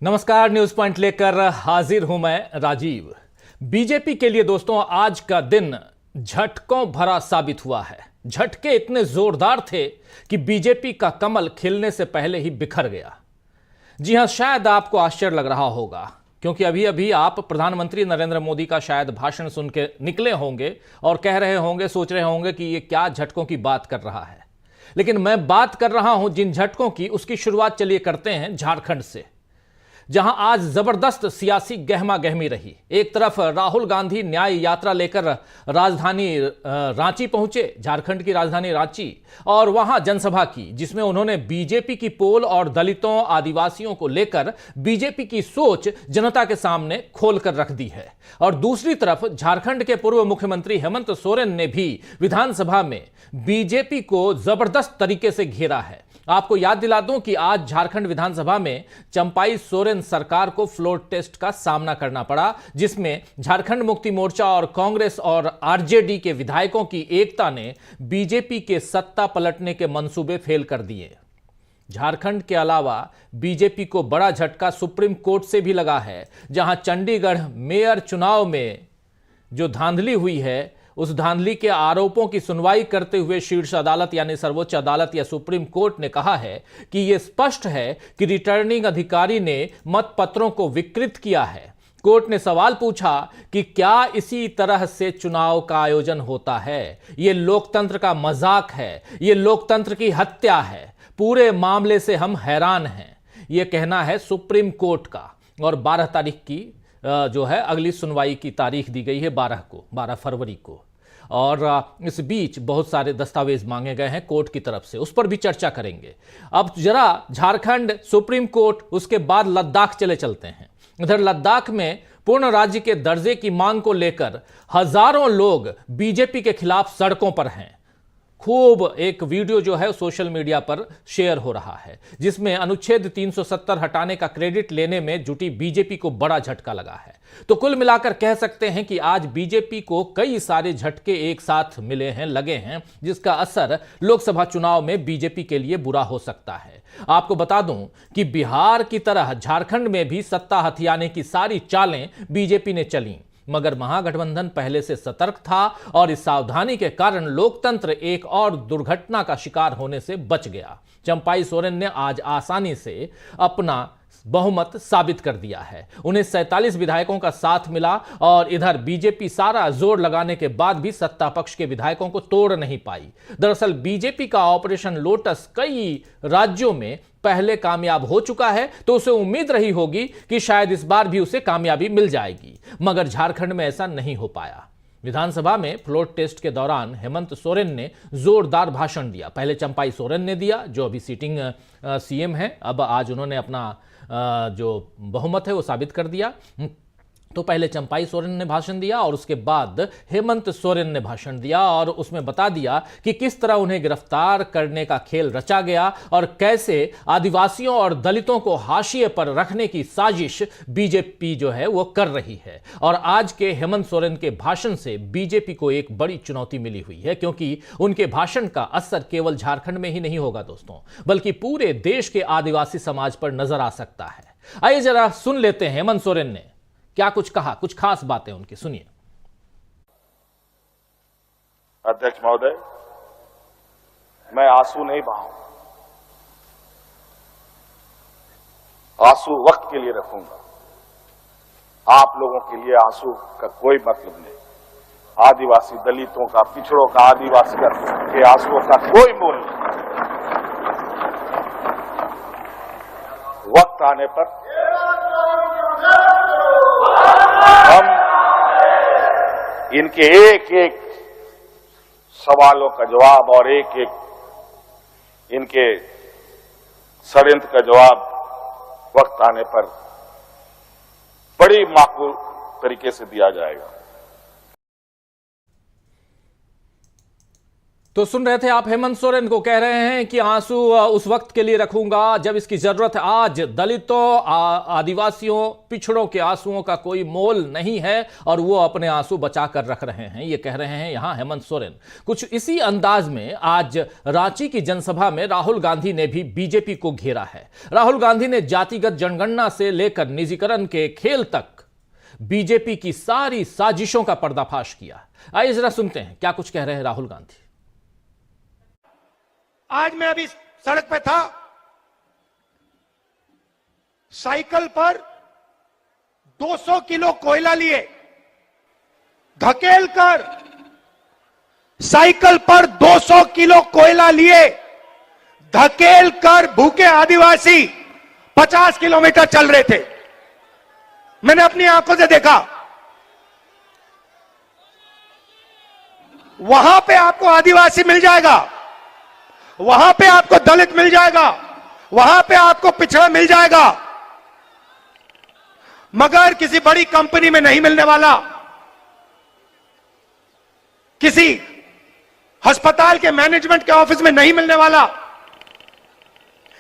नमस्कार, news point लेकर हाजिर हूं मैं राजीव। बीजेपी के लिए दोस्तों आज का दिन झटकों भरा साबित हुआ है। झटके इतने जोरदार थे कि बीजेपी का कमल खिलने से पहले ही बिखर गया। जी हां, शायद आपको आश्चर्य लग रहा होगा क्योंकि अभी अभी आप प्रधानमंत्री नरेंद्र मोदी का शायद भाषण सुन के निकले होंगे और कह रहे होंगे, सोच रहे होंगे कि ये क्या झटकों की बात कर रहा है। लेकिन मैं बात कर रहा हूं जिन झटकों की, उसकी शुरुआत चलिए करते हैं झारखंड से, जहां आज जबरदस्त सियासी गहमा गहमी रही। एक तरफ राहुल गांधी न्याय यात्रा लेकर राजधानी रांची पहुंचे, झारखंड की राजधानी रांची, और वहां जनसभा की जिसमें उन्होंने बीजेपी की पोल और दलितों आदिवासियों को लेकर बीजेपी की सोच जनता के सामने खोलकर रख दी है। और दूसरी तरफ झारखंड के पूर्व मुख्यमंत्री हेमंत सोरेन ने भी विधानसभा में बीजेपी को जबरदस्त तरीके से घेरा है। आपको याद दिला दूं कि आज झारखंड विधानसभा में चंपाई सोरेन सरकार को फ्लोर टेस्ट का सामना करना पड़ा, जिसमें झारखंड मुक्ति मोर्चा और कांग्रेस और आरजेडी के विधायकों की एकता ने बीजेपी के सत्ता पलटने के मंसूबे फेल कर दिए। झारखंड के अलावा बीजेपी को बड़ा झटका सुप्रीम कोर्ट से भी लगा है, जहां चंडीगढ़ मेयर चुनाव में जो धांधली हुई है, उस धांधली के आरोपों की सुनवाई करते हुए शीर्ष अदालत यानी सर्वोच्च अदालत या सुप्रीम कोर्ट ने कहा है कि यह स्पष्ट है कि रिटर्निंग अधिकारी ने मतपत्रों को विकृत किया है। कोर्ट ने सवाल पूछा कि क्या इसी तरह से चुनाव का आयोजन होता है? यह लोकतंत्र का मजाक है, यह लोकतंत्र की हत्या है। पूरे मामले से हम हैरान हैं, यह कहना है सुप्रीम कोर्ट का। और 12 तारीख की जो है अगली सुनवाई की तारीख दी गई है, 12 फरवरी को। और इस बीच बहुत सारे दस्तावेज मांगे गए हैं कोर्ट की तरफ से, उस पर भी चर्चा करेंगे। अब जरा झारखंड, सुप्रीम कोर्ट, उसके बाद लद्दाख चलते हैं। इधर लद्दाख में पूर्ण राज्य के दर्जे की मांग को लेकर हजारों लोग बीजेपी के खिलाफ सड़कों पर हैं। खूब एक वीडियो जो है सोशल मीडिया पर शेयर हो रहा है, जिसमें अनुच्छेद 370 हटाने का क्रेडिट लेने में जुटी बीजेपी को बड़ा झटका लगा है। तो कुल मिलाकर कह सकते हैं कि आज बीजेपी को कई सारे झटके एक साथ मिले हैं, लगे हैं, जिसका असर लोकसभा चुनाव में बीजेपी के लिए बुरा हो सकता है। आपको बता दूं कि बिहार की तरह झारखंड में भी सत्ता हथियाने की सारी चालें बीजेपी ने चली, मगर महागठबंधन पहले से सतर्क था और इस सावधानी के कारण लोकतंत्र एक और दुर्घटना का शिकार होने से बच गया। चंपाई सोरेन ने आज आसानी से अपना बहुमत साबित कर दिया है। उन्हें 47 विधायकों का साथ मिला और इधर बीजेपी सारा जोर लगाने के बाद भी सत्ता पक्ष के विधायकों को तोड़ नहीं पाई। दरअसल बीजेपी का ऑपरेशन लोटस कई राज्यों में पहले कामयाब हो चुका है, तो उसे उम्मीद रही होगी कि शायद इस बार भी उसे कामयाबी मिल जाएगी, मगर झारखंड में ऐसा नहीं हो पाया। विधानसभा में फ्लोर टेस्ट के दौरान हेमंत सोरेन ने जोरदार भाषण दिया। पहले चंपाई सोरेन ने दिया, जो अभी सिटिंग सीएम है। अब आज उन्होंने अपना जो बहुमत है वो साबित कर दिया। तो पहले चंपाई सोरेन ने भाषण दिया और उसके बाद हेमंत सोरेन ने भाषण दिया और उसमें बता दिया कि किस तरह उन्हें गिरफ्तार करने का खेल रचा गया और कैसे आदिवासियों और दलितों को हाशिए पर रखने की साजिश बीजेपी जो है वो कर रही है। और आज के हेमंत सोरेन के भाषण से बीजेपी को एक बड़ी चुनौती मिली हुई है, क्योंकि उनके भाषण का असर केवल झारखंड में ही नहीं होगा दोस्तों, बल्कि पूरे देश के आदिवासी समाज पर नजर आ सकता है। आइए जरा सुन लेते हैं हेमंत सोरेन ने क्या कुछ कहा, कुछ खास बातें उनकी सुनिए। अध्यक्ष महोदय, मैं आंसू नहीं बहाऊं, आंसू वक्त के लिए रखूंगा। आप लोगों के लिए आंसू का कोई मतलब नहीं। आदिवासी दलितों का, पिछड़ों का, आदिवासी के आंसुओं का कोई मूल्य नहीं। वक्त आने पर हम इनके एक एक सवालों का जवाब और एक एक इनके षड्यंत्र का जवाब वक्त आने पर बड़ी माकूल तरीके से दिया जाएगा। तो सुन रहे थे आप हेमंत सोरेन को, कह रहे हैं कि आंसू उस वक्त के लिए रखूंगा जब इसकी जरूरत है। आज दलितों, आदिवासियों, पिछड़ों के आंसुओं का कोई मोल नहीं है और वो अपने आंसू बचा कर रख रहे हैं, ये कह रहे हैं यहां हेमंत सोरेन। कुछ इसी अंदाज में आज रांची की जनसभा में राहुल गांधी ने भी बीजेपी को घेरा है। राहुल गांधी ने जातिगत जनगणना से लेकर निजीकरण के खेल तक बीजेपी की सारी साजिशों का पर्दाफाश किया। आइए जरा सुनते हैं क्या कुछ कह रहे हैं राहुल गांधी। आज मैं अभी सड़क पे था, साइकिल पर 200 किलो कोयला लिए धकेल कर, साइकिल पर 200 किलो कोयला लिए धकेल कर भूखे आदिवासी 50 किलोमीटर चल रहे थे। मैंने अपनी आंखों से देखा। वहां पे आपको आदिवासी मिल जाएगा, वहां पे आपको दलित मिल जाएगा, वहां पे आपको पिछड़ा मिल जाएगा, मगर किसी बड़ी कंपनी में नहीं मिलने वाला, किसी अस्पताल के मैनेजमेंट के ऑफिस में नहीं मिलने वाला।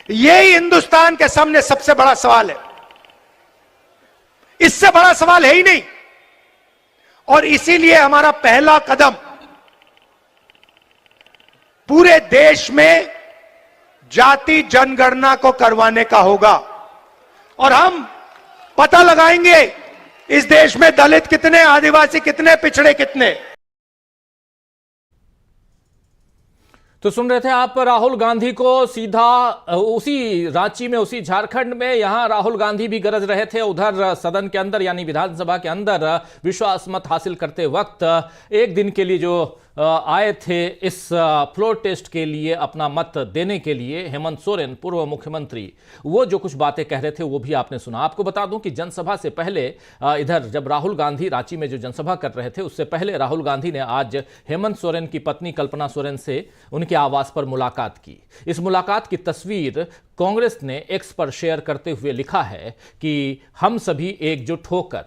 यही हिंदुस्तान के सामने सबसे बड़ा सवाल है, इससे बड़ा सवाल है ही नहीं। और इसीलिए हमारा पहला कदम पूरे देश में जाति जनगणना को करवाने का होगा और हम पता लगाएंगे इस देश में दलित कितने, आदिवासी कितने, पिछड़े कितने। तो सुन रहे थे आप राहुल गांधी को। सीधा उसी रांची में, उसी झारखंड में यहां राहुल गांधी भी गरज रहे थे। उधर सदन के अंदर यानी विधानसभा के अंदर विश्वास मत हासिल करते वक्त एक दिन के लिए जो आए थे इस फ्लोर टेस्ट के लिए अपना मत देने के लिए, हेमंत सोरेन पूर्व मुख्यमंत्री, वो जो कुछ बातें कह रहे थे वो भी आपने सुना। आपको बता दूं कि जनसभा से पहले इधर जब राहुल गांधी रांची में जो जनसभा कर रहे थे उससे पहले राहुल गांधी ने आज हेमंत सोरेन की पत्नी कल्पना सोरेन से उनके आवास पर मुलाकात की। इस मुलाकात की तस्वीर कांग्रेस ने एक्स पर शेयर करते हुए लिखा है कि हम सभी एकजुट होकर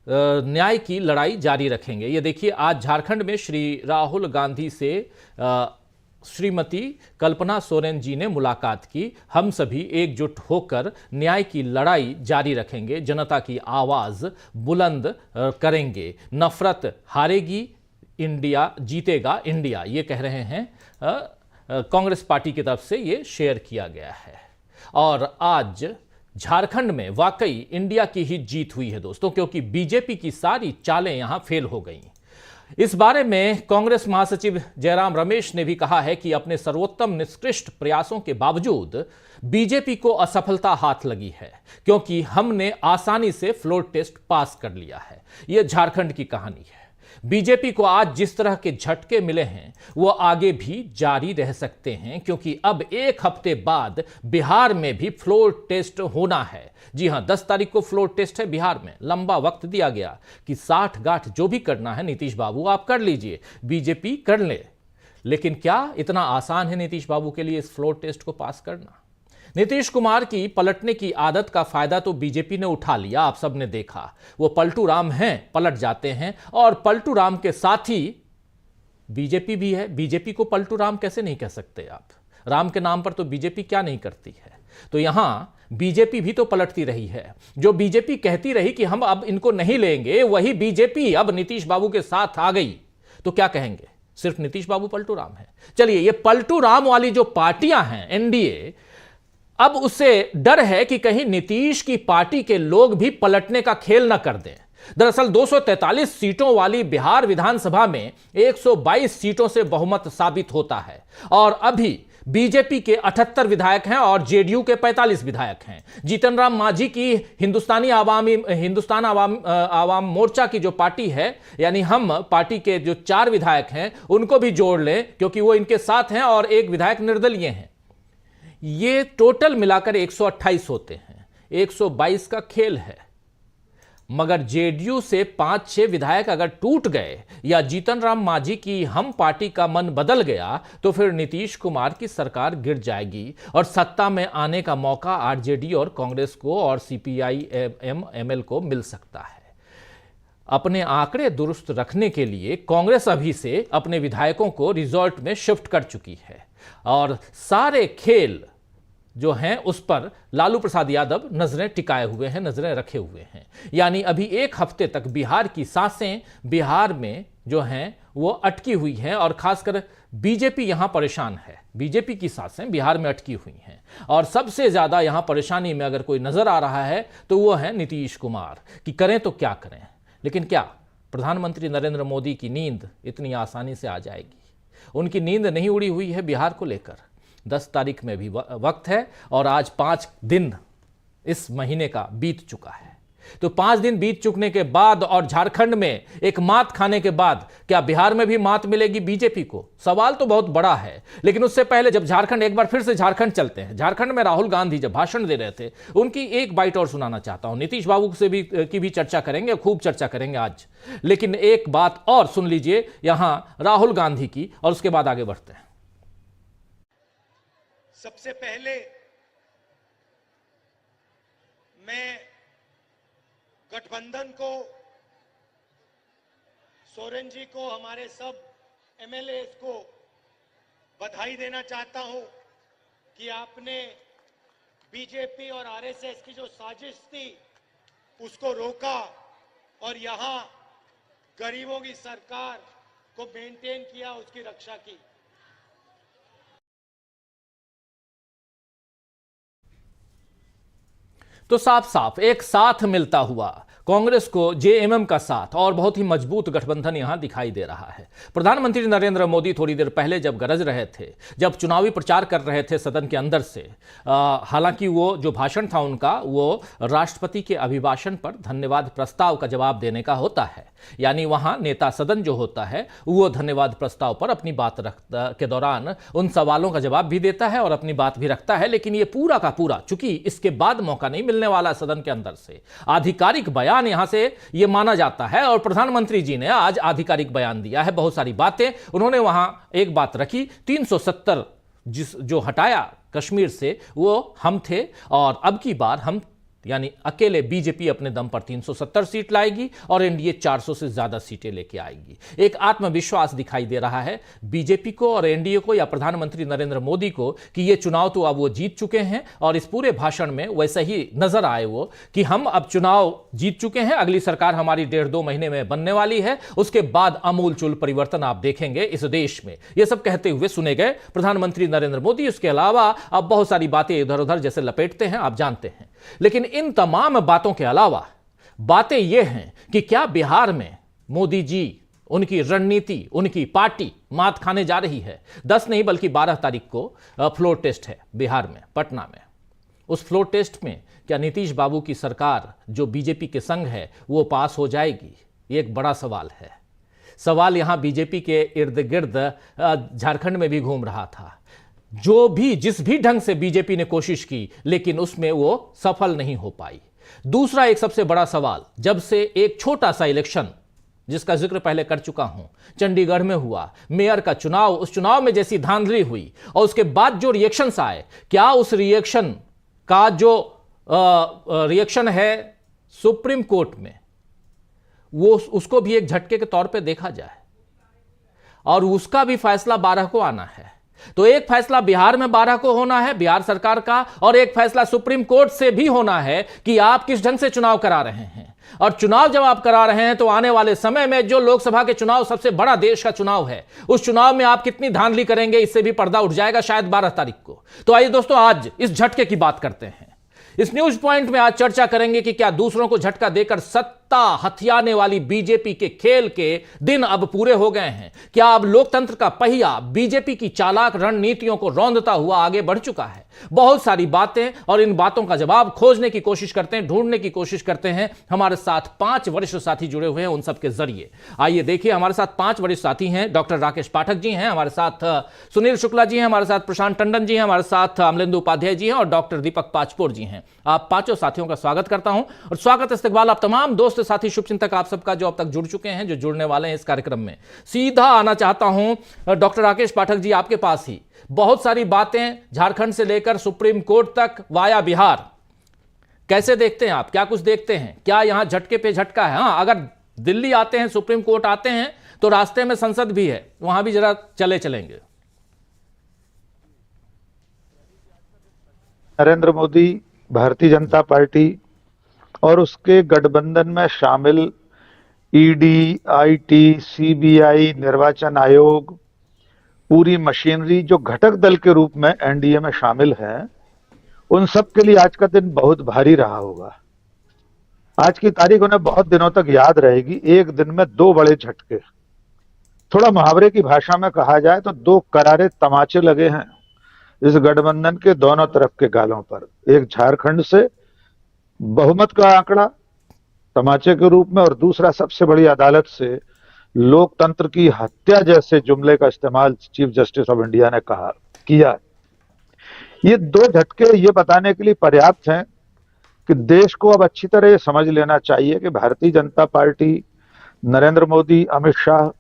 न्याय की लड़ाई जारी रखेंगे। ये देखिए, आज झारखंड में श्री राहुल गांधी से श्रीमती कल्पना सोरेन जी ने मुलाकात की। हम सभी एकजुट होकर न्याय की लड़ाई जारी रखेंगे, जनता की आवाज बुलंद करेंगे, नफरत हारेगी, इंडिया जीतेगा, इंडिया, ये कह रहे हैं कांग्रेस पार्टी की तरफ से ये शेयर किया गया है। और आज झारखंड में वाकई इंडिया की ही जीत हुई है दोस्तों, क्योंकि बीजेपी की सारी चालें यहां फेल हो गई। इस बारे में कांग्रेस महासचिव जयराम रमेश ने भी कहा है कि अपने सर्वोत्तम निष्कृष्ट प्रयासों के बावजूद बीजेपी को असफलता हाथ लगी है, क्योंकि हमने आसानी से फ्लोर टेस्ट पास कर लिया है। यह झारखंड की कहानी है। बीजेपी को आज जिस तरह के झटके मिले हैं वो आगे भी जारी रह सकते हैं, क्योंकि अब एक हफ्ते बाद बिहार में भी फ्लोर टेस्ट होना है। जी हां, 10 तारीख को फ्लोर टेस्ट है बिहार में। लंबा वक्त दिया गया कि 60 गांठ जो भी करना है नीतीश बाबू आप कर लीजिए, बीजेपी कर ले। लेकिन क्या इतना आसान है नीतीश बाबू के लिए इस फ्लोर टेस्ट को पास करना? नीतीश कुमार की पलटने की आदत का फायदा तो बीजेपी ने उठा लिया, आप सबने देखा। वो पलटू राम हैं, पलट जाते हैं, और पलटू राम के साथ ही बीजेपी भी है। बीजेपी को पलटू राम कैसे नहीं कह सकते आप? राम के नाम पर तो बीजेपी क्या नहीं करती है। तो यहां बीजेपी भी तो पलटती रही है। जो बीजेपी कहती रही कि हम अब इनको नहीं लेंगे, वही बीजेपी अब नीतीश बाबू के साथ आ गई। तो क्या कहेंगे, सिर्फ नीतीश बाबू पलटू राम है? चलिए, ये पलटू राम वाली जो पार्टियां हैं एनडीए, अब उससे डर है कि कहीं नीतीश की पार्टी के लोग भी पलटने का खेल न कर दें। दरअसल 243 सीटों वाली बिहार विधानसभा में 122 सीटों से बहुमत साबित होता है, और अभी बीजेपी के 78 विधायक हैं और जेडीयू के 45 विधायक हैं। जीतन राम मांझी की हिंदुस्तान आवाम मोर्चा की जो पार्टी है, यानी हम पार्टी के जो 4 विधायक हैं उनको भी जोड़ लें, क्योंकि वो इनके साथ हैं, और एक विधायक निर्दलीय हैं। ये टोटल मिलाकर 128 होते हैं। 122 का खेल है। मगर जेडीयू से 5-6 विधायक अगर टूट गए या जीतन राम मांझी की हम पार्टी का मन बदल गया, तो फिर नीतीश कुमार की सरकार गिर जाएगी और सत्ता में आने का मौका आरजेडी और कांग्रेस को और सीपीआई एमएल को मिल सकता है। अपने आंकड़े दुरुस्त रखने के लिए कांग्रेस अभी से अपने विधायकों को रिजॉर्ट में शिफ्ट कर चुकी है और सारे खेल जो हैं उस पर लालू प्रसाद यादव नजरें टिकाए हुए हैं, नजरें रखे हुए हैं। यानी अभी एक हफ्ते तक बिहार की सांसें बिहार में जो हैं वो अटकी हुई हैं और खासकर बीजेपी यहां परेशान है। बीजेपी की सांसें बिहार में अटकी हुई हैं और सबसे ज्यादा यहां परेशानी में अगर कोई नजर आ रहा है तो वो है नीतीश कुमार कि करें तो क्या करें। लेकिन क्या प्रधानमंत्री नरेंद्र मोदी की नींद इतनी आसानी से आ जाएगी? उनकी नींद नहीं उड़ी हुई है बिहार को लेकर। 10 तारीख में भी वक्त है और आज 5 दिन इस महीने का बीत चुका है। तो 5 दिन बीत चुकने के बाद और झारखंड में एक मात खाने के बाद क्या बिहार में भी मात मिलेगी बीजेपी को? सवाल तो बहुत बड़ा है। लेकिन उससे पहले जब झारखंड, एक बार फिर से झारखंड चलते हैं। झारखंड में राहुल गांधी जब भाषण दे रहे थे, उनकी एक बाइट और सुनाना चाहता हूं। नीतीश बाबू से भी की भी चर्चा करेंगे, खूब चर्चा करेंगे आज। लेकिन एक बात और सुन लीजिए यहां राहुल गांधी की और उसके बाद आगे बढ़ते हैं। सबसे पहले मैं गठबंधन को, सोरेन जी को, हमारे सब एमएलए को बधाई देना चाहता हूं कि आपने बीजेपी और आरएसएस की जो साजिश थी उसको रोका और यहां गरीबों की सरकार को मेंटेन किया, उसकी रक्षा की। तो साफ साफ एक साथ मिलता हुआ कांग्रेस को जेएमएम का साथ और बहुत ही मजबूत गठबंधन यहां दिखाई दे रहा है। प्रधानमंत्री नरेंद्र मोदी थोड़ी देर पहले जब गरज रहे थे, जब चुनावी प्रचार कर रहे थे सदन के अंदर से, हालांकि वो जो भाषण था उनका वो राष्ट्रपति के अभिभाषण पर धन्यवाद प्रस्ताव का जवाब देने का होता है। यानी वहां नेता सदन जो होता है वो धन्यवाद प्रस्ताव पर अपनी बात के दौरान उन सवालों का जवाब भी देता है और अपनी बात भी रखता है। लेकिन ये पूरा का पूरा, चूंकि इसके बाद मौका नहीं मिलने वाला सदन के अंदर से, आधिकारिक बयान यहां से ये माना जाता है और प्रधानमंत्री जी ने आज आधिकारिक बयान दिया है। बहुत सारी बातें उन्होंने वहां एक बात रखी, 370 जो हटाया कश्मीर से वो हम थे और अब की बार हम यानी अकेले बीजेपी अपने दम पर 370 सीट लाएगी और एनडीए 400 से ज्यादा सीटें लेके आएगी। एक आत्मविश्वास दिखाई दे रहा है बीजेपी को और एनडीए को या प्रधानमंत्री नरेंद्र मोदी को कि ये चुनाव तो अब वो जीत चुके हैं और इस पूरे भाषण में वैसे ही नजर आए वो कि हम अब चुनाव जीत चुके हैं, अगली सरकार हमारी 1.5-2 महीने में बनने वाली है, उसके बाद अमूलचूल परिवर्तन आप देखेंगे इस देश में। ये सब कहते हुए सुने गए प्रधानमंत्री नरेंद्र मोदी। उसके अलावा अब बहुत सारी बातें इधर उधर जैसे लपेटते हैं, आप जानते हैं। लेकिन इन तमाम बातों के अलावा बातें यह हैं कि क्या बिहार में मोदी जी, उनकी रणनीति, उनकी पार्टी मात खाने जा रही है? 10 नहीं बल्कि 12 तारीख को फ्लोर टेस्ट है बिहार में, पटना में। उस फ्लोर टेस्ट में क्या नीतीश बाबू की सरकार जो बीजेपी के संग है वो पास हो जाएगी? ये एक बड़ा सवाल है। सवाल यहां बीजेपी के इर्द गिर्द झारखंड में भी घूम रहा था। जो भी जिस भी ढंग से बीजेपी ने कोशिश की लेकिन उसमें वो सफल नहीं हो पाई। दूसरा एक सबसे बड़ा सवाल, जब से एक छोटा सा इलेक्शन जिसका जिक्र पहले कर चुका हूं चंडीगढ़ में हुआ, मेयर का चुनाव, उस चुनाव में जैसी धांधली हुई और उसके बाद जो रिएक्शंस आए, क्या उस रिएक्शन का जो रिएक्शन है सुप्रीम कोर्ट में वो उसको भी एक झटके के तौर पे देखा जाए और उसका भी फैसला 12 को आना है। तो एक फैसला बिहार में 12 को होना है बिहार सरकार का और एक फैसला सुप्रीम कोर्ट से भी होना है कि आप किस ढंग से चुनाव करा रहे हैं। और चुनाव जब आप करा रहे हैं तो आने वाले समय में जो लोकसभा के चुनाव सबसे बड़ा देश का चुनाव है, उस चुनाव में आप कितनी धांधली करेंगे इससे भी पर्दा उठ जाएगा शायद 12 तारीख को। तो आइए दोस्तों आज इस झटके की बात करते हैं। इस न्यूज पॉइंट में आज चर्चा करेंगे कि क्या दूसरों को झटका देकर सत्ता हथियाने वाली बीजेपी के खेल के दिन अब पूरे हो गए हैं? क्या अब लोकतंत्र का पहिया बीजेपी की चालाक रणनीतियों को रौंदता हुआ आगे बढ़ चुका है? बहुत सारी बातें और इन बातों का जवाब खोजने की कोशिश करते हैं, ढूंढने की कोशिश करते हैं। हमारे साथ 5 वरिष्ठ साथी जुड़े हुए हैं उन सबके जरिए। आइए देखिए, हमारे साथ 5 वरिष्ठ साथी हैं। डॉक्टर राकेश पाठक जी हैं, हमारे साथ सुनील शुक्ला जी हैं, हमारे साथ प्रशांत टंडन जी हैं, हमारे साथ अमलेंदु उपाध्याय जी हैं और डॉक्टर दीपक पाचपोर जी हैं। आप पांचों साथियों का स्वागत करता हूं और स्वागत इस्तकबाल आप तमाम दोस्त साथी शुभचिंतक आप सबका जो अब तक जुड़ चुके हैं, जो जुड़ने वाले हैं इस कार्यक्रम में। सीधा आना चाहता हूं डॉक्टर राकेश पाठक जी आपके पास ही। बहुत सारी बातें झारखंड से लेकर सुप्रीम कोर्ट तक वाया बिहार, कैसे देखते हैं आप? क्या कुछ देखते हैं? क्या यहां झटके पे झटका है? हां, अगर दिल्ली आते हैं, सुप्रीम कोर्ट आते हैं, तो रास्ते में संसद भी है, वहां भी जरा चलेंगे। नरेंद्र मोदी, भारतीय जनता पार्टी और उसके गठबंधन में शामिल ईडी, आईटी, सीबीआई, निर्वाचन आयोग, पूरी मशीनरी जो घटक दल के रूप में एनडीए में शामिल है, उन सब के लिए आज का दिन बहुत भारी रहा होगा। आज की तारीख उन्हें बहुत दिनों तक याद रहेगी। एक दिन में दो बड़े झटके, थोड़ा मुहावरे की भाषा में कहा जाए तो दो करारे तमाचे लगे हैं इस गठबंधन के दोनों तरफ के गालों पर। एक झारखंड से बहुमत का आंकड़ा तमाचे के रूप में, और दूसरा सबसे बड़ी अदालत से लोकतंत्र की हत्या जैसे जुमले का इस्तेमाल चीफ जस्टिस ऑफ इंडिया ने किया। ये दो झटके ये बताने के लिए पर्याप्त हैं कि देश को अब अच्छी तरह ये समझ लेना चाहिए कि भारतीय जनता पार्टी, नरेंद्र मोदी, अमित शाह,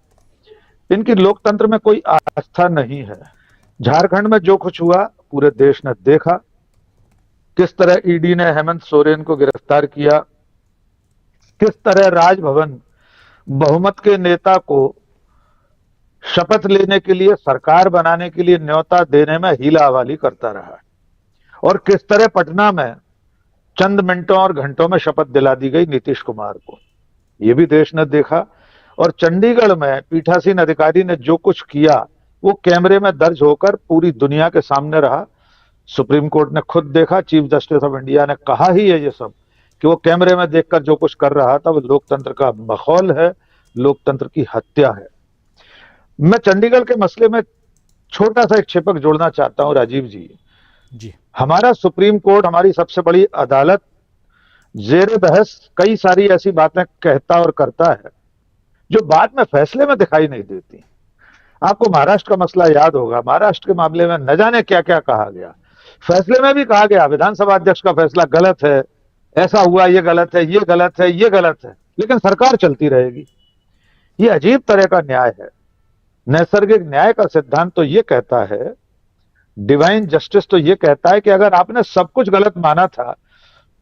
इनकी लोकतंत्र में कोई आस्था नहीं है। झारखंड में जो कुछ हुआ पूरे देश ने देखा, किस तरह ईडी ने हेमंत सोरेन को गिरफ्तार किया, किस तरह राजभवन बहुमत के नेता को शपथ लेने के लिए, सरकार बनाने के लिए न्योता देने में हीला हवाली करता रहा, और किस तरह पटना में चंद मिनटों और घंटों में शपथ दिला दी गई नीतीश कुमार को, यह भी देश ने देखा। और चंडीगढ़ में पीठासीन अधिकारी ने जो कुछ किया वो कैमरे में दर्ज होकर पूरी दुनिया के सामने रहा। सुप्रीम कोर्ट ने खुद देखा, चीफ जस्टिस ऑफ इंडिया ने कहा ही है ये सब कि वो कैमरे में देखकर जो कुछ कर रहा था वो लोकतंत्र का मखौल है, लोकतंत्र की हत्या है। मैं चंडीगढ़ के मसले में छोटा सा एक छिपक जोड़ना चाहता हूं राजीव जी। हमारा सुप्रीम कोर्ट, हमारी सबसे बड़ी अदालत, जेर बहस कई सारी ऐसी बातें कहता और करता है जो बाद में फैसले में दिखाई नहीं देती। आपको महाराष्ट्र का मसला याद होगा, महाराष्ट्र के मामले में न जाने क्या क्या कहा गया। फैसले में भी कहा गया विधानसभा अध्यक्ष का फैसला गलत है, ऐसा हुआ, ये गलत है, ये गलत है, ये गलत है, लेकिन सरकार चलती रहेगी। ये अजीब तरह का न्याय है। नैसर्गिक न्याय का सिद्धांत तो ये कहता है, डिवाइन जस्टिस तो ये कहता है कि अगर आपने सब कुछ गलत माना था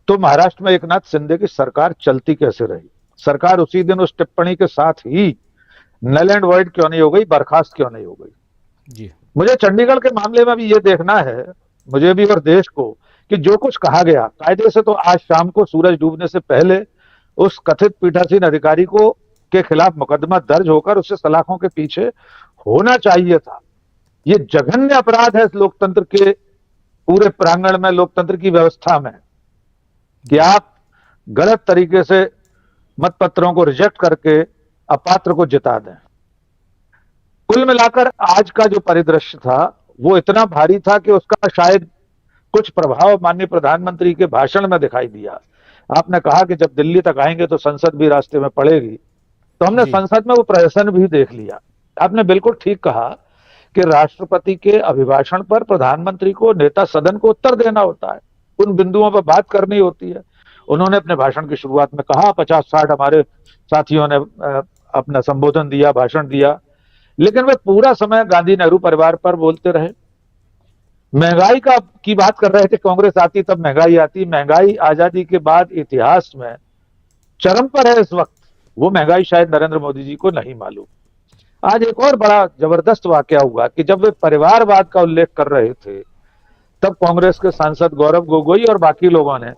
तो महाराष्ट्र में एकनाथ शिंदे की सरकार चलती कैसे रही? सरकार उसी दिन उस टिप्पणी के साथ ही नल एंड वॉइड क्यों नहीं हो गई, बर्खास्त क्यों नहीं हो गई? जी, मुझे चंडीगढ़ के मामले में भी ये देखना है, मुझे भी और देश को, कि जो कुछ कहा गया कायदे से तो आज शाम को सूरज डूबने से पहले उस कथित पीठासीन अधिकारी को के खिलाफ मुकदमा दर्ज होकर उससे सलाखों के पीछे होना चाहिए था। ये जघन्य अपराध है इस लोकतंत्र के पूरे प्रांगण में, लोकतंत्र की व्यवस्था में, कि आप गलत तरीके से मतपत्रों को रिजेक्ट करके अपात्र को जिता दें। कुल मिलाकर आज का जो परिदृश्य था वो इतना भारी था कि उसका शायद कुछ प्रभाव माननीय प्रधानमंत्री के भाषण में दिखाई दिया। आपने कहा कि जब दिल्ली तक आएंगे तो संसद भी रास्ते में पड़ेगी, तो हमने संसद में वो प्रदर्शन भी देख लिया। आपने बिल्कुल ठीक कहा कि राष्ट्रपति के अभिभाषण पर प्रधानमंत्री को, नेता सदन को उत्तर देना होता है, उन बिंदुओं पर बात करनी होती है। उन्होंने अपने भाषण की शुरुआत में कहा, 50-60 हमारे साथियों ने अपना संबोधन दिया, भाषण दिया, लेकिन वे पूरा समय गांधी नेहरू परिवार पर बोलते रहे। महंगाई की बात कर रहे थे, कांग्रेस आती तब महंगाई आती। महंगाई आजादी के बाद इतिहास में चरम पर है इस वक्त, वो महंगाई शायद नरेंद्र मोदी जी को नहीं मालूम। आज एक और बड़ा जबरदस्त वाकया हुआ कि जब वे परिवारवाद का उल्लेख कर रहे थे तब कांग्रेस के सांसद गौरव गोगोई और बाकी लोगों ने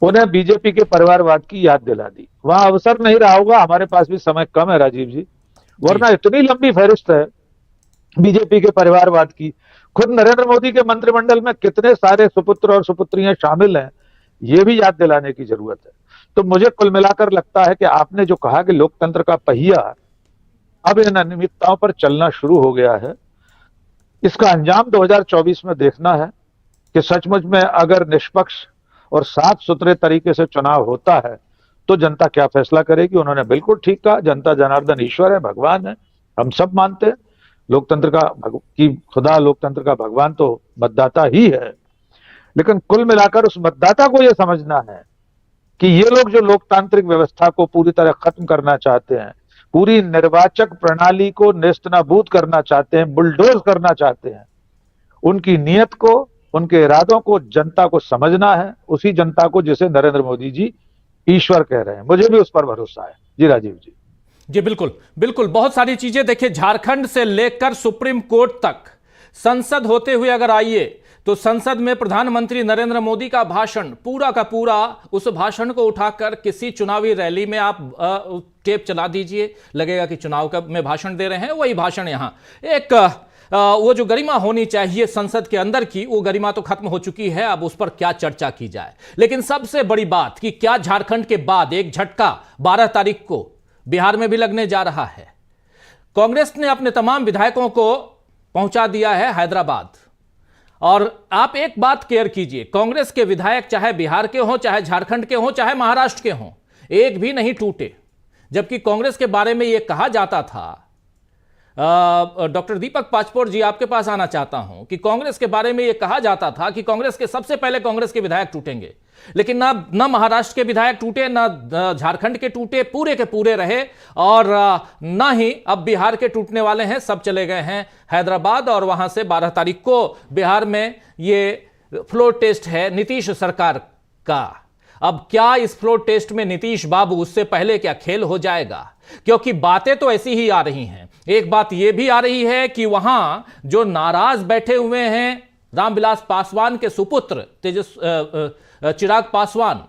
उन्हें बीजेपी के परिवारवाद की याद दिला दी। वहां अवसर नहीं रहा होगा, हमारे पास भी समय कम है राजीव जी, वरना इतनी लंबी फहरिस्त है बीजेपी के परिवारवाद की। खुद नरेंद्र मोदी के मंत्रिमंडल में कितने सारे सुपुत्र और सुपुत्रियां शामिल हैं, ये भी याद दिलाने की जरूरत है। तो मुझे कुल मिलाकर लगता है कि आपने जो कहा कि लोकतंत्र का पहिया अब इन अनियमितताओं पर चलना शुरू हो गया है, इसका अंजाम 2024 में देखना है कि सचमुच में अगर निष्पक्ष और साफ सुथरे तरीके से चुनाव होता है तो जनता क्या फैसला करेगी। उन्होंने बिल्कुल ठीक कहा, जनता जनार्दन ईश्वर है, भगवान है, हम सब मानते हैं। लोकतंत्र का खुदा, लोकतंत्र का भगवान तो मतदाता ही है, लेकिन कुल मिलाकर उस मतदाता को यह समझना है कि ये लोग जो लोकतांत्रिक व्यवस्था को पूरी तरह खत्म करना चाहते हैं, पूरी निर्वाचक प्रणाली को नेस्तनाबूद करना चाहते हैं, बुलडोज करना चाहते हैं, उनकी नीयत को, उनके इरादों को जनता को समझना है, उसी जनता को जिसे नरेंद्र मोदी जी ईश्वर कह रहे हैं। मुझे भी उस पर भरोसा है। जी राजीव जी। जी बिल्कुल बिल्कुल, बहुत सारी चीजें देखिए, झारखंड से लेकर सुप्रीम कोर्ट तक, संसद होते हुए अगर आइए तो संसद में प्रधानमंत्री नरेंद्र मोदी का भाषण, पूरा का पूरा, उस भाषण को उठाकर किसी चुनावी रैली में आप टेप चला दीजिए, लगेगा कि चुनाव का में भाषण दे रहे हैं। वही भाषण यहां एक वो जो गरिमा होनी चाहिए संसद के अंदर की, वो गरिमा तो खत्म हो चुकी है। अब उस पर क्या चर्चा की जाए। लेकिन सबसे बड़ी बात कि क्या झारखंड के बाद एक झटका 12 तारीख को बिहार में भी लगने जा रहा है। कांग्रेस ने अपने तमाम विधायकों को पहुंचा दिया है हैदराबाद। और आप एक बात केयर कीजिए, कांग्रेस के विधायक चाहे बिहार के हों, चाहे झारखंड के हों, चाहे महाराष्ट्र के हों, एक भी नहीं टूटे। जबकि कांग्रेस के बारे में यह कहा जाता था, डॉक्टर दीपक पाचपोर जी आपके पास आना चाहता हूं, कि कांग्रेस के बारे में यह कहा जाता था कि कांग्रेस के सबसे पहले कांग्रेस के विधायक टूटेंगे। लेकिन ना महाराष्ट्र के विधायक टूटे, ना झारखंड के टूटे, पूरे के पूरे रहे। और ना ही अब बिहार के टूटने वाले हैं, सब चले गए हैं हैदराबाद। और वहां से 12 तारीख को बिहार में ये फ्लोर टेस्ट है नीतीश सरकार का। अब क्या इस फ्लोर टेस्ट में नीतीश बाबू, उससे पहले क्या खेल हो जाएगा? क्योंकि बातें तो ऐसी ही आ रही हैं। एक बात यह भी आ रही है कि वहां जो नाराज बैठे हुए हैं रामविलास पासवान के सुपुत्र चिराग पासवान,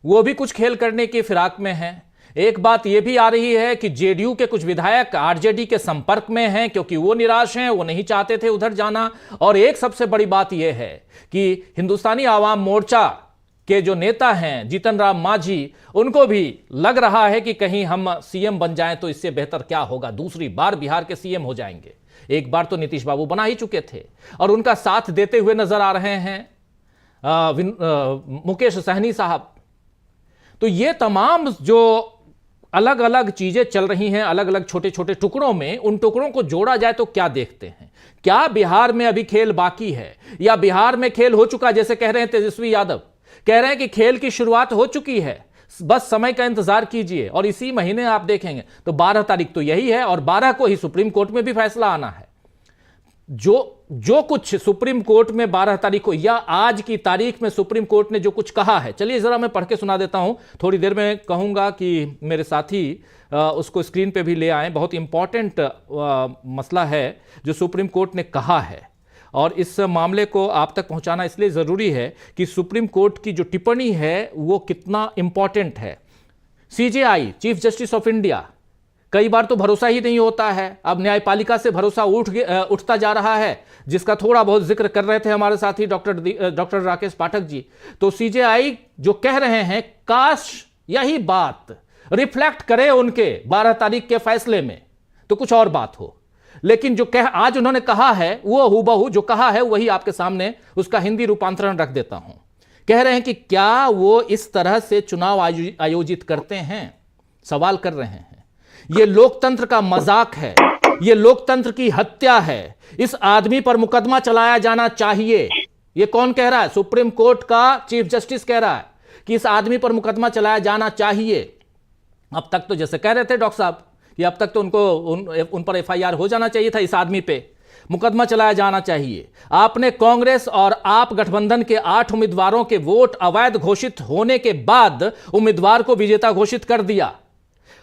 वो भी कुछ खेल करने की फिराक में हैं। एक बात यह भी आ रही है कि जेडीयू के कुछ विधायक आरजेडी के संपर्क में हैं, क्योंकि वो निराश हैं, वो नहीं चाहते थे उधर जाना। और एक सबसे बड़ी बात यह है कि हिंदुस्तानी आवाम मोर्चा के जो नेता हैं जीतन राम मांझी, उनको भी लग रहा है कि कहीं हम सीएम बन जाएं तो इससे बेहतर क्या होगा, दूसरी बार बिहार के सीएम हो जाएंगे। एक बार तो नीतीश बाबू बना ही चुके थे और उनका साथ देते हुए नजर आ रहे हैं मुकेश सहनी साहब। तो ये तमाम जो अलग अलग चीजें चल रही हैं, अलग अलग छोटे छोटे टुकड़ों में, उन टुकड़ों को जोड़ा जाए तो क्या देखते हैं? क्या बिहार में अभी खेल बाकी है, या बिहार में खेल हो चुका? जैसे कह रहे हैं तेजस्वी यादव, कह रहे हैं कि खेल की शुरुआत हो चुकी है, बस समय का इंतजार कीजिए और इसी महीने आप देखेंगे। तो 12 तारीख तो यही है और 12 को ही सुप्रीम कोर्ट में भी फैसला आना है। जो कुछ सुप्रीम कोर्ट में 12 तारीख को या आज की तारीख में सुप्रीम कोर्ट ने जो कुछ कहा है, चलिए जरा मैं पढ़ के सुना देता हूं। थोड़ी देर में कहूंगा कि मेरे साथी उसको स्क्रीन पे भी ले आए। बहुत इंपॉर्टेंट मसला है जो सुप्रीम कोर्ट ने कहा है और इस मामले को आप तक पहुंचाना इसलिए ज़रूरी है कि सुप्रीम कोर्ट की जो टिप्पणी है वो कितना इंपॉर्टेंट है। CJI, chief justice of India, कई बार तो भरोसा ही नहीं होता है। अब न्यायपालिका से भरोसा उठता जा रहा है, जिसका थोड़ा बहुत जिक्र कर रहे थे हमारे साथी डॉक्टर राकेश पाठक जी। तो सीजेआई जो कह रहे हैं, काश यही बात रिफ्लेक्ट करे उनके 12 तारीख के फैसले में, तो कुछ और बात हो। लेकिन जो आज उन्होंने कहा है, वो हूबहू जो कहा है वही आपके सामने उसका हिंदी रूपांतरण रख देता हूं। कह रहे हैं कि क्या वो इस तरह से चुनाव आयोजित करते हैं? सवाल कर रहे हैं। ये लोकतंत्र का मजाक है, ये लोकतंत्र की हत्या है। इस आदमी पर मुकदमा चलाया जाना चाहिए। ये कौन कह रहा है? सुप्रीम कोर्ट का चीफ जस्टिस कह रहा है कि इस आदमी पर मुकदमा चलाया जाना चाहिए। अब तक तो जैसे कह रहे थे डॉक्टर साहब कि अब तक तो उन पर एफआईआर हो जाना चाहिए था, इस आदमी पे मुकदमा चलाया जाना चाहिए। आपने कांग्रेस और आप गठबंधन के 8 उम्मीदवारों के वोट अवैध घोषित होने के बाद उम्मीदवार को विजेता घोषित कर दिया।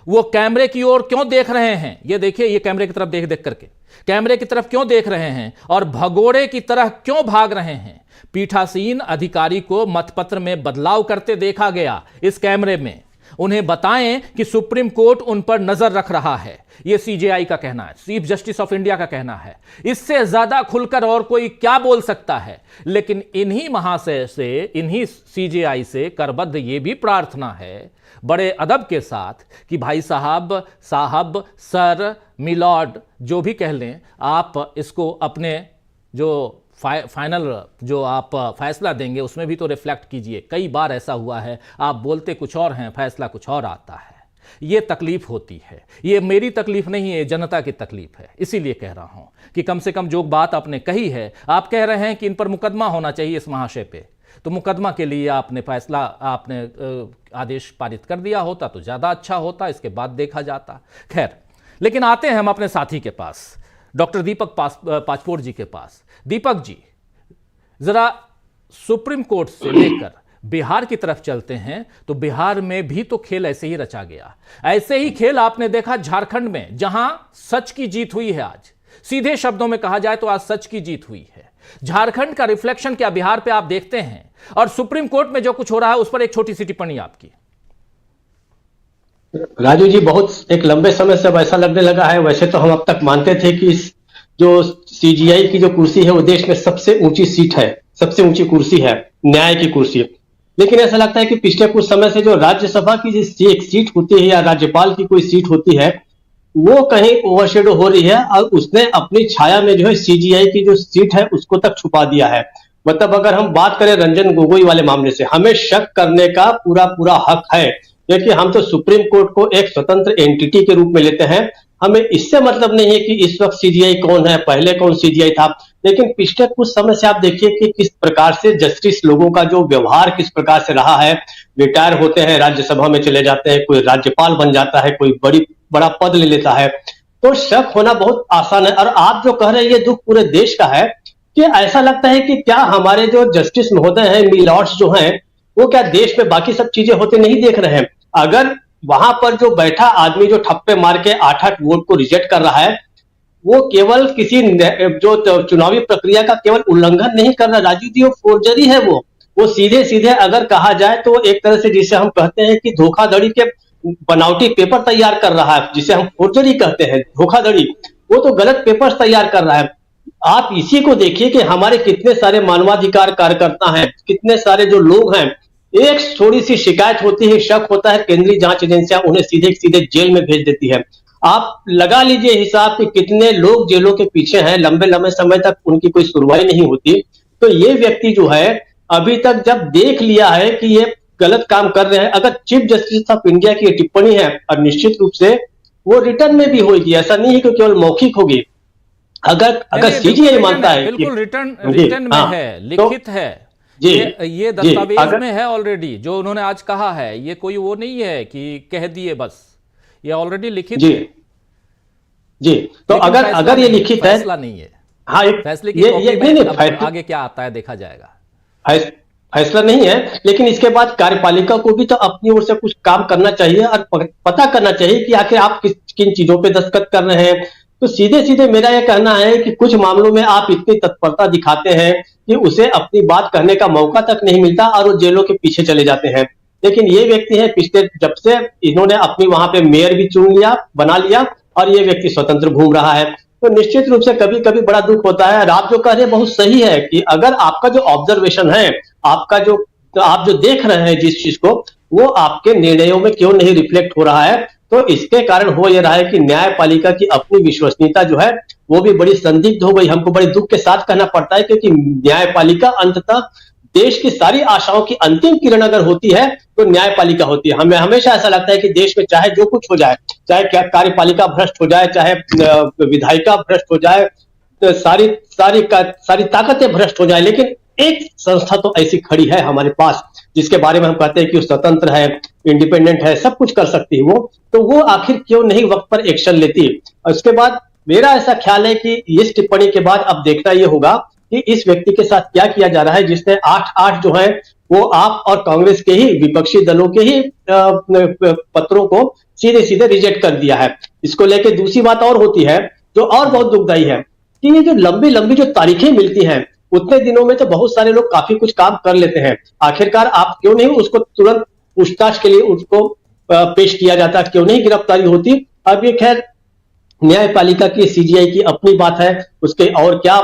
वो कैमरे की ओर क्यों देख रहे हैं? ये देखिए, ये कैमरे की तरफ देख देख करके कैमरे की तरफ क्यों देख रहे हैं और भगोड़े की तरह क्यों भाग रहे हैं? पीठासीन अधिकारी को मतपत्र में बदलाव करते देखा गया इस कैमरे में। उन्हें बताएं कि सुप्रीम कोर्ट उन पर नजर रख रहा है। यह सीजेआई का कहना है, चीफ जस्टिस ऑफ इंडिया का कहना है। इससे ज्यादा खुलकर और कोई क्या बोल सकता है? लेकिन इन्हीं महाशय से, इन्हीं सीजेआई से करबद्ध यह भी प्रार्थना है बड़े अदब के साथ कि भाई साहब, सर, मिलॉर्ड, जो भी कह लें, आप इसको अपने जो फाइनल जो आप फैसला देंगे उसमें भी तो रिफ्लेक्ट कीजिए। कई बार ऐसा हुआ है, आप बोलते कुछ और हैं, फैसला कुछ और आता है। ये तकलीफ होती है। ये मेरी तकलीफ नहीं है, जनता की तकलीफ है। इसीलिए कह रहा हूं कि कम से कम जो बात आपने कही है, आप कह रहे हैं कि इन पर मुकदमा होना चाहिए इस महाशय पे, तो मुकदमा के लिए आपने आदेश पारित कर दिया होता तो ज्यादा अच्छा होता, इसके बाद देखा जाता। खैर, लेकिन आते हैं हम अपने साथी के पास, डॉक्टर दीपक पाचपोर जी के पास। दीपक जी, जरा सुप्रीम कोर्ट से लेकर बिहार की तरफ चलते हैं तो बिहार में भी तो खेल ऐसे ही रचा गया। ऐसे ही खेल आपने देखा झारखंड में, जहां सच की जीत हुई है। आज सीधे शब्दों में कहा जाए तो आज सच की जीत हुई है। झारखंड का रिफ्लेक्शन क्या बिहार पे आप देखते हैं? और सुप्रीम कोर्ट में जो कुछ हो रहा है उस पर एक छोटी सी टिप्पणी आपकी। राजू जी, बहुत एक लंबे समय से अब ऐसा लगने लगा है। वैसे तो हम अब तक मानते थे कि जो सीजीआई की जो कुर्सी है वो देश में सबसे ऊंची सीट है, सबसे ऊंची कुर्सी है, न्याय की कुर्सी। लेकिन ऐसा लगता है कि पिछले कुछ समय से जो राज्यसभा की एक सीट होती है या राज्यपाल की कोई सीट होती है वो कहीं ओवरशेडो हो रही है और उसने अपनी छाया में जो है सीजीआई की जो सीट है उसको तक छुपा दिया है। मतलब अगर हम बात करें रंजन गोगोई वाले मामले से, हमें शक करने का पूरा पूरा हक है, क्योंकि हम तो सुप्रीम कोर्ट को एक स्वतंत्र एंटिटी के रूप में लेते हैं। हमें इससे मतलब नहीं है कि इस वक्त सीजीआई कौन है, पहले कौन सीजीआई था। लेकिन पिछले कुछ समय से आप देखिए कि किस प्रकार से जस्टिस लोगों का जो व्यवहार किस प्रकार से रहा है। रिटायर होते हैं, राज्यसभा में चले जाते हैं, कोई राज्यपाल बन जाता है, कोई बड़ा पद ले लेता है, तो शक होना बहुत आसान है। और आप जो कह रहे हैं ये दुख पूरे देश का है कि ऐसा लगता है कि क्या हमारे जो जस्टिस महोदय हैं, मिलॉर्ड्स जो हैं, वो क्या देश में बाकी सब चीजें होते नहीं देख रहे हैं? अगर वहां पर जो बैठा आदमी जो ठप्पे मार के 8-8 वोट को रिजेक्ट कर रहा है, वो केवल किसी जो चुनावी प्रक्रिया का केवल उल्लंघन नहीं कर रहा राजू जी, वो फोर्जरी है। वो सीधे सीधे अगर कहा जाए तो एक तरह से जिसे हम कहते हैं कि धोखाधड़ी के बनावटी पेपर तैयार कर रहा है, जिसे हम फोर्जरी कहते हैं, धोखाधड़ी, वो तो गलत पेपर्स तैयार कर रहा है। आप इसी को देखिए कि हमारे कितने सारे मानवाधिकार कार्यकर्ता हैं, कितने सारे जो लोग हैं, एक थोड़ी सी शिकायत होती है, शक होता है, केंद्रीय जांच एजेंसियां उन्हें सीधे सीधे जेल में भेज देती है। आप लगा लीजिए हिसाब कि कितने लोग जेलों के पीछे हैं, लंबे लंबे समय तक उनकी कोई सुनवाई नहीं होती। तो ये व्यक्ति जो है अभी तक जब देख लिया है कि ये गलत काम कर रहे हैं, अगर चीफ जस्टिस ऑफ इंडिया की टिप्पणी है और निश्चित रूप से वो रिटर्न में भी होगी, ऐसा नहीं है कि केवल मौखिक होगी। अगर सीजीआई मानता है बिल्कुल रिटर्न में है, लिखित है, ये दस्तावेज में है ऑलरेडी। जो उन्होंने आज कहा है ये कोई वो नहीं है कि कह दिए बस, ये ऑलरेडी लिखित है। जी, तो अगर ये लिखित है, फैसला नहीं है। हाँ, फैसले की कॉपी में आगे क्या आता है देखा जाएगा। फैसला नहीं है, लेकिन इसके बाद कार्यपालिका को भी तो अपनी ओर से कुछ काम करना चाहिए और पता करना चाहिए कि आखिर आप किन चीजों पे दस्तखत कर रहे हैं। तो सीधे सीधे मेरा यह कहना है कि कुछ मामलों में आप इतनी तत्परता दिखाते हैं कि उसे अपनी बात कहने का मौका तक नहीं मिलता और वो जेलों के पीछे चले जाते हैं। लेकिन ये व्यक्ति है, पिछले जब से इन्होंने अपनी वहां पे मेयर भी चुन लिया, बना लिया, और ये व्यक्ति स्वतंत्र घूम रहा है, तो निश्चित रूप से कभी कभी बड़ा दुख होता है। और आप जो कह रहे हैं बहुत सही है कि अगर आपका जो ऑब्जर्वेशन है, आपका जो आप जो देख रहे हैं जिस चीज को, वो आपके निर्णयों में क्यों नहीं रिफ्लेक्ट हो रहा है, तो इसके कारण हो ये रहा है कि न्यायपालिका की अपनी विश्वसनीयता जो है वो भी बड़ी संदिग्ध हो गई। हमको बड़े दुख के साथ कहना पड़ता है, क्योंकि न्यायपालिका अंततः देश की सारी आशाओं की अंतिम किरण अगर होती है तो न्यायपालिका होती है। हमें हमेशा ऐसा लगता है कि देश में चाहे जो कुछ हो जाए, चाहे क्या कार्यपालिका भ्रष्ट हो जाए, चाहे विधायिका भ्रष्ट हो जाए, सारी ताकतें भ्रष्ट हो जाए, लेकिन एक संस्था तो ऐसी खड़ी है हमारे पास जिसके बारे में हम कहते हैं कि वो स्वतंत्र है, इंडिपेंडेंट है, सब कुछ कर सकती है वो, तो वो आखिर क्यों नहीं वक्त पर एक्शन लेती। और उसके बाद मेरा ऐसा ख्याल है कि इस टिप्पणी के बाद अब देखना यह होगा कि इस व्यक्ति के साथ क्या किया जा रहा है, जिसने 8-8 जो है वो आप और कांग्रेस के ही विपक्षी दलों के ही पत्रों को सीधे सीधे रिजेक्ट कर दिया है। इसको लेकर दूसरी बात और होती है जो और बहुत दुखदायी है कि ये जो लंबी लंबी जो तारीखें मिलती हैं, उतने दिनों में तो बहुत सारे लोग काफी कुछ काम कर लेते हैं। आखिरकार आप क्यों नहीं उसको तुरंत पूछताछ के लिए उसको पेश किया जाता, क्यों नहीं गिरफ्तारी होती। अब ये खैर न्यायपालिका की, सीजीआई की अपनी बात है, उसके और क्या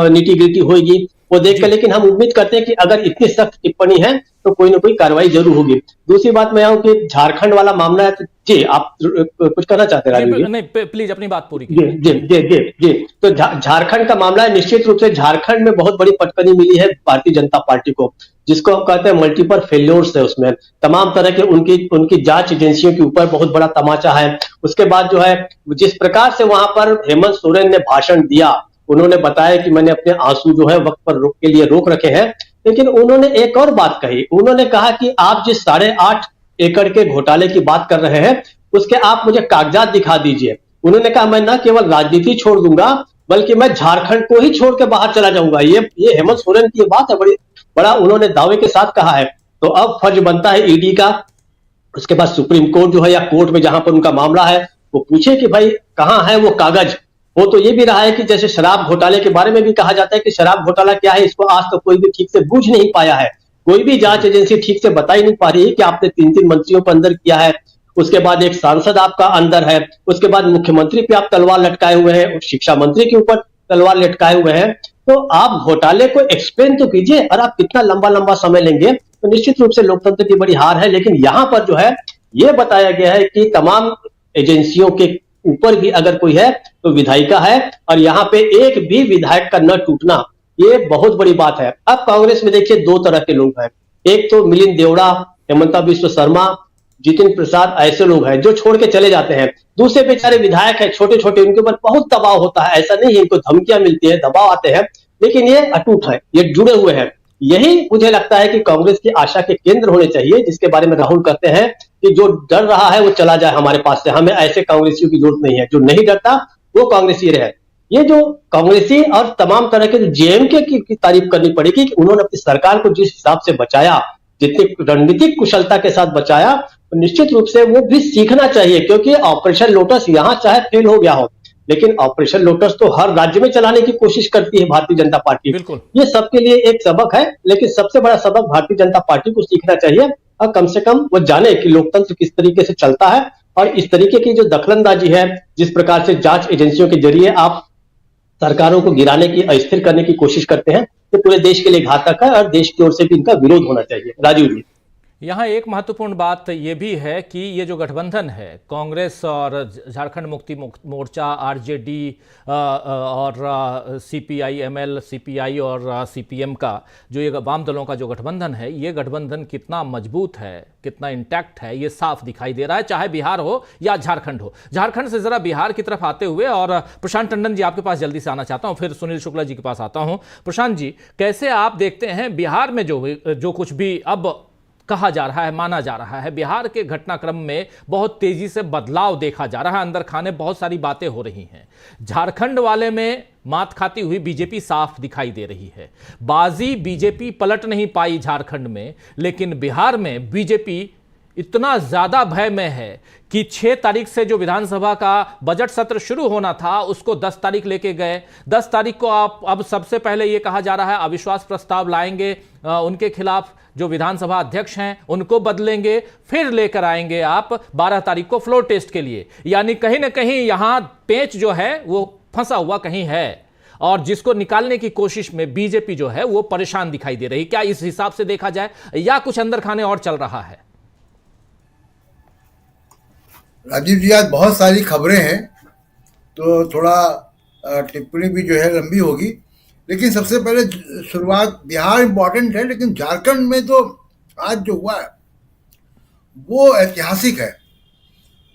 निटी ग्रिटी होगी वो देखकर, लेकिन हम उम्मीद करते हैं कि अगर इतनी सख्त टिप्पणी है तो कोई ना कोई कार्रवाई जरूर होगी। दूसरी बात मैं आऊं कि झारखंड वाला मामला है, तो जी आप कुछ कहना चाहते हैं राजू जी? नहीं, प्लीज अपनी बात पूरी कीजिए। जी जी जी जी। तो झारखंड का मामला है, निश्चित रूप से झारखंड में बहुत बड़ी पटकनी मिली है भारतीय जनता पार्टी को, जिसको हम कहते हैं मल्टीपल फेल्योर्स है। उसमें तमाम तरह के उनकी जांच एजेंसियों के ऊपर बहुत बड़ा तमाचा है। उसके बाद जो है जिस प्रकार से वहां पर हेमंत सोरेन ने भाषण दिया, उन्होंने बताया कि मैंने अपने आंसू जो है वक्त पर के लिए रोक रखे हैं, लेकिन उन्होंने एक और बात कही। उन्होंने कहा कि आप जिस 8.5 एकड़ के घोटाले की बात कर रहे हैं उसके आप मुझे कागजात दिखा दीजिए। उन्होंने कहा मैं न केवल राजनीति छोड़ दूंगा बल्कि मैं झारखंड को ही छोड़ के बाहर चला जाऊंगा। ये हेमंत सोरेन की बात है, बड़ा उन्होंने दावे के साथ कहा है। तो अब फर्ज बनता है ईडी का, उसके बाद सुप्रीम कोर्ट जो है या कोर्ट में जहां पर उनका मामला है वो पूछे कि भाई कहां है वो कागज। वो तो ये भी रहा है कि जैसे शराब घोटाले के बारे में भी कहा जाता है कि शराब घोटाला क्या है, इसको आज तक कोई भी ठीक से बूझ नहीं पाया है, कोई भी जांच एजेंसी ठीक से बता ही नहीं पा रही है कि आपने 3-3 मंत्रियों को अंदर किया है, उसके बाद एक सांसद आपका अंदर है, उसके बाद मुख्यमंत्री पे आप तलवार लटकाए हुए हैं, शिक्षा मंत्री के ऊपर तलवार लटकाए हुए हैं। तो आप घोटाले को एक्सप्लेन तो कीजिए, और आप कितना लंबा लंबा समय लेंगे, तो निश्चित रूप से लोकतंत्र की बड़ी हार है। लेकिन यहां पर जो है ये बताया गया है कि तमाम एजेंसियों के ऊपर भी अगर कोई है तो विधायिका है, और यहां पे एक भी विधायक का न टूटना ये बहुत बड़ी बात है। अब कांग्रेस में देखिए दो तरह के लोग हैं, एक तो मिलिंद देवड़ा, हेमंता बिश्व शर्मा, जितिन प्रसाद, ऐसे लोग हैं जो छोड़ के चले जाते हैं। दूसरे बेचारे विधायक हैं छोटे छोटे, उनके ऊपर बहुत दबाव होता है, ऐसा नहीं है इनको धमकियां मिलती है, दबाव आते हैं, लेकिन ये अटूट है, ये जुड़े हुए हैं। यही मुझे लगता है कि कांग्रेस की आशा के केंद्र होने चाहिए, जिसके बारे में राहुल कहते हैं कि जो डर रहा है वो चला जाए हमारे पास से, हमें ऐसे कांग्रेसियों की जरूरत नहीं है, जो नहीं डरता वो कांग्रेसी रहे। ये जो कांग्रेसी और तमाम तरह के जेएमके की तारीफ करनी पड़ेगी कि उन्होंने अपनी सरकार को जिस हिसाब से बचाया, जितनी रणनीतिक कुशलता के साथ बचाया, तो निश्चित रूप से वो भी सीखना चाहिए। क्योंकि ऑपरेशन लोटस यहां चाहे फेल हो गया हो, लेकिन ऑपरेशन लोटस तो हर राज्य में चलाने की कोशिश करती है भारतीय जनता पार्टी। बिल्कुल। ये सबके लिए एक सबक है, लेकिन सबसे बड़ा सबक भारतीय जनता पार्टी को सीखना चाहिए, और कम से कम वो जाने कि लोकतंत्र किस तरीके से चलता है, और इस तरीके की जो दखलंदाजी है, जिस प्रकार से जांच एजेंसियों के जरिए आप सरकारों को गिराने की, अस्थिर करने की कोशिश करते हैं, तो पूरे देश के लिए घातक है, और देश की ओर से भी इनका विरोध होना चाहिए। राजीव जी, यहाँ एक महत्वपूर्ण बात ये भी है कि ये जो गठबंधन है कांग्रेस और झारखंड मुक्ति मोर्चा, आरजेडी और सीपीआई एमएल, सीपीआई और सीपीएम का जो ये वाम दलों का जो गठबंधन है, ये गठबंधन कितना मजबूत है, कितना इंटैक्ट है, ये साफ दिखाई दे रहा है, चाहे बिहार हो या झारखंड हो। झारखंड से जरा बिहार की तरफ आते हुए, और प्रशांत टंडन जी आपके पास जल्दी से आना चाहता हूँ, फिर सुनील शुक्ला जी के पास आता हूँ। प्रशांत जी, कैसे आप देखते हैं बिहार में जो कुछ भी अब कहा जा रहा है, माना जा रहा है, बिहार के घटनाक्रम में बहुत तेजी से बदलाव देखा जा रहा है, अंदर खाने बहुत सारी बातें हो रही हैं। झारखंड वाले में मात खाती हुई बीजेपी साफ दिखाई दे रही है। बाजी बीजेपी पलट नहीं पाई झारखंड में, लेकिन बिहार में बीजेपी इतना ज्यादा भय में है कि 6 तारीख से जो विधानसभा का बजट सत्र शुरू होना था उसको 10 तारीख लेके गए। 10 तारीख को आप अब सबसे पहले ये कहा जा रहा है अविश्वास प्रस्ताव लाएंगे, उनके खिलाफ जो विधानसभा अध्यक्ष हैं उनको बदलेंगे, फिर लेकर आएंगे आप 12 तारीख को फ्लोर टेस्ट के लिए। यानी कहीं ना कहीं यहां पेंच जो है वो फंसा हुआ कहीं है, और जिसको निकालने की कोशिश में बीजेपी जो है वो परेशान दिखाई दे रही। क्या इस हिसाब से देखा जाए, या कुछ अंदर खाने और चल रहा है? राजीव जी, आज बहुत सारी खबरें हैं, तो थोड़ा टिप्पणी भी जो है लंबी होगी, लेकिन सबसे पहले शुरुआत बिहार इम्पोर्टेंट है, लेकिन झारखंड में तो आज जो हुआ है वो ऐतिहासिक है।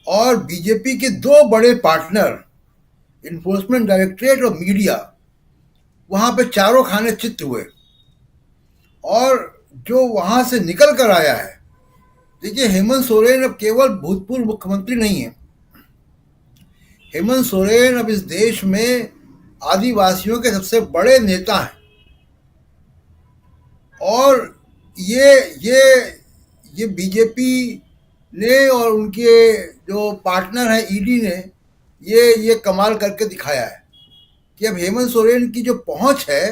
और बीजेपी के 2 बड़े पार्टनर, इन्फोर्समेंट डायरेक्टरेट और मीडिया, वहां पे चारों खाने चित्त हुए, और जो वहां से निकल कर आया है, देखिए हेमंत सोरेन अब केवल भूतपूर्व मुख्यमंत्री नहीं है। हेमंत सोरेन अब इस देश में आदिवासियों के सबसे बड़े नेता हैं, और ये बीजेपी ने और उनके जो पार्टनर हैं ईडी ने ये कमाल करके दिखाया है कि अब हेमंत सोरेन की जो पहुंच है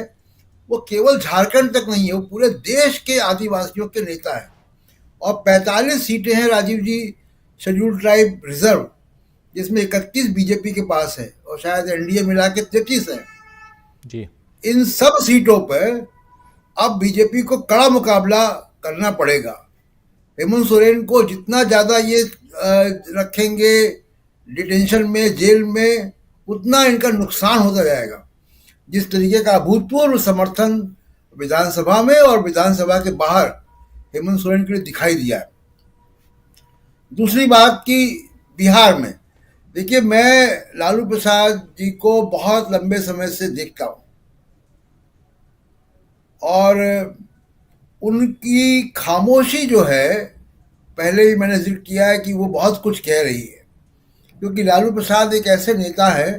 वो केवल झारखंड तक नहीं है, वो पूरे देश के आदिवासियों के नेता हैं। और 45 सीटें हैं राजीव जी शेड्यूल्ड ट्राइब रिजर्व, जिसमें 31 बीजेपी के पास है, और शायद एनडीए मिला के 33 है जी। इन सब सीटों पर अब बीजेपी को कड़ा मुकाबला करना पड़ेगा। हेमंत सोरेन को जितना ज्यादा ये रखेंगे डिटेंशन में, जेल में, उतना इनका नुकसान होता जाएगा। जिस तरीके का अभूतपूर्व समर्थन विधानसभा में और विधानसभा के बाहर हेमंत सोरेन के लिए दिखाई दिया है। दूसरी बात कि बिहार में देखिए, मैं लालू प्रसाद जी को बहुत लंबे समय से देखता हूं, और उनकी खामोशी जो है, पहले भी मैंने जिक्र किया है कि वो बहुत कुछ कह रही है, क्योंकि लालू प्रसाद एक ऐसे नेता है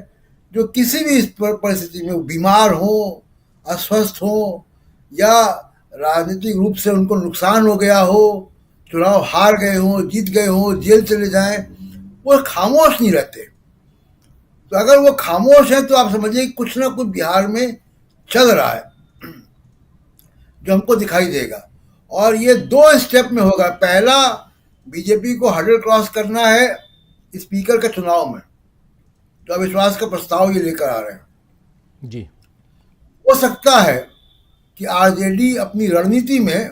जो किसी भी परिस्थिति में बीमार हो, अस्वस्थ हो, या राजनीतिक रूप से उनको नुकसान हो गया हो, चुनाव हार गए हों, जीत गए हों, जेल चले जाएं, वो खामोश नहीं रहते। तो अगर वो खामोश है तो आप समझिए कुछ ना कुछ बिहार में चल रहा है जो हमको दिखाई देगा। और ये 2 स्टेप में होगा। पहला, बीजेपी को हर्डल क्रॉस करना है स्पीकर के चुनाव में, तो अविश्वास का प्रस्ताव ये लेकर आ रहे हैं। जी। हो सकता है कि आरजेडी अपनी रणनीति में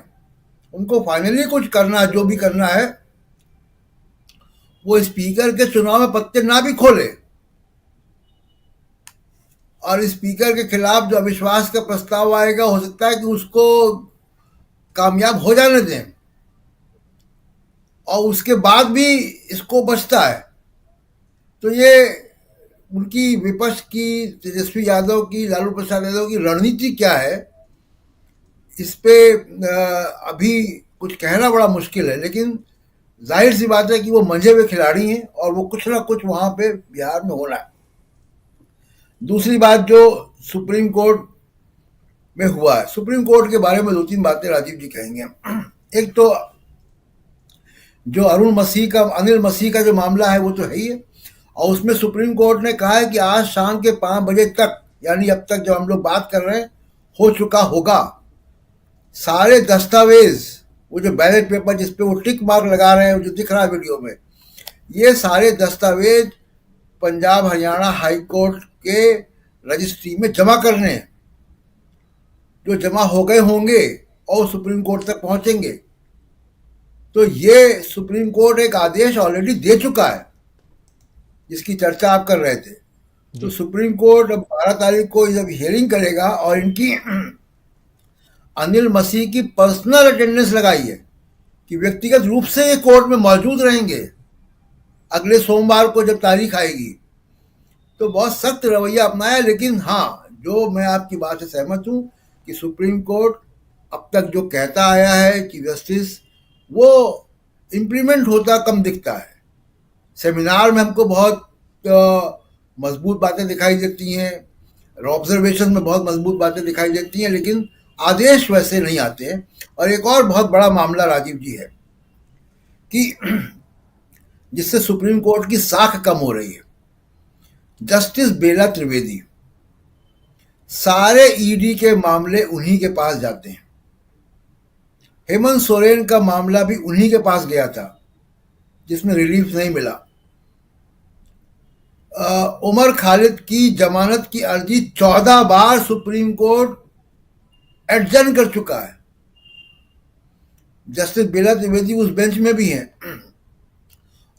उनको फाइनली कुछ करना, जो भी करना है, वो स्पीकर के चुनाव में पत्ते ना भी खोले और स्पीकर के खिलाफ जो अविश्वास का प्रस्ताव आएगा, हो सकता है कि उसको कामयाब हो जाने दें और उसके बाद भी इसको बचता है। तो ये उनकी विपक्ष की, तेजस्वी यादव की, लालू प्रसाद यादव की रणनीति क्या है, इस पे अभी कुछ कहना बड़ा मुश्किल है। लेकिन जाहिर सी बात है कि वो मंझे हुए खिलाड़ी हैं और वो कुछ ना कुछ वहां पे बिहार में होना है। दूसरी बात जो सुप्रीम कोर्ट में हुआ है, सुप्रीम कोर्ट के बारे में 2-3 बातें राजीव जी कहेंगे। एक तो जो अनिल मसीह का जो मामला है वो तो है ही है, और उसमें सुप्रीम कोर्ट ने कहा है कि आज शाम के 5 बजे तक, यानी अब तक जो हम लोग बात कर रहे हैं, हो चुका होगा सारे दस्तावेज, वो जो बैलेट पेपर जिसपे वो टिक मार्क लगा रहे हैं, जो दिख रहा है वीडियो में, ये सारे दस्तावेज पंजाब हरियाणा हाई कोर्ट के रजिस्ट्री में जमा करने हैं, जो जमा हो गए होंगे और सुप्रीम कोर्ट तक पहुंचेंगे। तो ये सुप्रीम कोर्ट एक आदेश ऑलरेडी दे चुका है जिसकी चर्चा आप कर रहे थे। तो सुप्रीम कोर्ट अब 12 तारीख को जब हियरिंग करेगा और इनकी अनिल मसीह की पर्सनल अटेंडेंस लगाई है कि व्यक्तिगत रूप से ये कोर्ट में मौजूद रहेंगे अगले सोमवार को जब तारीख आएगी, तो बहुत सख्त रवैया अपनाया। लेकिन हाँ, जो मैं आपकी बात से सहमत हूं कि सुप्रीम कोर्ट अब तक जो कहता आया है चीफ जस्टिस, वो इम्प्लीमेंट होता कम दिखता है। सेमिनार में हमको बहुत मजबूत बातें दिखाई देती हैं, ऑब्जर्वेशन में बहुत मजबूत बातें दिखाई देती हैं, लेकिन आदेश वैसे नहीं आते हैं। और एक और बहुत बड़ा मामला राजीव जी है कि जिससे सुप्रीम कोर्ट की साख कम हो रही है, जस्टिस बेला त्रिवेदी, सारे ईडी के मामले उन्हीं के पास जाते हैं। हेमंत सोरेन का मामला भी उन्हीं के पास गया था जिसमें रिलीफ नहीं मिला। उमर खालिद की जमानत की अर्जी 14 बार सुप्रीम कोर्ट एडजर्न कर चुका है। जस्टिस बेला त्रिवेदी उस बेंच में भी हैं।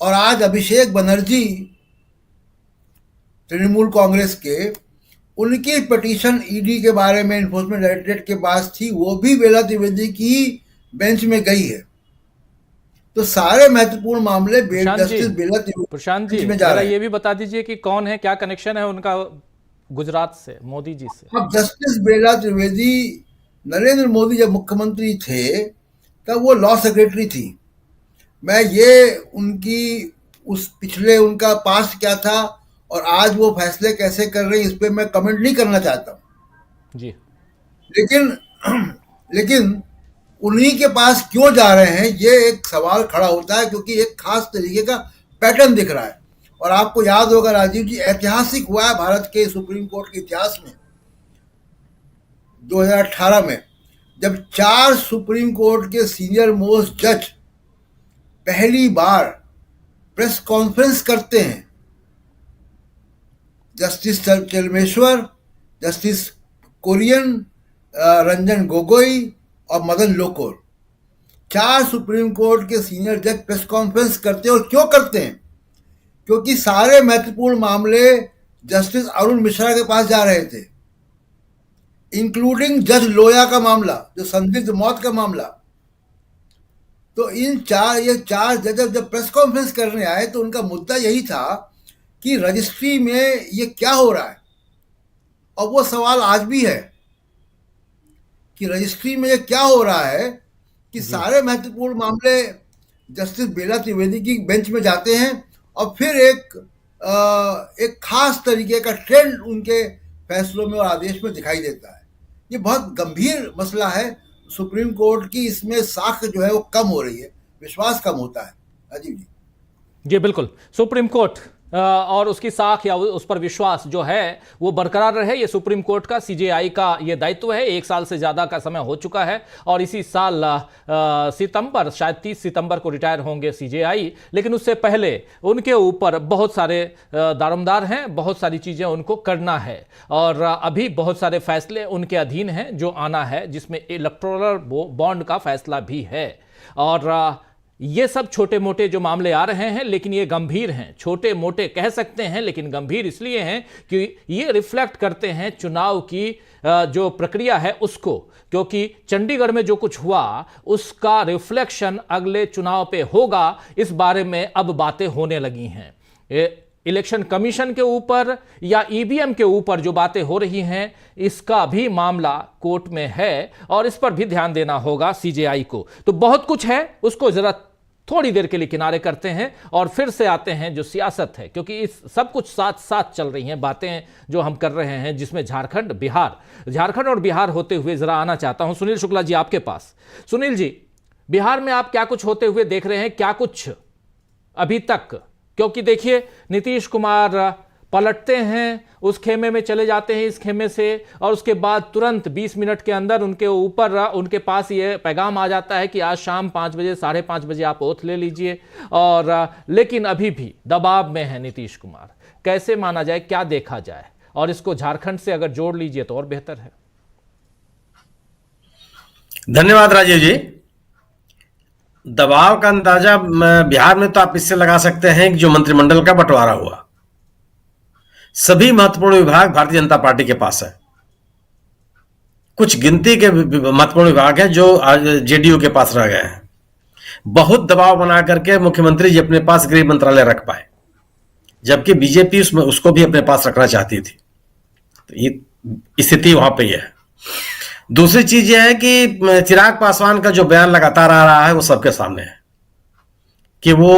और आज अभिषेक बनर्जी तृणमूल कांग्रेस के, उनकी पिटीशन ईडी के बारे में एनफोर्समेंट डायरेक्टरेट के पास थी, वो भी बेला त्रिवेदी की बेंच में गई है। तो सारे महत्वपूर्ण मामले जस्टिस बेला प्रशांत जी, में जा रहे हैं। ये भी बता दीजिए कि कौन है, क्या कनेक्शन है उनका गुजरात से, मोदी जी से? अब जस्टिस बेला त्रिवेदी, नरेंद्र मोदी जब मुख्यमंत्री थे तब वो लॉ सेक्रेटरी थी। मैं ये उनकी उस पिछले उनका पास्ट क्या था और आज वो फैसले कैसे कर रहे हैं, इस पे मैं कमेंट नहीं करना चाहता जी। लेकिन उन्हीं के पास क्यों जा रहे हैं, ये एक सवाल खड़ा होता है, क्योंकि एक खास तरीके का पैटर्न दिख रहा है। और आपको याद होगा राजीव जी, ऐतिहासिक हुआ है भारत के सुप्रीम कोर्ट के इतिहास में 2018 में, जब 4 सुप्रीम कोर्ट के सीनियर मोस्ट जज पहली बार प्रेस कॉन्फ्रेंस करते हैं। जस्टिस चलमेश्वर, जस्टिस कुरियन, रंजन गोगोई और मदन लोकुर, 4 सुप्रीम कोर्ट के सीनियर जज प्रेस कॉन्फ्रेंस करते हैं। और क्यों करते हैं? क्योंकि सारे महत्वपूर्ण मामले जस्टिस अरुण मिश्रा के पास जा रहे थे, इंक्लूडिंग जज लोया का मामला, जो संदिग्ध मौत का मामला। तो ये 4 जज जब प्रेस कॉन्फ्रेंस करने आए तो उनका मुद्दा यही था कि रजिस्ट्री में ये क्या हो रहा है। और वो सवाल आज भी है कि रजिस्ट्री में ये क्या हो रहा है कि सारे महत्वपूर्ण मामले जस्टिस बेला त्रिवेदी की बेंच में जाते हैं और फिर एक खास तरीके का ट्रेंड उनके फैसलों में और आदेश में दिखाई देता है। ये बहुत गंभीर मसला है सुप्रीम कोर्ट की इसमें साख जो है वो कम हो रही है, विश्वास कम होता है। राजीव जी। जी बिल्कुल, सुप्रीम कोर्ट और उसकी साख या उस पर विश्वास जो है वो बरकरार रहे, ये सुप्रीम कोर्ट का, सीजेआई का ये दायित्व है। 1 साल से ज्यादा का समय हो चुका है और इसी साल सितंबर, शायद 30 सितंबर को रिटायर होंगे सीजेआई, लेकिन उससे पहले उनके ऊपर बहुत सारे दारोमदार हैं, बहुत सारी चीजें उनको करना है और अभी बहुत सारे फैसले उनके अधीन हैं जो आना है, जिसमें इलेक्टोरल बॉन्ड का फैसला भी है। और ये सब छोटे मोटे जो मामले आ रहे हैं, लेकिन ये गंभीर हैं। छोटे मोटे कह सकते हैं लेकिन गंभीर इसलिए हैं कि ये रिफ्लेक्ट करते हैं चुनाव की जो प्रक्रिया है उसको, क्योंकि चंडीगढ़ में जो कुछ हुआ उसका रिफ्लेक्शन अगले चुनाव पे होगा। इस बारे में अब बातें होने लगी हैं। इलेक्शन कमीशन के ऊपर या ईवीएम के ऊपर जो बातें हो रही हैं, इसका भी मामला कोर्ट में है और इस पर भी ध्यान देना होगा सीजेआई को। तो बहुत कुछ है, उसको जरा थोड़ी देर के लिए किनारे करते हैं और फिर से आते हैं जो सियासत है, क्योंकि इस सब कुछ साथ साथ चल रही हैं बातें जो हम कर रहे हैं, जिसमें झारखंड और बिहार होते हुए जरा आना चाहता हूं सुनील शुक्ला जी आपके पास। सुनील जी, बिहार में आप क्या कुछ होते हुए देख रहे हैं, क्या कुछ अभी तक? क्योंकि देखिए, नीतीश कुमार पलटते हैं, उस खेमे में चले जाते हैं, इस खेमे से, और उसके बाद तुरंत 20 मिनट के अंदर उनके ऊपर उनके पास ये पैगाम आ जाता है कि आज शाम 5 बजे 5:30 बजे आप ओथ ले लीजिए। और लेकिन अभी भी दबाव में है नीतीश कुमार। कैसे माना जाए, क्या देखा जाए? और इसको झारखंड से अगर जोड़ लीजिए तो और बेहतर है। धन्यवाद राजीव जी। दबाव का अंदाजा बिहार में तो आप इससे लगा सकते हैं कि जो मंत्रिमंडल का बंटवारा हुआ, सभी महत्वपूर्ण विभाग भारतीय जनता पार्टी के पास है। कुछ गिनती के महत्वपूर्ण विभाग हैं जो जेडीयू के पास रह गए हैं। बहुत दबाव बना करके मुख्यमंत्री जी अपने पास गृह मंत्रालय रख पाए, जबकि बीजेपी उसको भी अपने पास रखना चाहती थी। तो ये स्थिति वहां पे है। दूसरी चीज यह है कि चिराग पासवान का जो बयान लगातार आ रहा है वो सबके सामने है कि वो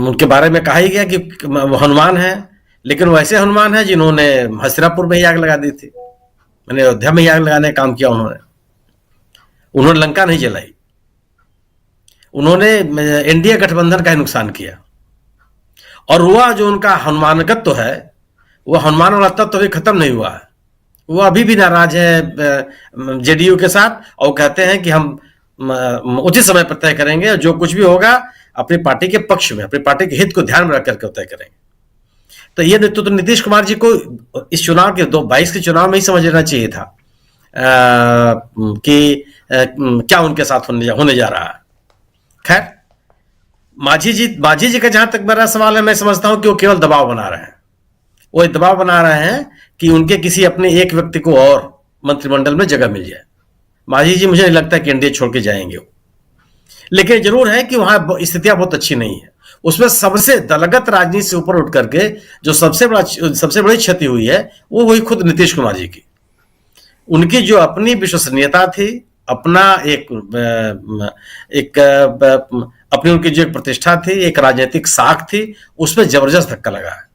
उनके बारे में कहा ही गया कि वो हनुमान है, लेकिन वो ऐसे हनुमान है जिन्होंने हस्तिनापुर में ही आग लगा दी थी, मैंने अयोध्या में ही आग लगाने का काम किया। उन्होंने लंका नहीं जलाई, उन्होंने एनडीए गठबंधन का ही नुकसान किया। और हुआ जो उनका हनुमानगत है, वो हनुमान वाला तत्व अभी खत्म नहीं हुआ है। वो अभी भी नाराज है जेडीयू के साथ और कहते हैं कि हम उचित समय पर तय करेंगे, जो कुछ भी होगा अपनी पार्टी के पक्ष में, अपनी पार्टी के हित को ध्यान में रख करके तय करेंगे। तो ये नेतृत्व तो नीतीश कुमार जी को इस चुनाव के 22 के चुनाव में ही समझ लेना चाहिए था कि क्या उनके साथ होने जा रहा है। खैर, मांझी जी का जहां तक मेरा सवाल है, मैं समझता हूं कि वो केवल दबाव बना रहे हैं। वो दबाव बना रहे हैं कि उनके किसी अपने एक व्यक्ति को और मंत्रिमंडल में जगह मिल जाए। मांझी जी मुझे नहीं लगता कि एनडीए छोड़ के जाएंगे वो, लेकिन जरूर है कि वहां स्थितियां बहुत अच्छी नहीं है। उसमें सबसे दलगत राजनीति से ऊपर उठ करके जो सबसे बड़ी क्षति हुई है वो हुई खुद नीतीश कुमार जी की। उनकी जो अपनी विश्वसनीयता थी, अपना अपनी उनकी जो एक प्रतिष्ठा थी, एक राजनीतिक साख थी, उसमें जबरदस्त धक्का लगा है।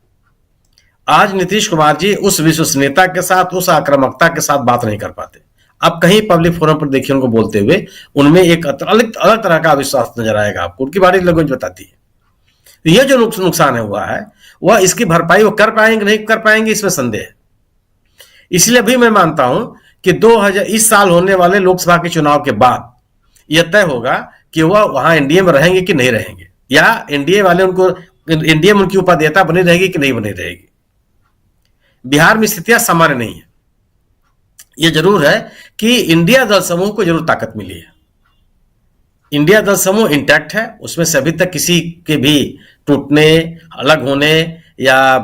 आज नीतीश कुमार जी उस विश्वसनीयता के साथ, उस आक्रामकता के साथ बात नहीं कर पाते। आप कहीं पब्लिक फोरम पर देखिए उनको बोलते हुए, उनमें एक अलग तरह का अविश्वास नजर आएगा आपको। उनकी बॉडी लैंग्वेज बताती है। तो यह जो नुकसान है हुआ है, वह इसकी भरपाई वो कर पाएंगे नहीं कर पाएंगे, इसमें संदेह है। इसलिए भी मैं मानता हूं कि इस साल होने वाले लोकसभा के चुनाव के बाद यह तय होगा कि वह वहां एनडीए में रहेंगे कि नहीं रहेंगे, या एनडीए में उनकी उपाध्येयता बनी रहेगी कि नहीं बनी रहेगी। बिहार में स्थितियां सामान्य नहीं है। यह जरूर है कि इंडिया दल समूह को जरूर ताकत मिली है। इंडिया दल समूह इंटैक्ट है, उसमें से अभी तक किसी के भी टूटने, अलग होने या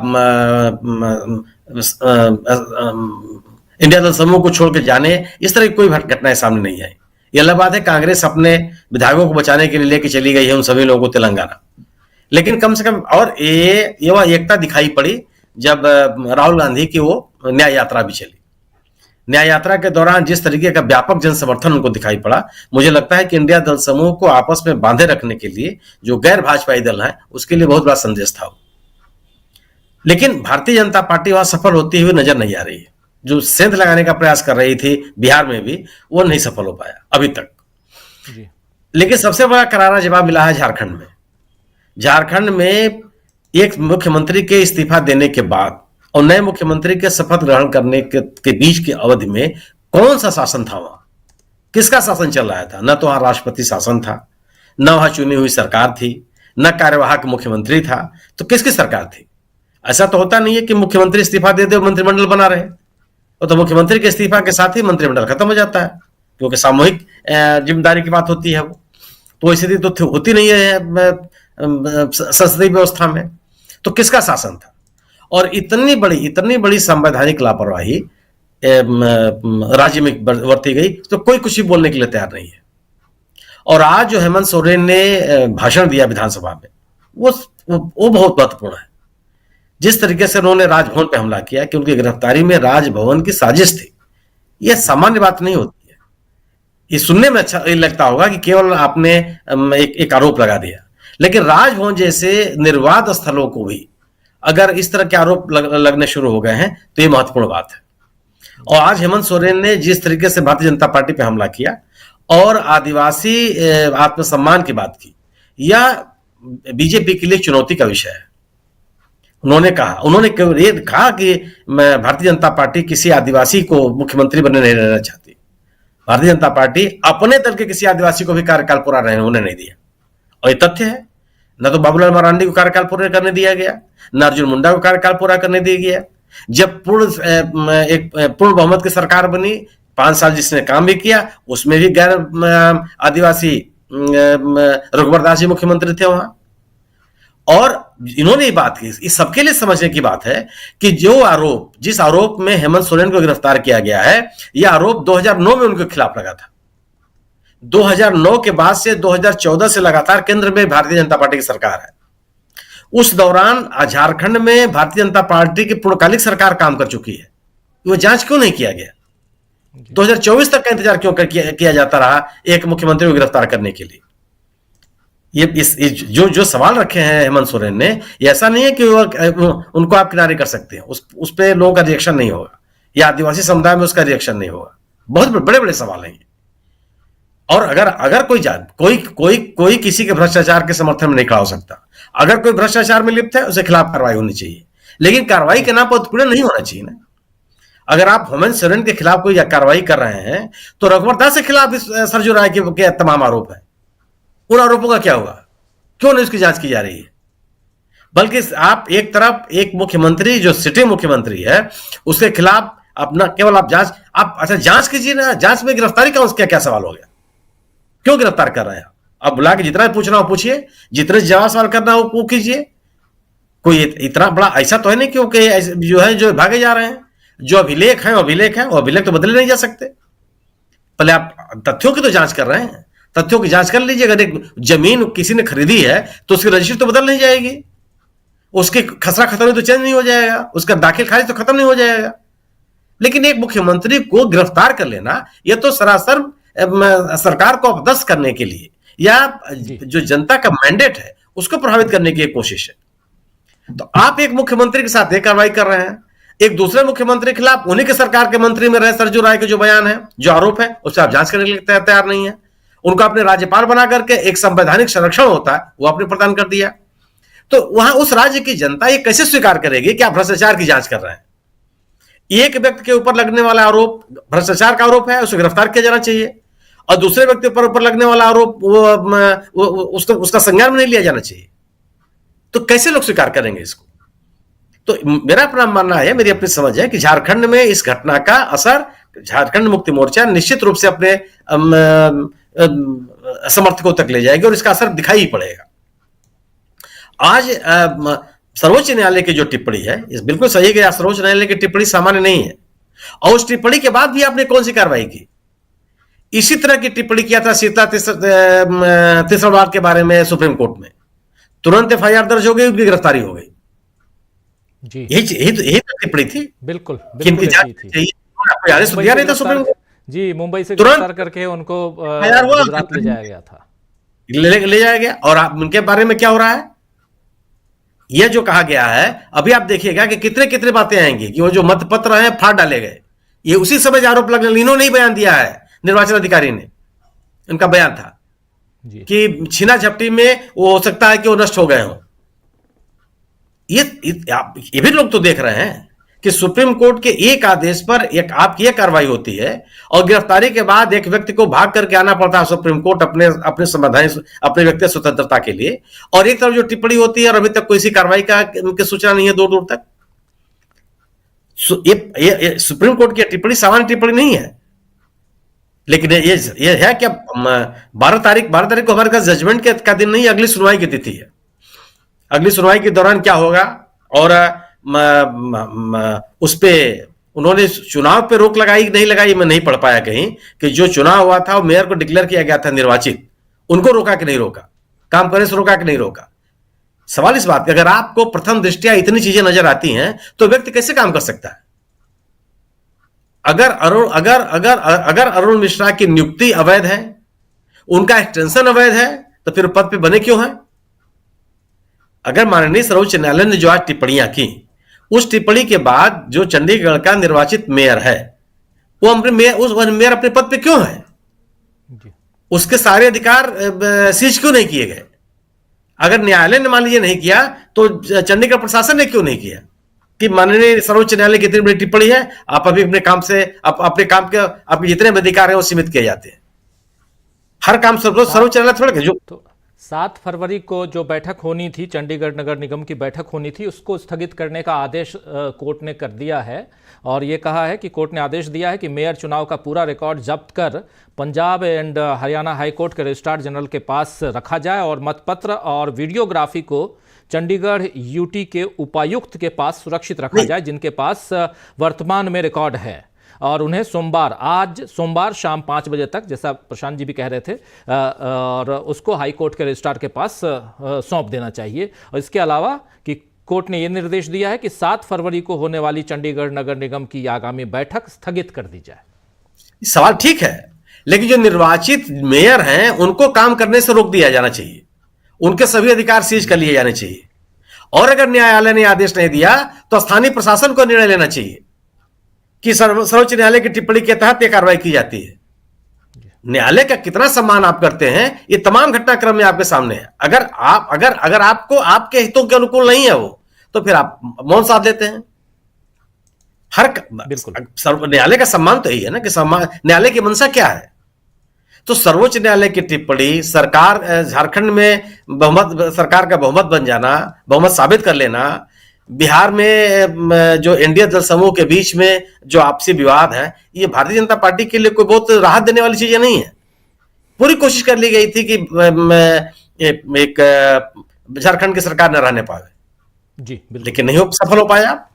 इंडिया दल समूह को छोड़ के जाने, इस तरह की कोई घटनाएं सामने नहीं आई। यह अलग बात है, कांग्रेस अपने विधायकों को बचाने के लिए लेके चली गई है उन सभी लोगों को तेलंगाना, लेकिन कम से कम और ये एकता दिखाई पड़ी जब राहुल गांधी की वो न्याय यात्रा भी चली। न्याय यात्रा के दौरान जिस तरीके का व्यापक जन समर्थन उनको दिखाई पड़ा, मुझे लगता है कि इंडिया दल समूह को आपस में बांधे रखने के लिए जो गैर भाजपाई दल है उसके लिए बहुत बड़ा संदेश था। लेकिन भारतीय जनता पार्टी वहां सफल होती हुई नजर नहीं आ रही है। जो सेंध लगाने का प्रयास कर रही थी बिहार में भी, वो नहीं सफल हो पाया अभी तक। जी। लेकिन सबसे बड़ा करारा जवाब मिला है झारखंड में। झारखंड में एक मुख्यमंत्री के इस्तीफा देने के बाद और नए मुख्यमंत्री के शपथ ग्रहण करने के बीच की अवधि में कौन सा शासन था वहां, किसका शासन चल रहा था? न तो वहां राष्ट्रपति शासन था, न वहां चुनी हुई सरकार थी, न कार्यवाहक मुख्यमंत्री था, तो किसकी सरकार थी? ऐसा तो होता नहीं है कि मुख्यमंत्री इस्तीफा दे दे और मंत्रिमंडल बना रहे, तो मुख्यमंत्री के इस्तीफा के साथ ही मंत्रिमंडल खत्म हो जाता है, क्योंकि सामूहिक जिम्मेदारी की बात होती है वो। तो स्थिति तो होती नहीं है संसदीय व्यवस्था में। तो किसका शासन था? और इतनी बड़ी संवैधानिक लापरवाही राज्य में बरती गई, तो कोई कुछ भी बोलने के लिए तैयार नहीं है। और आज जो हेमंत सोरेन ने भाषण दिया विधानसभा में, वो बहुत महत्वपूर्ण है। जिस तरीके से उन्होंने राजभवन पे हमला किया कि उनकी गिरफ्तारी में राजभवन की साजिश थी, यह सामान्य बात नहीं होती है। ये सुनने में अच्छा लगता होगा कि केवल आपने एक आरोप लगा दिया, लेकिन राजभवन जैसे निर्वाध स्थलों को भी अगर इस तरह के आरोप लगने शुरू हो गए हैं तो ये महत्वपूर्ण बात है। और आज हेमंत सोरेन ने जिस तरीके से भारतीय जनता पार्टी पे हमला किया और आदिवासी आत्मसम्मान की बात की, यह बीजेपी के लिए चुनौती का विषय है। उन्होंने कहा कि भारतीय जनता पार्टी किसी आदिवासी को मुख्यमंत्री बनने नहीं देना चाहती। भारतीय जनता पार्टी अपने दल के किसी आदिवासी को भी कार्यकाल पूरा होने नहीं दिया, और ये तथ्य है। न तो बाबूलाल मरांडी को कार्यकाल पूरा करने दिया गया, न अर्जुन मुंडा को कार्यकाल पूरा करने दिया गया। जब पूर्ण बहुमत की सरकार बनी, 5 साल जिसने काम भी किया, उसमें भी गैर आदिवासी रघुवर दास जी मुख्यमंत्री थे वहां। और इन्होंने ये बात की, इस सबके लिए समझने की बात है कि जिस आरोप में हेमंत सोरेन को गिरफ्तार किया गया है, यह आरोप 2009 में उनके खिलाफ लगा था। 2009 के बाद से 2014 से लगातार केंद्र में भारतीय जनता पार्टी की सरकार है। उस दौरान झारखंड में भारतीय जनता पार्टी की पूर्णकालिक सरकार काम कर चुकी है। वो जांच क्यों नहीं किया गया? 2024 तक का इंतजार क्यों किया जाता रहा एक मुख्यमंत्री को गिरफ्तार करने के लिए? ये जो सवाल रखे हैं हेमंत सोरेन ने, ये ऐसा नहीं है कि उनको आप किनारे कर सकते हैं, उस पे लोगों का रिएक्शन नहीं होगा, या आदिवासी समुदाय में उसका रिएक्शन नहीं होगा। बहुत बड़े बड़े सवाल हैं। और अगर कोई किसी के भ्रष्टाचार के समर्थन में नहीं खड़ा हो सकता। अगर कोई भ्रष्टाचार में लिप्त है, उसके खिलाफ कार्रवाई होनी चाहिए, लेकिन कार्रवाई के नाम पर उत्पीड़न नहीं होना चाहिए ना। अगर आप हेमंत सोरेन के खिलाफ कोई कार्रवाई कर रहे हैं, तो रघुवर दास के खिलाफ सरजू राय के तमाम आरोप है। उन आरोपों का क्या होगा? क्यों नहीं उसकी जांच की जा रही है? बल्कि आप एक तरफ एक मुख्यमंत्री जो सिटिंग मुख्यमंत्री है, उसके खिलाफ अपना केवल आप जांच कीजिए ना। जांच में गिरफ्तारी का उसका क्या सवाल हो गया? क्यों गिरफ्तार कर रहे हैं? अब बुला के जितना पूछना हो पूछिए, जितने जवाब सवाल करना हो वो कीजिए। कोई इतना बड़ा ऐसा तो है नहीं क्योंकि जो भागे जा रहे हैं। जो अभिलेख हैं वो अभिलेख तो बदले नहीं जा सकते। पहले आप तथ्यों की तो जांच कर रहे हैं, तथ्यों की जांच कर लीजिए। अगर एक जमीन किसी ने खरीदी है तो उसकी रजिस्ट्री तो बदल नहीं जाएगी, उसकी खसरा खतरा तो चेंज नहीं हो जाएगा, उसका दाखिल खारिज तो खत्म नहीं हो जाएगा। लेकिन एक मुख्यमंत्री को गिरफ्तार कर लेना, यह तो सरासर सरकार को अपदस्थ करने के लिए या जो जनता का मैंडेट है उसको प्रभावित करने की एक कोशिश है। तो आप एक मुख्यमंत्री के साथ एक कार्रवाई कर रहे हैं, एक दूसरे मुख्यमंत्री के खिलाफ उन्हीं के सरकार के मंत्री में रहे सरजू राय के जो बयान है, जो आरोप है, उससे आप जांच करने के लिए तैयार नहीं है। उनको आपने राज्यपाल बना करके एक संवैधानिक संरक्षण होता है वो आपने प्रदान कर दिया। तो वहां उस राज्य की जनता ये कैसे स्वीकार करेगी कि आप भ्रष्टाचार की जांच कर रहे हैं? एक व्यक्ति के ऊपर लगने वाला आरोप भ्रष्टाचार का आरोप है, उसे गिरफ्तार किया जाना चाहिए, और दूसरे व्यक्ति पर ऊपर लगने वाला आरोप उसका संज्ञान में नहीं लिया जाना चाहिए। तो कैसे लोग स्वीकार करेंगे इसको? तो मेरा अपना मानना है, मेरी अपनी समझ है कि झारखंड में इस घटना का असर झारखंड मुक्ति मोर्चा निश्चित रूप से अपने समर्थकों तक ले जाएगी और इसका असर दिखाई ही पड़ेगा। आज सर्वोच्च न्यायालय की जो टिप्पणी है, इस बिल्कुल सही है। सर्वोच्च न्यायालय की टिप्पणी सामान्य नहीं है, और उस टिप्पणी के बाद भी आपने कौन सी कार्रवाई की? इसी तरह की टिप्पणी किया था शीतला तिसरवार के बारे में सुप्रीम कोर्ट में, तुरंत एफआईआर दर्ज हो गई, उनकी गिरफ्तारी हो गई। जी, यही तो टिप्पणी थी। बिल्कुल सुप्रीम कोर्ट जी, मुंबई से गिरफ्तार करके उनको गुजरात ले जाया गया था, ले जाया गया। और उनके बारे में क्या हो रहा है? यह जो कहा गया है, अभी आप देखिएगा कि कितने बातें आएंगी कि वो जो मतपत्र हैं फाड़ डाले गए, ये उसी समय आरोप लग, इन्होंने ही बयान दिया है, निर्वाचन अधिकारी ने, इनका बयान था जी। कि छीना झपटी में वो हो सकता है कि वो नष्ट हो गए हो। ये भी लोग तो देख रहे हैं कि सुप्रीम कोर्ट के एक आदेश पर एक आपकी यह कार्रवाई होती है और गिरफ्तारी के बाद एक व्यक्ति को भाग करके आना पड़ता है सुप्रीम कोर्ट अपने संवैधानिक अपने व्यक्तिगत स्वतंत्रता के लिए, और एक तरफ जो टिप्पणी होती है और अभी तक कोई सी कार्रवाई का उनकी सूचना नहीं है दूर दूर तक। ये सुप्रीम कोर्ट की टिप्पणी सामान्य टिप्पणी नहीं है, लेकिन ये है कि 12 तारीख को हमारे पास जजमेंट का दिन नहीं, अगली सुनवाई की तिथि है। अगली सुनवाई के दौरान क्या होगा, और उस पे उन्होंने चुनाव पे रोक लगाई नहीं लगाई, मैं नहीं पढ़ पाया कहीं कि जो चुनाव हुआ था वो मेयर को डिक्लेयर किया गया था निर्वाचित, उनको रोका कि नहीं रोका, काम करने से रोका कि नहीं रोका। सवाल इस बात का, अगर आपको प्रथम दृष्टया इतनी चीजें नजर आती हैं तो व्यक्ति कैसे काम कर सकता है? अगर अरुण मिश्रा की नियुक्ति अवैध है, उनका एक्सटेंशन अवैध है, तो फिर पद पे बने क्यों है? अगर माननीय सर्वोच्च न्यायालय ने जो आज टिप्पणियां की, उस टिप्पणी के बाद जो चंडीगढ़ का निर्वाचित मेयर है वो मेयर अपने पद पे क्यों है? उसके सारे अधिकार सीज क्यों नहीं किए गए? अगर न्यायालय ने मान लीजिए नहीं किया तो चंडीगढ़ प्रशासन ने क्यों नहीं किया कि माननीय सर्वोच्च न्यायालय की इतनी बड़ी टिप्पणी है, आप अभी अपने काम से अपने काम के आपके जितने भी अधिकार है वो सीमित किए जाते हैं। हर काम सर्वोच्च न्यायालय थोड़ा जो तो 7 फरवरी को जो बैठक होनी थी, चंडीगढ़ नगर निगम की बैठक होनी थी, उसको स्थगित करने का आदेश कोर्ट ने कर दिया है। और ये कहा है कि कोर्ट ने आदेश दिया है कि मेयर चुनाव का पूरा रिकॉर्ड जब्त कर Punjab and Haryana high court के रजिस्ट्रार जनरल के पास रखा जाए और मतपत्र और वीडियोग्राफी को चंडीगढ़ यूटी के उपायुक्त के पास सुरक्षित रखा जाए, जिनके पास वर्तमान में रिकॉर्ड है, और उन्हें आज सोमवार शाम 5 बजे तक, जैसा प्रशांत जी भी कह रहे थे, और उसको हाई कोर्ट के रजिस्ट्रार के पास सौंप देना चाहिए। और इसके अलावा कि कोर्ट ने यह निर्देश दिया है कि 7 फरवरी को होने वाली चंडीगढ़ नगर निगम की आगामी बैठक स्थगित कर दी जाए। सवाल ठीक है, लेकिन जो निर्वाचित मेयर हैं उनको काम करने से रोक दिया जाना चाहिए, उनके सभी अधिकार सीज कर लिए जाने चाहिए, और अगर न्यायालय ने आदेश नहीं दिया तो स्थानीय प्रशासन को निर्णय लेना चाहिए कि सर्वोच्च न्यायालय की टिप्पणी के तहत यह कार्रवाई की जाती है। न्यायालय का कितना सम्मान आप करते हैं, ये तमाम घटनाक्रम में आपके सामने है। अगर आपको आपके हितों के अनुकूल नहीं है वो, तो फिर आप मौन साध लेते हैं। बिल्कुल न्यायालय का सम्मान तो यही है ना कि सम्मान, न्यायालय की मंशा क्या है? तो सर्वोच्च न्यायालय की टिप्पणी, सरकार झारखंड में सरकार का बहुमत बन जाना, बहुमत साबित कर लेना, बिहार में जो एनडीए दल समूह के बीच में जो आपसी विवाद है, ये भारतीय जनता पार्टी के लिए कोई बहुत राहत देने वाली चीजें नहीं है। पूरी कोशिश कर ली गई थी कि एक झारखंड की सरकार न रहने पाए जी, लेकिन नहीं सफल हो पाया।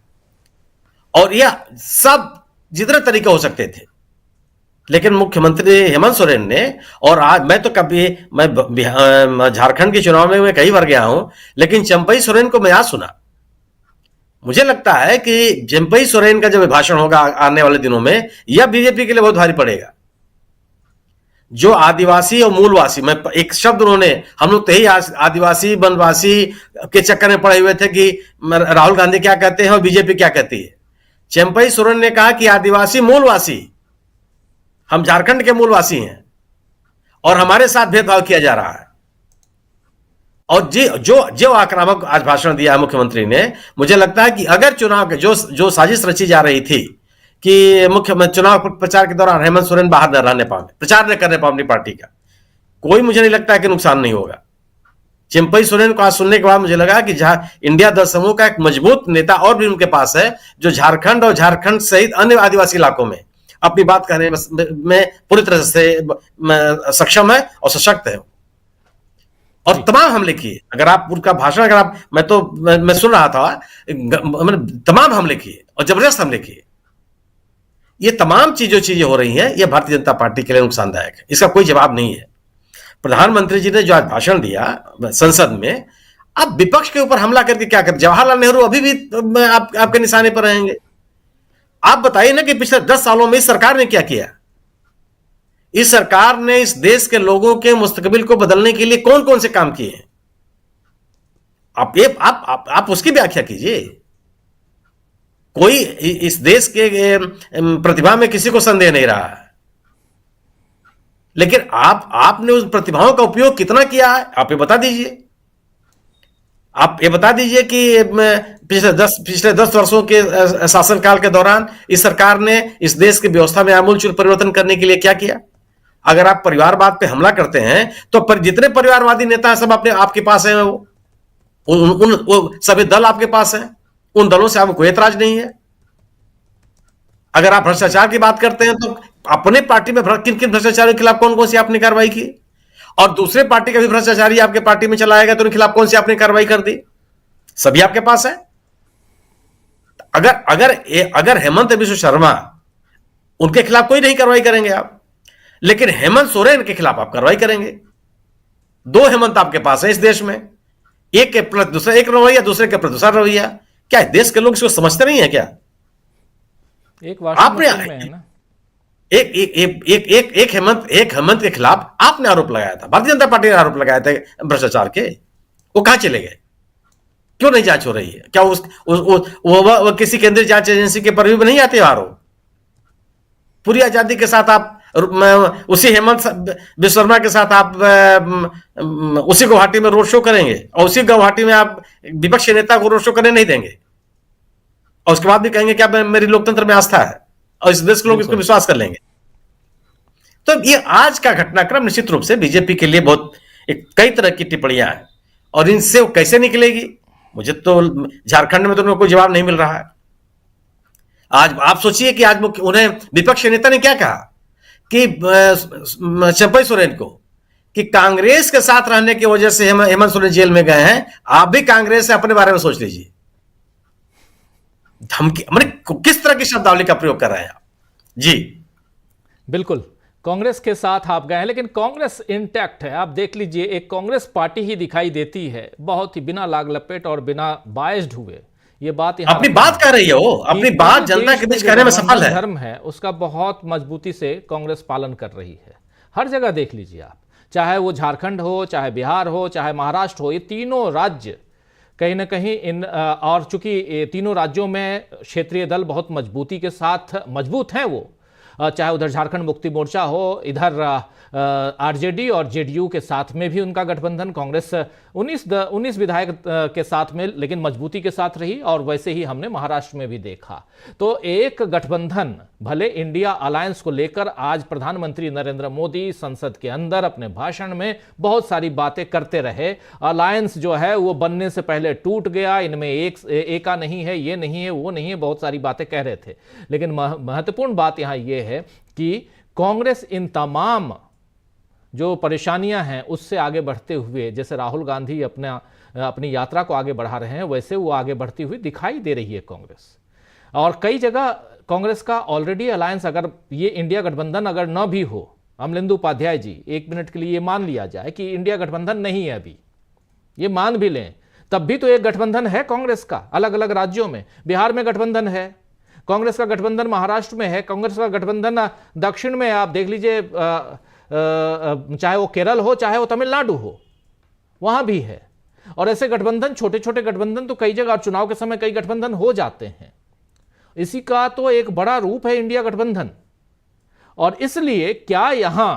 और यह सब जितने तरीके हो सकते थे, लेकिन मुख्यमंत्री हेमंत सोरेन ने, और आज मैं झारखंड के चुनाव में मैं कई बार गया हूं, लेकिन चंपई सोरेन को मैं आज सुना। मुझे लगता है कि चंपई सोरेन का जब भाषण होगा आने वाले दिनों में, यह बीजेपी के लिए बहुत भारी पड़ेगा। जो आदिवासी और मूलवासी, मैं एक शब्द उन्होंने, हम लोग तो यही आदिवासी वनवासी के चक्कर में पड़े हुए थे कि राहुल गांधी क्या कहते हैं और बीजेपी क्या कहती है। चंपई सोरेन ने कहा कि आदिवासी मूलवासी, हम झारखंड के मूलवासी हैं और हमारे साथ भेदभाव किया जा रहा है। और जो आक्रामक आज भाषण दिया है मुख्यमंत्री ने, मुझे लगता है कि अगर चुनाव के जो साजिश रची जा रही थी कि मुख्यमंत्री चुनाव प्रचार के दौरान हेमंत सोरेन बाहर न रहने पाए, प्रचार न करने पाए अपनी पार्टी का, कोई मुझे नहीं लगता है कि नुकसान नहीं होगा। चंपई सोरेन को आज सुनने के बाद मुझे लगा कि इंडिया दल समूह का एक मजबूत नेता और भी उनके पास है, जो झारखंड और झारखंड सहित अन्य आदिवासी इलाकों में अपनी बात कहने में पूरी तरह से सक्षम है और सशक्त है। और तमाम हमले किए, अगर आप उनका भाषण, अगर आप, मैं सुन रहा था, तमाम हमले किए और जबरदस्त हमले किए। ये तमाम चीजें हो रही हैं, ये भारतीय जनता पार्टी के लिए नुकसानदायक है, इसका कोई जवाब नहीं है। प्रधानमंत्री जी ने जो आज भाषण दिया संसद में, आप विपक्ष के ऊपर हमला करके क्या कर, जवाहरलाल नेहरू अभी भी आपके निशाने पर रहेंगे। आप बताइए ना कि पिछले 10 सालों में इस सरकार ने क्या किया? इस सरकार ने इस देश के लोगों के मुस्तकबिल को बदलने के लिए कौन कौन से काम किए हैं? आप उसकी व्याख्या कीजिए। कोई इस देश के प्रतिभा में किसी को संदेह नहीं रहा है, लेकिन आपने उस प्रतिभाओं का उपयोग कितना किया है, आप ये बता दीजिए। आप ये बता दीजिए कि पिछले 10 वर्षों के शासनकाल के दौरान इस सरकार ने इस देश की व्यवस्था में आमूलचूल परिवर्तन करने के लिए क्या किया। अगर आप परिवारवाद पे हमला करते हैं तो जितने परिवारवादी नेता हैं सब अपने आपके पास हैं, वो सभी दल आपके पास हैं, उन दलों से आपको कोई एतराज नहीं है। अगर आप भ्रष्टाचार की बात करते हैं तो अपने पार्टी में किन किन भ्रष्टाचारियों के खिलाफ कौन कौन सी आपने कार्रवाई की, और दूसरे पार्टी का भी भ्रष्टाचारी आपके पार्टी में चलाएगा तो उनके खिलाफ कौन सी आपने कार्रवाई कर दी, सभी आपके पास है। अगर हेमंत बिश्व शर्मा, उनके खिलाफ कोई नहीं कार्रवाई करेंगे आप, लेकिन हेमंत सोरेन के खिलाफ आप कार्रवाई करेंगे। 2 हेमंत आपके पास है इस देश में, एक के प्रति दूसरा एक रवैया, दूसरे के प्रति दूसरा रवैया। क्या देश के लोग इसको समझते नहीं है क्या? आपने है ना? एक हेमंत के खिलाफ आपने आरोप लगाया था, भारतीय जनता पार्टी ने आरोप लगाया था भ्रष्टाचार के, वो कहां चले गए? क्यों नहीं जांच हो रही है? क्या वो किसी केंद्रीय जांच एजेंसी के परिव्यू में नहीं आते आरोप? पूरी आजादी के साथ आप उसी हेमंत विश्वकर्मा के साथ आप उसी गुवाहाटी में रोड शो करेंगे, और उसी गुवाहाटी में आप विपक्ष नेता को रोड शो करने नहीं देंगे, और उसके बाद भी कहेंगे कि मेरी लोकतंत्र में आस्था है और इस देश के लोग इसको विश्वास कर लेंगे। तो ये आज का घटनाक्रम निश्चित रूप से बीजेपी के लिए बहुत कई तरह की टिप्पणियां हैं, और इनसे वो कैसे निकलेगी, मुझे तो झारखंड में तो उनको कोई जवाब नहीं मिल रहा है। आज आप सोचिए कि आज उन्हें विपक्ष नेता ने क्या कहा कि चंपई सोरेन को, कि कांग्रेस के साथ रहने की वजह से हेमंत सोरेन जेल में गए हैं, आप भी कांग्रेस से अपने बारे में सोच लीजिए। धमकी, किस तरह की शब्दावली का प्रयोग कर रहे हैं आप? जी बिल्कुल, कांग्रेस के साथ आप गए हैं, लेकिन कांग्रेस इंटैक्ट है। आप देख लीजिए, एक कांग्रेस पार्टी ही दिखाई देती है, बहुत ही बिना लाग लपेट और बिना बायस्ड हुए। ये बात यहाँ अपनी बात कर रही है, वो अपनी बात जनता के बीच कहने में सफल है। धर्म है उसका बहुत मजबूती से कांग्रेस पालन कर रही है। हर जगह देख लीजिए आप, चाहे वो झारखंड हो, चाहे बिहार हो, चाहे महाराष्ट्र हो, ये तीनों राज्य कहीं ना कहीं और चूंकि तीनों राज्यों में क्षेत्रीय दल बहुत मजबूती के साथ मजबूत हैं, वो चाहे उधर झारखंड मुक्ति मोर्चा हो, इधर आरजेडी और जेडीयू के साथ में भी उनका गठबंधन, कांग्रेस 19 विधायक के साथ में लेकिन मजबूती के साथ रही, और वैसे ही हमने महाराष्ट्र में भी देखा। तो एक गठबंधन, भले इंडिया अलायंस को लेकर आज प्रधानमंत्री नरेंद्र मोदी संसद के अंदर अपने भाषण में बहुत सारी बातें करते रहे, अलायंस जो है वो बनने से पहले टूट गया, इनमें एका नहीं है, ये नहीं है, वो नहीं है, बहुत सारी बातें कह रहे थे। लेकिन महत्वपूर्ण बात यहां ये है कि कांग्रेस इन तमाम जो परेशानियां हैं उससे आगे बढ़ते हुए, जैसे राहुल गांधी अपनी यात्रा को आगे बढ़ा रहे हैं, वैसे वो आगे बढ़ती हुई दिखाई दे रही है कांग्रेस। और कई जगह कांग्रेस का ऑलरेडी अलायंस, अगर ये इंडिया गठबंधन अगर न भी हो, अमलेंदु उपाध्याय जी, 1 मिनट के लिए ये मान लिया जाए कि इंडिया गठबंधन नहीं है अभी, ये मान भी लें, तब भी तो एक गठबंधन है कांग्रेस का अलग अलग राज्यों में। बिहार में गठबंधन है कांग्रेस का, गठबंधन महाराष्ट्र में है कांग्रेस का, गठबंधन दक्षिण में आप देख लीजिए, चाहे वो केरल हो, चाहे वो तमिलनाडु हो, वहां भी है। और ऐसे गठबंधन, छोटे छोटे गठबंधन तो कई जगह चुनाव के समय कई गठबंधन हो जाते हैं। इसी का तो एक बड़ा रूप है इंडिया गठबंधन। और इसलिए क्या यहां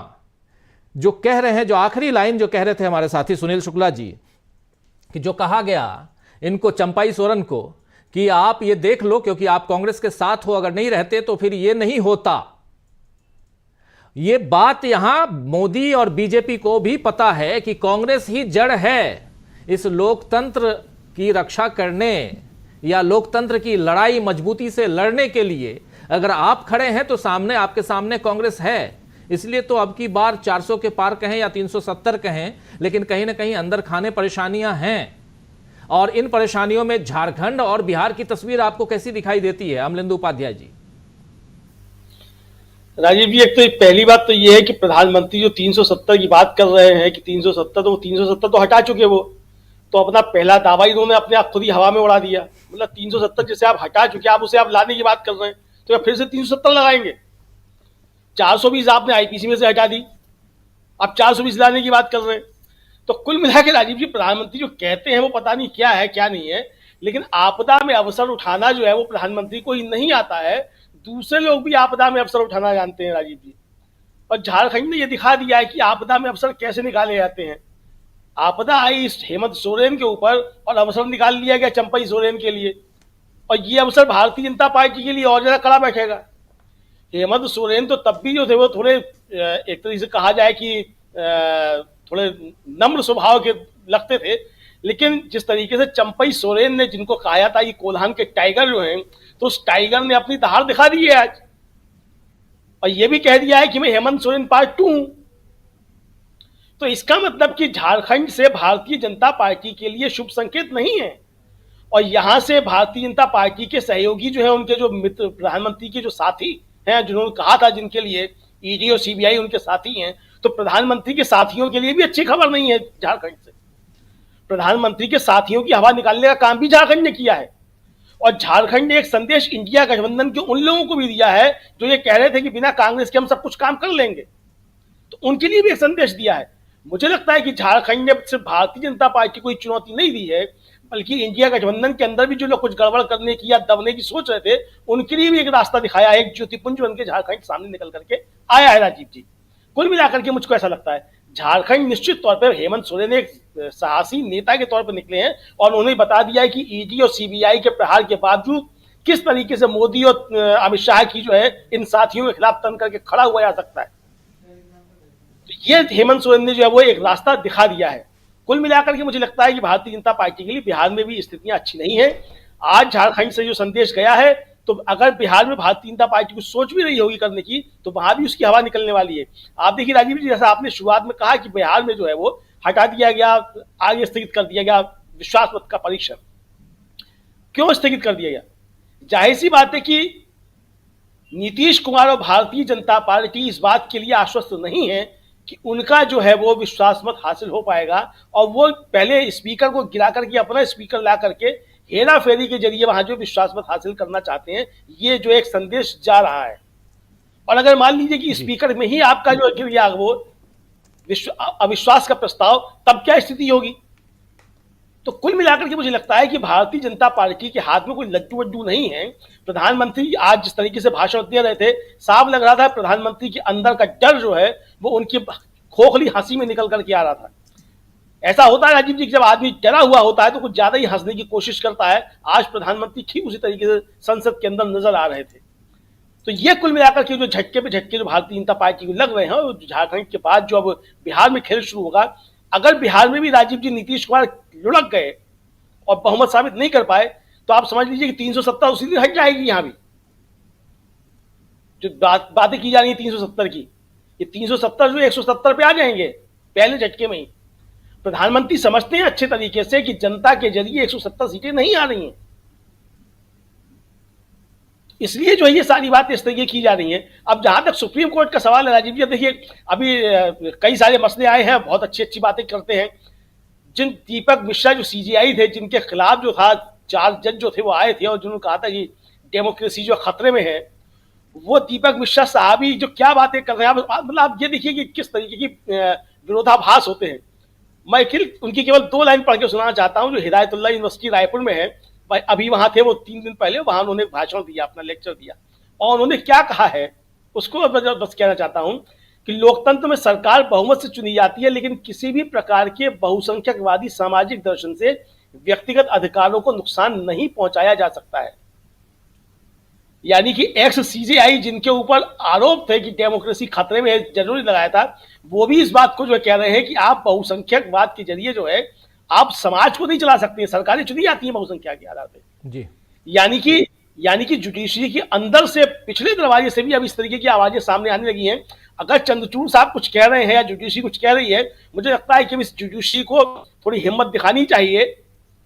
जो कह रहे हैं, जो आखिरी लाइन जो कह रहे थे हमारे साथी सुनील शुक्ला जी, कि जो कहा गया इनको, चंपाई सोरेन को, कि आप ये देख लो क्योंकि आप कांग्रेस के साथ हो, अगर नहीं रहते तो फिर ये नहीं होता। ये बात यहां मोदी और बीजेपी को भी पता है कि कांग्रेस ही जड़ है इस लोकतंत्र की रक्षा करने या लोकतंत्र की लड़ाई मजबूती से लड़ने के लिए। अगर आप खड़े हैं तो सामने, आपके सामने कांग्रेस है। इसलिए तो अब की बार 400 के पार कहें या 370 कहें, लेकिन कहीं ना कहीं अंदर खाने परेशानियां हैं। और इन परेशानियों में झारखंड और बिहार की तस्वीर आपको कैसी दिखाई देती है, अमलेंदु उपाध्याय जी? राजीव जी, एक तो पहली बात तो ये है कि प्रधानमंत्री जो 370 की बात कर रहे हैं कि 370 तो हटा चुके, वो तो अपना पहला दावा ही इन्होंने अपने आप खुद ही हवा में उड़ा दिया। मतलब 370 जिसे आप हटा चुके, आप उसे आप लाने की बात कर रहे हैं, तो या फिर से 370 लगाएंगे। 420 आपने आईपीसी में से हटा दी, आप 420 लाने की बात कर रहे हैं। तो कुल मिला के राजीव जी, प्रधानमंत्री जो कहते हैं वो पता नहीं क्या है क्या नहीं है, लेकिन आपदा में अवसर उठाना जो है वो प्रधानमंत्री को ही नहीं आता है, दूसरे लोग भी आपदा में अवसर उठाना जानते हैं राजीव जी। और झारखंड ने ये दिखा दिया है कि आपदा में अवसर कैसे निकाले जाते हैं। आपदा आई इस हेमंत सोरेन के ऊपर और अवसर निकाल लिया गया चंपई सोरेन के लिए, और ये अवसर भारतीय जनता पार्टी के लिए और ज्यादा कड़ा बैठेगा। हेमंत सोरेन तो तब भी जो थे वो थोड़े एक तरीके से कहा जाए कि थोड़े नम्र स्वभाव के लगते थे, लेकिन जिस तरीके से चंपई सोरेन ने जिनको कहा था ये कोल्हान के टाइगर जो हैं, तो उस टाइगर ने अपनी दहाड़ दिखा दी है आज, और ये भी कह दिया है कि मैं हेमंत सोरेन पार्ट 2 हूं। तो इसका मतलब कि झारखंड से भारतीय जनता पार्टी के लिए शुभ संकेत नहीं है, और यहां से भारतीय जनता पार्टी के सहयोगी जो है, उनके जो मित्र, प्रधानमंत्री के जो साथी हैं, जिन्होंने कहा था जिनके लिए ईडी और सीबीआई उनके साथी हैं, तो प्रधानमंत्री के साथियों के लिए भी अच्छी खबर नहीं है झारखंड से। प्रधानमंत्री के साथियों की हवा निकालने का काम भी झारखंड ने किया है, और झारखंड ने एक संदेश इंडिया गठबंधन के उन लोगों को भी दिया है जो ये कह रहे थे कि बिना कांग्रेस के हम सब कुछ काम कर लेंगे, तो उनके लिए भी एक संदेश दिया है। मुझे लगता है कि झारखंड ने सिर्फ भारतीय जनता पार्टी को चुनौती नहीं दी है, बल्कि इंडिया गठबंधन के अंदर भी जो लोग कुछ गड़बड़ करने की या दबने की सोच रहे थे, उनके लिए भी एक रास्ता दिखाया है, एक ज्योतिपुंज बन के झारखंड सामने निकल करके आया है राजीव जी। कुल मिलाकर के मुझको ऐसा लगता है झारखंड निश्चित तौर पर हेमंत सोरेन एक साहसी नेता के तौर पर निकले हैं, और उन्होंने बता दिया है कि ईडी और सीबीआई के प्रहार के बावजूद किस तरीके से मोदी और अमित शाह की जो है इन साथियों के खिलाफ तन करके खड़ा हुआ जा सकता है। तो ये हेमंत सोरेन ने जो है वो एक रास्ता दिखा दिया है। कुल मिलाकर के मुझे लगता है कि भारतीय जनता पार्टी के लिए बिहार में भी स्थितियां अच्छी नहीं है। आज झारखंड से जो संदेश गया है, तो अगर बिहार में भारतीय जनता पार्टी कुछ सोच भी रही होगी करने की, तो वहां भी उसकी हवा निकलने वाली है। आप देखिए राजीव जी, जैसा आपने शुरुआत में कहा कि बिहार में जो है वो हटा दिया गया, आगे स्थगित कर दिया गया विश्वास मत का परीक्षण। क्यों स्थगित कर दिया गया? जाहिर सी बात है कि नीतीश कुमार और भारतीय जनता पार्टी इस बात के लिए आश्वस्त नहीं है कि उनका जो है वो विश्वास मत हासिल हो पाएगा, और वो पहले स्पीकर को गिरा करके अपना स्पीकर ला करके हेरा फेरी के जरिए वहां जो विश्वास मत हासिल करना चाहते हैं, ये जो एक संदेश जा रहा है। और अगर मान लीजिए कि स्पीकर में ही आपका जो गिर गया वो अविश्वास का प्रस्ताव, तब क्या स्थिति होगी? तो कुल मिलाकर के मुझे लगता है कि भारतीय जनता पार्टी के हाथ में कोई लड्डू वड्डू नहीं है। प्रधानमंत्री आज जिस तरीके से भाषण दे रहे थे, साफ लग रहा था प्रधानमंत्री के अंदर का डर जो है वो उनकी खोखली हंसी में निकल करके आ रहा था। ऐसा होता है राजीव जी, जब आदमी डरा हुआ होता है तो कुछ ज्यादा ही हंसने की कोशिश करता है। आज प्रधानमंत्री ठीक उसी तरीके से संसद के अंदर नजर आ रहे थे। तो ये कुल मिलाकर के जो झटके पे झटके जो भारतीय जनता पार्टी को लग रहे हैं, और झारखंड के बाद जो अब बिहार में खेल शुरू होगा, अगर बिहार में भी राजीव जी नीतीश कुमार लुढ़क गए और बहुमत साबित नहीं कर पाए, तो आप समझ लीजिए कि 370 उसी दिन हट जाएगी। यहां भी जो बातें की जा रही है 370 की, ये 370 जो 170 पे आ जाएंगे पहले झटके में ही। प्रधानमंत्री समझते हैं अच्छे तरीके से कि जनता के जरिए 170 सीटें नहीं आ रही हैं, इसलिए जो है ये सारी बातें इस तरीके की जा रही हैं। अब जहां तक सुप्रीम कोर्ट का सवाल है राजीव जी, देखिए अभी कई सारे मसले आए हैं, बहुत अच्छी अच्छी बातें करते हैं। जिन दीपक मिश्रा जो सीजीआई थे, जिनके खिलाफ जो था 4 जज जो थे वो आए थे और जिन्होंने कहा था कि डेमोक्रेसी जो खतरे में है, वो दीपक मिश्रा साहब ही जो क्या बातें कर रहे हैं, मतलब आप ये देखिए कि किस तरीके की विरोधाभास होते हैं। मैं उनकी केवल 2 लाइन पढ़ के सुनाना चाहता हूं, जो हिदायतुल्लाह यूनिवर्सिटी रायपुर में है। अभी वहां थे वो 3 दिन पहले, वहां उन्होंने भाषण दिया, अपना लेक्चर दिया, और उन्होंने क्या कहा है उसको बस कहना चाहता हूं कि लोकतंत्र में सरकार बहुमत से चुनी जाती है, लेकिन किसी भी प्रकार के बहुसंख्यकवादी सामाजिक दर्शन से व्यक्तिगत अधिकारों को नुकसान नहीं पहुंचाया जा सकता है। यानी कि एक्स सीजेआई जिनके ऊपर आरोप थे कि डेमोक्रेसी खतरे में है, जरूरी लगाया था, वो भी इस बात को जो कह रहे हैं कि आप बहुसंख्यकवाद के जरिए जो है आप समाज को नहीं चला सकते हैं, सरकारें चुनी जाती हैं बहुसंख्यक के आधार पर जी। यानी कि जुडिशरी के अंदर से पिछले दरवाजे से भी अब इस तरीके की आवाजें सामने आने लगी हैं। अगर चंद्रचूड़ साहब कुछ कह रहे हैं या जुडिशरी कुछ कह रही है, मुझे लगता है कि इस जुडिशरी को थोड़ी हिम्मत दिखानी चाहिए।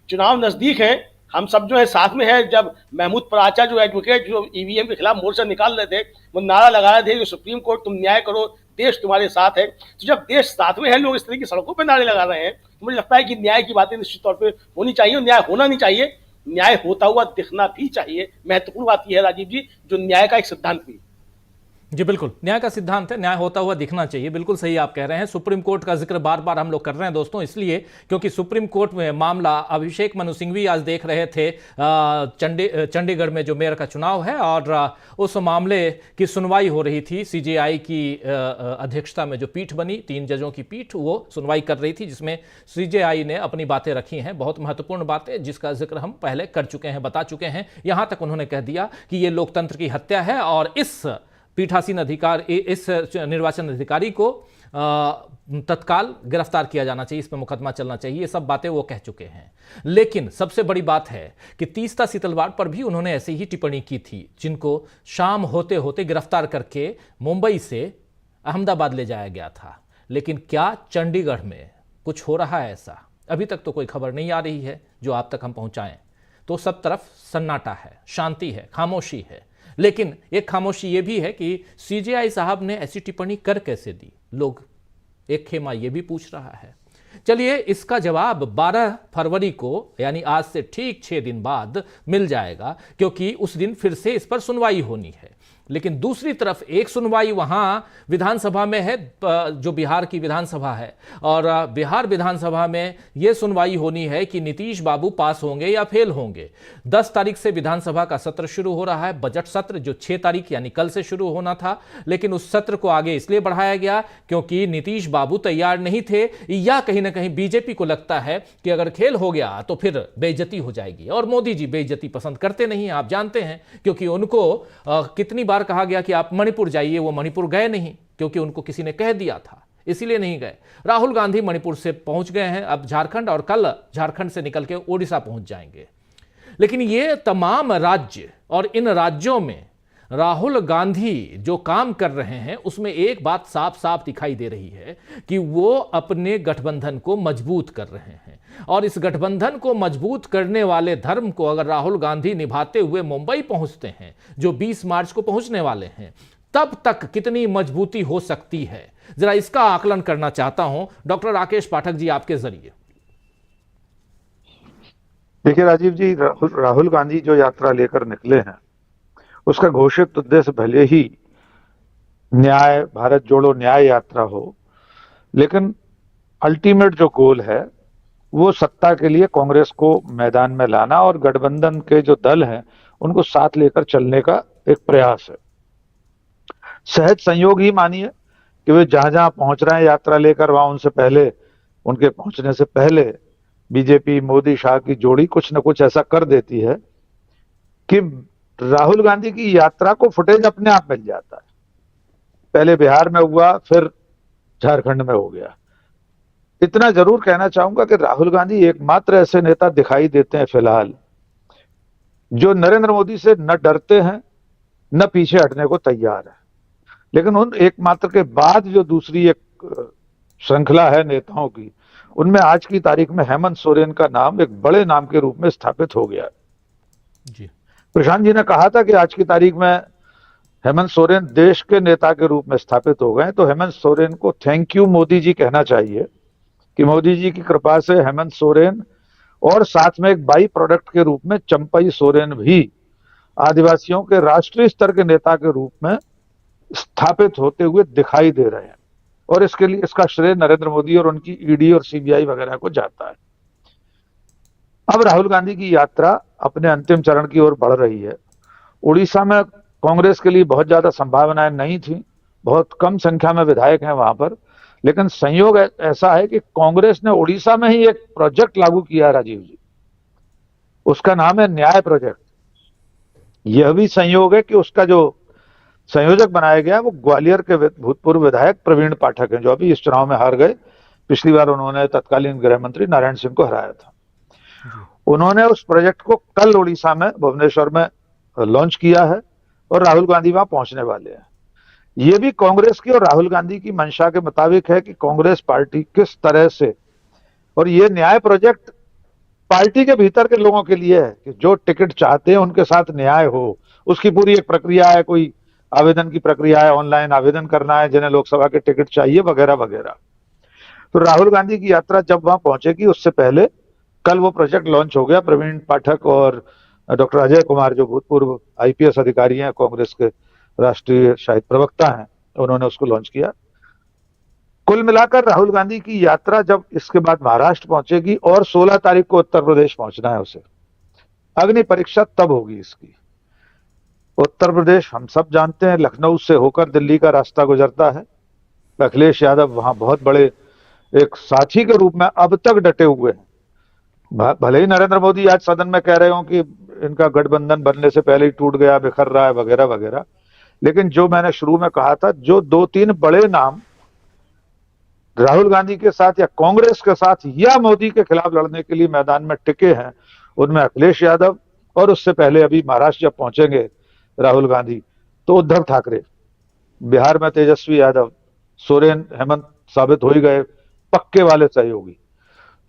चुनाव नजदीक है, हम सब जो है साथ में है। जब महमूद पराचा जो एडवोकेट जो ईवीएम के खिलाफ मोर्चा निकाल रहे थे, वो नारा लगा रहे थे कि सुप्रीम कोर्ट तुम न्याय करो, देश तुम्हारे साथ है। तो जब देश साथ में है, लोग इस तरह की सड़कों पर नारे लगा रहे हैं, तो मुझे लगता है कि न्याय की बातें निश्चित तौर पर होनी चाहिए। न्याय होना नहीं चाहिए, न्याय होता हुआ दिखना भी चाहिए। महत्वपूर्ण बात यह है राजीव जी, जो न्याय का एक सिद्धांत भी। जी बिल्कुल, न्याय का सिद्धांत है, न्याय होता हुआ दिखना चाहिए। बिल्कुल सही आप कह रहे हैं। सुप्रीम कोर्ट का जिक्र बार बार हम लोग कर रहे हैं दोस्तों, इसलिए क्योंकि सुप्रीम कोर्ट में मामला अभिषेक मनु सिंघवी आज देख रहे थे चंडीगढ़ में जो मेयर का चुनाव है, और उस मामले की सुनवाई हो रही थी। सीजेआई की अध्यक्षता में जो पीठ बनी, 3 जजों की पीठ, वो सुनवाई कर रही थी, जिसमें सीजेआई ने अपनी बातें रखी हैं, बहुत महत्वपूर्ण बातें, जिसका जिक्र हम पहले कर चुके हैं, बता चुके हैं। यहां तक उन्होंने कह दिया कि ये लोकतंत्र की हत्या है और इस पीठासीन अधिकार, इस निर्वाचन अधिकारी को तत्काल गिरफ्तार किया जाना चाहिए, इस पर मुकदमा चलना चाहिए। ये सब बातें वो कह चुके हैं। लेकिन सबसे बड़ी बात है कि तीस्ता सीतलवाड़ पर भी उन्होंने ऐसी ही टिप्पणी की थी, जिनको शाम होते होते गिरफ्तार करके मुंबई से अहमदाबाद ले जाया गया था। लेकिन क्या चंडीगढ़ में कुछ हो रहा है ऐसा? अभी तक तो कोई खबर नहीं आ रही है जो आप तक हम पहुंचाएं। तो सब तरफ सन्नाटा है, शांति है, खामोशी है। लेकिन एक खामोशी यह भी है कि सीजेआई साहब ने ऐसी टिप्पणी कर कैसे दी, लोग एक खेमा यह भी पूछ रहा है। चलिए, इसका जवाब 12 फरवरी को, यानी आज से ठीक 6 दिन बाद मिल जाएगा, क्योंकि उस दिन फिर से इस पर सुनवाई होनी है। लेकिन दूसरी तरफ एक सुनवाई वहां विधानसभा में है, जो बिहार की विधानसभा है, और बिहार विधानसभा में यह सुनवाई होनी है कि नीतीश बाबू पास होंगे या फेल होंगे। 10 तारीख से विधानसभा का सत्र शुरू हो रहा है, बजट सत्र, जो 6 तारीख यानी कल से शुरू होना था। लेकिन उस सत्र को आगे इसलिए बढ़ाया गया क्योंकि नीतीश बाबू तैयार नहीं थे, या कहीं ना कहीं बीजेपी को लगता है कि अगर खेल हो गया तो फिर बेइज्जती हो जाएगी। और मोदी जी बेइज्जती पसंद करते नहीं, आप जानते हैं, क्योंकि उनको कितनी बार कहा गया कि आप मणिपुर जाइए, वो मणिपुर गए नहीं, क्योंकि उनको किसी ने कह दिया था, इसीलिए नहीं गए। राहुल गांधी मणिपुर से पहुंच गए हैं अब झारखंड, और कल झारखंड से निकल के ओडिशा पहुंच जाएंगे। लेकिन ये तमाम राज्य और इन राज्यों में राहुल गांधी जो काम कर रहे हैं, उसमें एक बात साफ साफ दिखाई दे रही है कि वो अपने गठबंधन को मजबूत कर रहे हैं। और इस गठबंधन को मजबूत करने वाले धर्म को अगर राहुल गांधी निभाते हुए मुंबई पहुंचते हैं, जो 20 मार्च को पहुंचने वाले हैं, तब तक कितनी मजबूती हो सकती है, जरा इसका आकलन करना चाहता हूं डॉक्टर राकेश पाठक जी, आपके जरिए। देखिए राजीव जी, राहुल गांधी जो यात्रा लेकर निकले हैं, उसका घोषित उद्देश्य भले ही न्याय, भारत जोड़ो न्याय यात्रा हो, लेकिन अल्टीमेट जो गोल है वो सत्ता के लिए कांग्रेस को मैदान में लाना और गठबंधन के जो दल हैं उनको साथ लेकर चलने का एक प्रयास है। सहज संयोग ही मानिए कि वे जहां जहां पहुंच रहे हैं यात्रा लेकर, वहां उनसे पहले, उनके पहुंचने से पहले बीजेपी मोदी शाह की जोड़ी कुछ न कुछ ऐसा कर देती है कि राहुल गांधी की यात्रा को फुटेज अपने आप मिल जाता है। पहले बिहार में हुआ, फिर झारखंड में हो गया। इतना जरूर कहना चाहूंगा कि राहुल गांधी एकमात्र ऐसे नेता दिखाई देते हैं फिलहाल जो नरेंद्र मोदी से न डरते हैं न पीछे हटने को तैयार है। लेकिन उन एकमात्र के बाद जो दूसरी एक श्रृंखला है नेताओं की, उनमें आज की तारीख में हेमंत सोरेन का नाम एक बड़े नाम के रूप में स्थापित हो गया जी। प्रशांत जी ने कहा था कि आज की तारीख में हेमंत सोरेन देश के नेता के रूप में स्थापित हो गए, तो हेमंत सोरेन को थैंक यू मोदी जी कहना चाहिए कि मोदी जी की कृपा से हेमंत सोरेन और साथ में एक बाई प्रोडक्ट के रूप में चंपई सोरेन भी आदिवासियों के राष्ट्रीय स्तर के नेता के रूप में स्थापित होते हुए दिखाई दे रहे हैं। और इसके लिए इसका श्रेय नरेंद्र मोदी और उनकी ईडी और सीबीआई वगैरह को जाता है। अब राहुल गांधी की यात्रा अपने अंतिम चरण की ओर बढ़ रही है। उड़ीसा में कांग्रेस के लिए बहुत ज्यादा संभावनाएं नहीं थी, बहुत कम संख्या में विधायक हैं वहां पर, लेकिन संयोग ऐसा है कि कांग्रेस ने उड़ीसा में ही एक प्रोजेक्ट लागू किया राजीव जी, उसका नाम है न्याय प्रोजेक्ट। यह भी संयोग है कि उसका जो संयोजक बनाया गया वो ग्वालियर के भूतपूर्व विधायक प्रवीण पाठक हैं, जो अभी इस चुनाव में हार गए। पिछली बार उन्होंने तत्कालीन गृह मंत्री नारायण सिंह को हराया था। उन्होंने उस प्रोजेक्ट को कल उड़ीसा में भुवनेश्वर में लॉन्च किया है और राहुल गांधी वहां पहुंचने वाले हैं। यह भी कांग्रेस की और राहुल गांधी की मंशा के मुताबिक है कि कांग्रेस पार्टी किस तरह से, और यह न्याय प्रोजेक्ट पार्टी के भीतर के लोगों के लिए है कि जो टिकट चाहते हैं उनके साथ न्याय हो। उसकी पूरी एक प्रक्रिया है, कोई आवेदन की प्रक्रिया है, ऑनलाइन आवेदन करना है जिन्हें लोकसभा के टिकट चाहिए वगैरह वगैरह। तो राहुल गांधी की यात्रा जब वहां पहुंचेगी उससे पहले कल वो प्रोजेक्ट लॉन्च हो गया। प्रवीण पाठक और डॉक्टर अजय कुमार जो भूतपूर्व आईपीएस अधिकारी हैं कांग्रेस के, राष्ट्रीय शायद प्रवक्ता हैं, उन्होंने उसको लॉन्च किया। कुल मिलाकर राहुल गांधी की यात्रा जब इसके बाद महाराष्ट्र पहुंचेगी और 16 तारीख को उत्तर प्रदेश पहुंचना है उसे, अग्नि परीक्षा तब होगी इसकी। उत्तर प्रदेश हम सब जानते हैं, लखनऊ से होकर दिल्ली का रास्ता गुजरता है। अखिलेश यादव वहां बहुत बड़े एक साथी के रूप में अब तक डटे हुए हैं। भले ही नरेंद्र मोदी आज सदन में कह रहे हो कि इनका गठबंधन बनने से पहले ही टूट गया, बिखर रहा है वगैरह वगैरह, लेकिन जो मैंने शुरू में कहा था, जो 2-3 बड़े नाम राहुल गांधी के साथ या कांग्रेस के साथ या मोदी के खिलाफ लड़ने के लिए मैदान में टिके हैं, उनमें अखिलेश यादव और उससे पहले अभी महाराष्ट्र जब पहुंचेंगे राहुल गांधी तो उद्धव ठाकरे, बिहार में तेजस्वी यादव, सोरेन, हेमंत साबित हो ही गए पक्के वाले सहयोगी।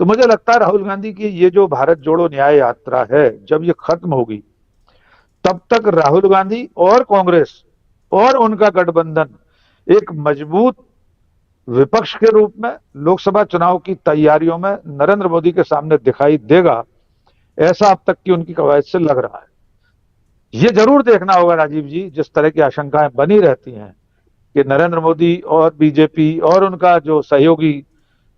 तो मुझे लगता है राहुल गांधी की ये जो भारत जोड़ो न्याय यात्रा है, जब ये खत्म होगी तब तक राहुल गांधी और कांग्रेस और उनका गठबंधन एक मजबूत विपक्ष के रूप में लोकसभा चुनाव की तैयारियों में नरेंद्र मोदी के सामने दिखाई देगा, ऐसा अब तक की उनकी कवायद से लग रहा है। ये जरूर देखना होगा राजीव जी, जिस तरह की आशंकाएं बनी रहती हैं कि नरेंद्र मोदी और बीजेपी और उनका जो सहयोगी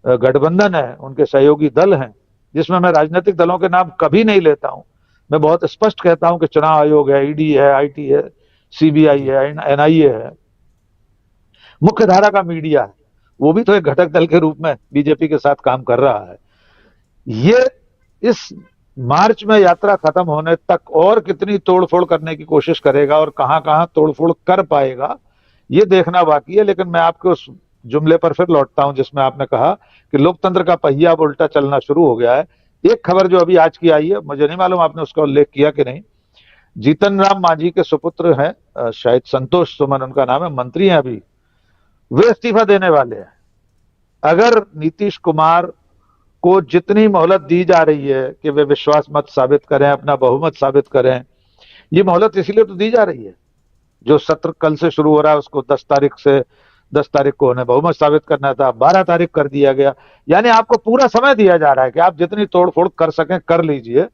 गठबंधन है, उनके सहयोगी दल हैं, जिसमें मैं राजनीतिक दलों के नाम कभी नहीं लेता हूं, मैं बहुत स्पष्ट कहता हूं कि चुनाव आयोग है, ईडी है, आईटी है, सीबीआई है, एनआईए है, मुख्य धारा का मीडिया है, वो भी तो एक घटक दल के रूप में बीजेपी के साथ काम कर रहा है। ये इस मार्च में यात्रा खत्म होने तक और कितनी तोड़फोड़ करने की कोशिश करेगा और कहां कहां तोड़फोड़ कर पाएगा, ये देखना बाकी है। लेकिन मैं आपके उस जुमले पर फिर लौटता हूं जिसमें आपने कहा कि लोकतंत्र का पहिया अब उल्टा चलना शुरू हो गया है। एक खबर जो अभी आज की आई है, मुझे नहीं मालूम आपने उसका उल्लेख किया कि नहीं, जीतन राम मांझी के सुपुत्र हैं, शायद संतोष सुमन उनका नाम है, मंत्री हैं अभी, वे इस्तीफा देने वाले हैं। अगर नीतीश कुमार को जितनी मोहलत दी जा रही है कि वे विश्वास मत साबित करें, अपना बहुमत साबित करें, ये मोहलत इसीलिए तो दी जा रही है। जो सत्र कल से शुरू हो रहा है उसको 10 तारीख को उन्हें बहुमत साबित करना था, 12 तारीख कर दिया गया। यानी आपको पूरा समय दिया जा रहा है कि आप जितनी तोड़फोड़ कर सकें कर लीजिए,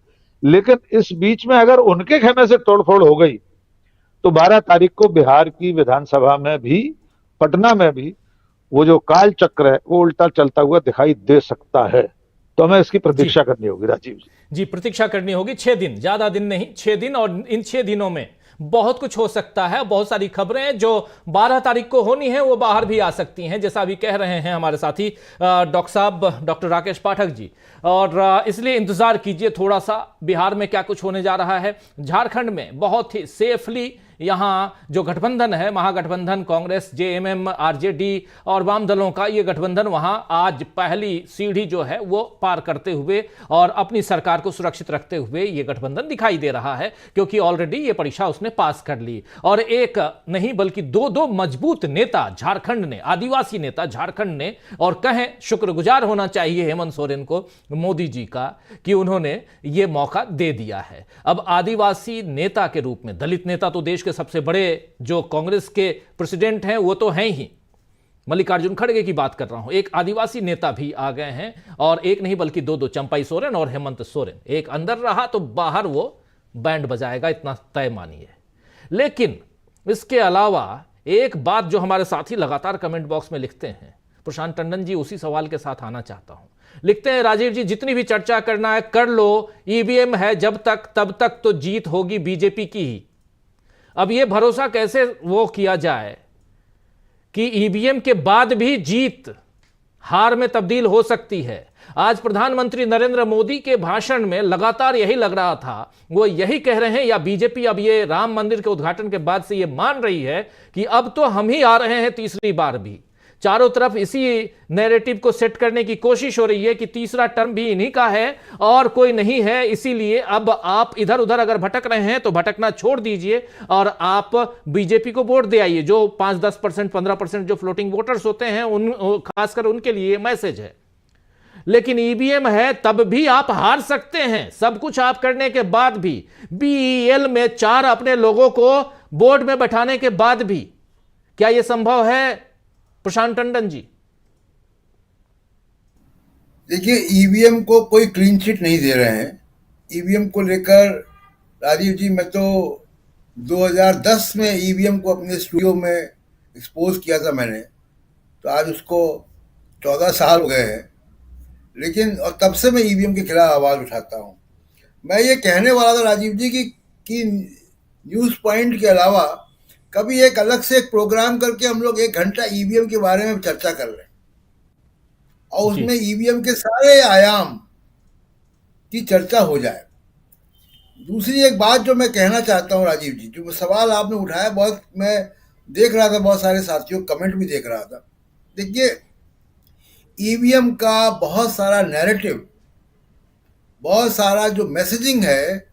लेकिन इस बीच में अगर उनके खेमे से तोड़फोड़ हो गई तो 12 तारीख को बिहार की विधानसभा में भी, पटना में भी वो जो काल चक्र है वो उल्टा चलता हुआ दिखाई दे सकता है। तो हमें इसकी प्रतीक्षा करनी होगी राजीव जी, प्रतीक्षा करनी होगी। 6 दिन, ज्यादा दिन नहीं, 6 दिन, और इन 6 दिनों में बहुत कुछ हो सकता है। बहुत सारी खबरें जो 12 तारीख को होनी है वो बाहर भी आ सकती हैं, जैसा अभी कह रहे हैं हमारे साथी डॉक्टर साहब, डॉक्टर राकेश पाठक जी। और इसलिए इंतजार कीजिए थोड़ा सा, बिहार में क्या कुछ होने जा रहा है। झारखंड में बहुत ही सेफली यहाँ जो गठबंधन है, महागठबंधन कांग्रेस, जेएमएम, आरजेडी और वाम दलों का ये गठबंधन वहां आज पहली सीढ़ी जो है वो पार करते हुए और अपनी सरकार को सुरक्षित रखते हुए ये गठबंधन दिखाई दे रहा है, क्योंकि ऑलरेडी ये परीक्षा उसने पास कर ली। और एक नहीं बल्कि दो मजबूत नेता झारखंड ने, आदिवासी नेता झारखंड ने, और कहें शुक्रगुजार होना चाहिए हेमंत सोरेन को, मोदी जी का, कि उन्होंने ये मौका दे दिया है। अब आदिवासी नेता के रूप में, दलित नेता तो देश सबसे बड़े जो कांग्रेस के प्रेसिडेंट हैं वो तो हैं ही, मल्लिकार्जुन खड़गे की बात कर रहा हूं, एक आदिवासी नेता भी आ गए हैं, और एक नहीं बल्कि दो, चंपाई सोरेन और हेमंत सोरेन। एक अंदर रहा तो बाहर वो बैंड बजाएगा, इतना तय मानिए। लेकिन इसके अलावा एक बात जो हमारे साथी लगातार कमेंट बॉक्स में लिखते हैं, प्रशांत टंडन जी, उसी सवाल के साथ आना चाहता हूं। लिखते हैं, राजीव जी जितनी भी चर्चा करना है कर लो, ईवीएम है जब तक तब तक तो जीत होगी बीजेपी की ही। अब यह भरोसा कैसे वो किया जाए कि ईवीएम के बाद भी जीत हार में तब्दील हो सकती है। आज प्रधानमंत्री नरेंद्र मोदी के भाषण में लगातार यही लग रहा था, वो यही कह रहे हैं, या बीजेपी अब ये राम मंदिर के उद्घाटन के बाद से ये मान रही है कि अब तो हम ही आ रहे हैं तीसरी बार भी। चारों तरफ इसी नैरेटिव को सेट करने की कोशिश हो रही है कि तीसरा टर्म भी इन्हीं का है और कोई नहीं है, इसीलिए अब आप इधर उधर अगर भटक रहे हैं तो भटकना छोड़ दीजिए और आप बीजेपी को वोट दे आइए। जो 5-10%, 15% जो फ्लोटिंग वोटर्स होते हैं, उन खासकर उनके लिए मैसेज है। लेकिन ईवीएम है तब भी आप हार सकते हैं, सब कुछ आप करने के बाद भी। बीईएल में 4 अपने लोगों को बोर्ड में बैठाने के बाद भी क्या यह संभव है प्रशांत टंडन जी? देखिए, ईवीएम को कोई क्लीन चिट नहीं दे रहे हैं। ईवीएम को लेकर राजीव जी, मैं तो 2010 में ईवीएम को अपने स्टूडियो में एक्सपोज किया था मैंने, तो आज उसको 14 साल हो गए हैं, लेकिन और तब से मैं ईवीएम के खिलाफ आवाज उठाता हूँ। मैं ये कहने वाला था राजीव जी कि न्यूज पॉइंट के अलावा कभी एक अलग से एक प्रोग्राम करके हम लोग 1 घंटा ईवीएम के बारे में चर्चा कर लें और जी। उसमें ईवीएम के सारे आयाम की चर्चा हो जाए। दूसरी एक बात जो मैं कहना चाहता हूँ राजीव जी, जो सवाल आपने उठाया, बहुत मैं देख रहा था, बहुत सारे साथियों कमेंट भी देख रहा था। देखिए, ईवीएम का बहुत सारा नैरेटिव, बहुत सारा जो मैसेजिंग है,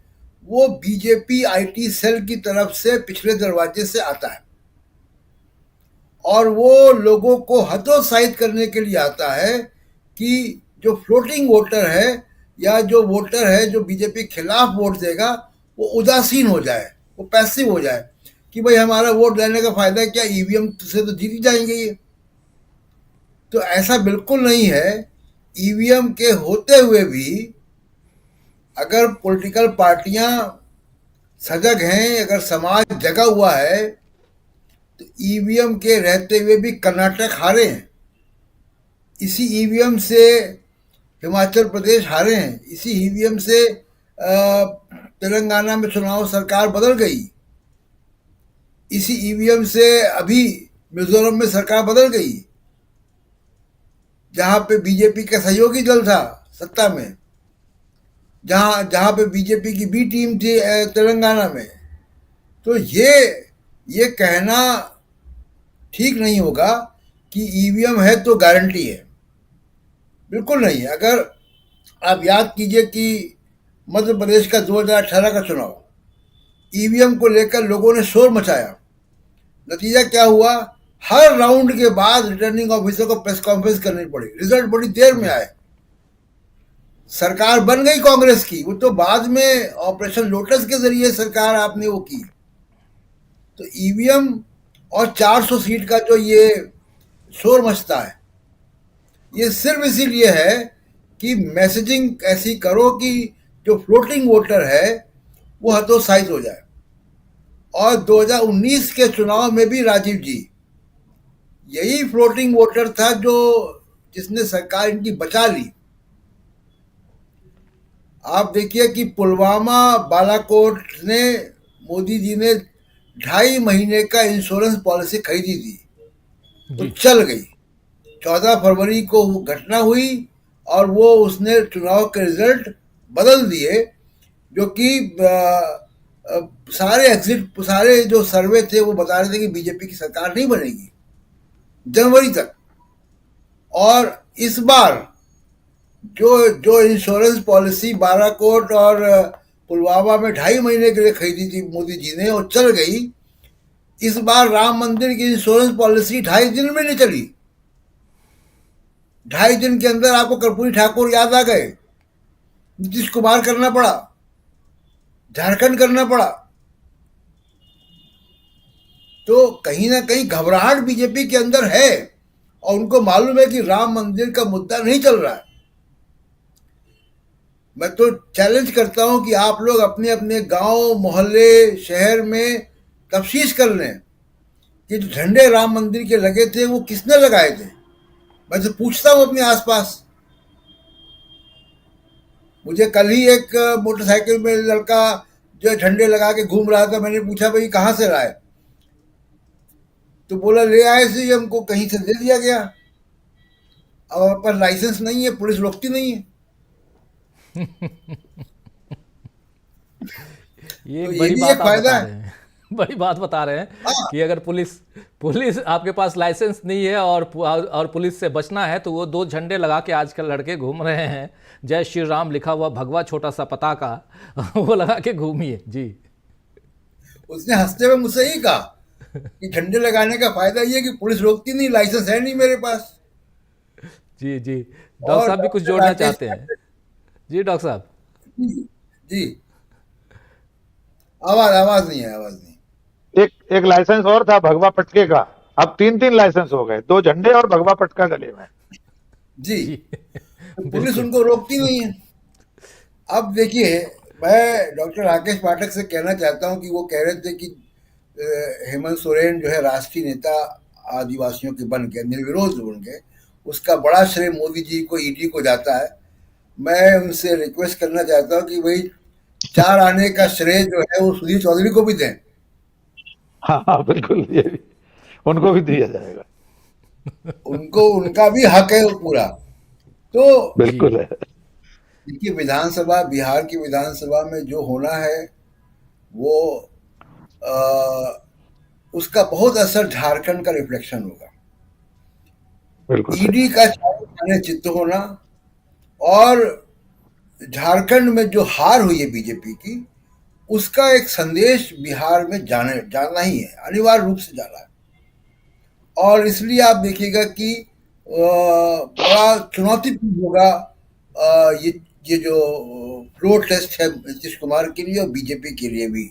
वो बीजेपी आईटी सेल की तरफ से पिछले दरवाजे से आता है और वो लोगों को हतोत्साहित करने के लिए आता है कि जो फ्लोटिंग वोटर है या जो वोटर है जो बीजेपी के खिलाफ वोट देगा, वो उदासीन हो जाए, वो पैसिव हो जाए कि भाई हमारा वोट लेने का फायदा क्या, ईवीएम से तो जीत जाएंगे ये। तो ऐसा बिल्कुल नहीं है। ईवीएम के होते हुए भी अगर पॉलिटिकल पार्टियां सजग हैं, अगर समाज जगा हुआ है, तो ईवीएम के रहते हुए भी कर्नाटक हारे हैं, इसी ईवीएम से हिमाचल प्रदेश हारे हैं, इसी ईवीएम से तेलंगाना में चुनाव सरकार बदल गई, इसी ईवीएम से अभी मिजोरम में सरकार बदल गई, जहां पे बीजेपी का सहयोगी दल था सत्ता में, जहां पे बीजेपी की बी टीम थी तेलंगाना में। तो ये कहना ठीक नहीं होगा कि ईवीएम है तो गारंटी है, बिल्कुल नहीं। अगर आप याद कीजिए कि मध्य प्रदेश का 2018 का चुनाव, ईवीएम को लेकर लोगों ने शोर मचाया, नतीजा क्या हुआ, हर राउंड के बाद रिटर्निंग ऑफिसर को प्रेस कॉन्फ्रेंस करनी पड़ी, रिजल्ट बड़ी देर में आए, सरकार बन गई कांग्रेस की, वो तो बाद में ऑपरेशन लोटस के जरिए सरकार आपने वो की। तो ईवीएम और 400 सीट का जो ये शोर मचता है, ये सिर्फ इसीलिए है कि मैसेजिंग ऐसी करो कि जो फ्लोटिंग वोटर है वो हतोत्साहित हो जाए। और 2019 के चुनाव में भी राजीव जी, यही फ्लोटिंग वोटर था जो जिसने सरकार इनकी बचा ली। आप देखिए कि पुलवामा बालाकोट ने मोदी जी ने 2.5 महीने का इंश्योरेंस पॉलिसी खरीदी थी, तो चल गई। 14 फरवरी को वो घटना हुई और वो उसने चुनाव के रिजल्ट बदल दिए, जो कि सारे जो सर्वे थे वो बता रहे थे कि बीजेपी की सरकार नहीं बनेगी जनवरी तक। और इस बार जो इंश्योरेंस पॉलिसी बालाकोट और पुलवामा में 2.5 महीने के लिए खरीदी थी मोदी जी ने और चल गई, इस बार राम मंदिर की इंश्योरेंस पॉलिसी 2.5 दिन में नहीं चली। 2.5 दिन के अंदर आपको कर्पूरी ठाकुर याद आ गए, नीतीश कुमार करना पड़ा, झारखंड करना पड़ा। तो कहीं ना कहीं घबराहट बीजेपी के अंदर है और उनको मालूम है कि राम मंदिर का मुद्दा नहीं चल रहा है। मैं तो चैलेंज करता हूं कि आप लोग अपने अपने गांव, मोहल्ले, शहर में तफ्तीश कर लें कि जो झंडे राम मंदिर के लगे थे वो किसने लगाए थे। मैं तो पूछता हूं अपने आसपास। मुझे कल ही एक मोटरसाइकिल में लड़का जो झंडे लगा के घूम रहा था, मैंने पूछा भाई कहाँ से लाए, तो बोला ले आए से हमको कहीं से दे दिया गया, अब पर लाइसेंस नहीं है, पुलिस रोकती नहीं है। ये तो एक ये बड़ी भी बात एक आप फायदा बता है। रहे हैं। बड़ी बात बता रहे हैं हाँ। कि अगर पुलिस आपके पास लाइसेंस नहीं है और पुलिस से बचना है तो वो 2 झंडे लगा के आजकल लड़के घूम रहे हैं, जय श्री राम लिखा हुआ भगवा छोटा सा पताका वो लगा के घूमिए जी। उसने हंसते हुए मुझसे ही कहा कि झंडे लगाने का फायदा ये कि पुलिस रोकती नहीं, लाइसेंस है नहीं मेरे पास। जी जी, डॉक्टर साहब भी कुछ जोड़ना चाहते हैं। जी डॉक्टर साहब। जी, आवाज नहीं है। एक लाइसेंस और था भगवा पटके का, अब 3 लाइसेंस हो गए, 2 झंडे और भगवा पटका गले में। जी, तो पुलिस उनको रोकती नहीं है। अब देखिए, मैं डॉक्टर राकेश पाठक से कहना चाहता हूं कि वो कह रहे थे कि हेमंत सोरेन जो है राष्ट्रीय नेता आदिवासियों के बन के, निर्विरोध बन के, उसका बड़ा श्रेय मोदी जी को, ईडी को जाता है। मैं उनसे रिक्वेस्ट करना चाहता हूं कि भाई 4 आने का श्रेय जो है वो सुधीर चौधरी को भी दें। हाँ हाँ बिल्कुल, ये भी उनको भी दिया जाएगा। उनको, उनका भी हक है वो पूरा। तो बिल्कुल है। देखिए, विधानसभा, बिहार की विधानसभा में जो होना है वो उसका बहुत असर झारखंड का रिफ्लेक्शन होगा। बिल्कुल सही। ईडी का चाहे चित्त होना और झारखंड में जो हार हुई है बीजेपी की, उसका एक संदेश बिहार में जाना ही है, अनिवार्य रूप से जाना है। और इसलिए आप देखिएगा कि बड़ा चुनौतीपूर्ण होगा ये जो फ्लोर टेस्ट है नीतीश कुमार के लिए और बीजेपी के लिए भी,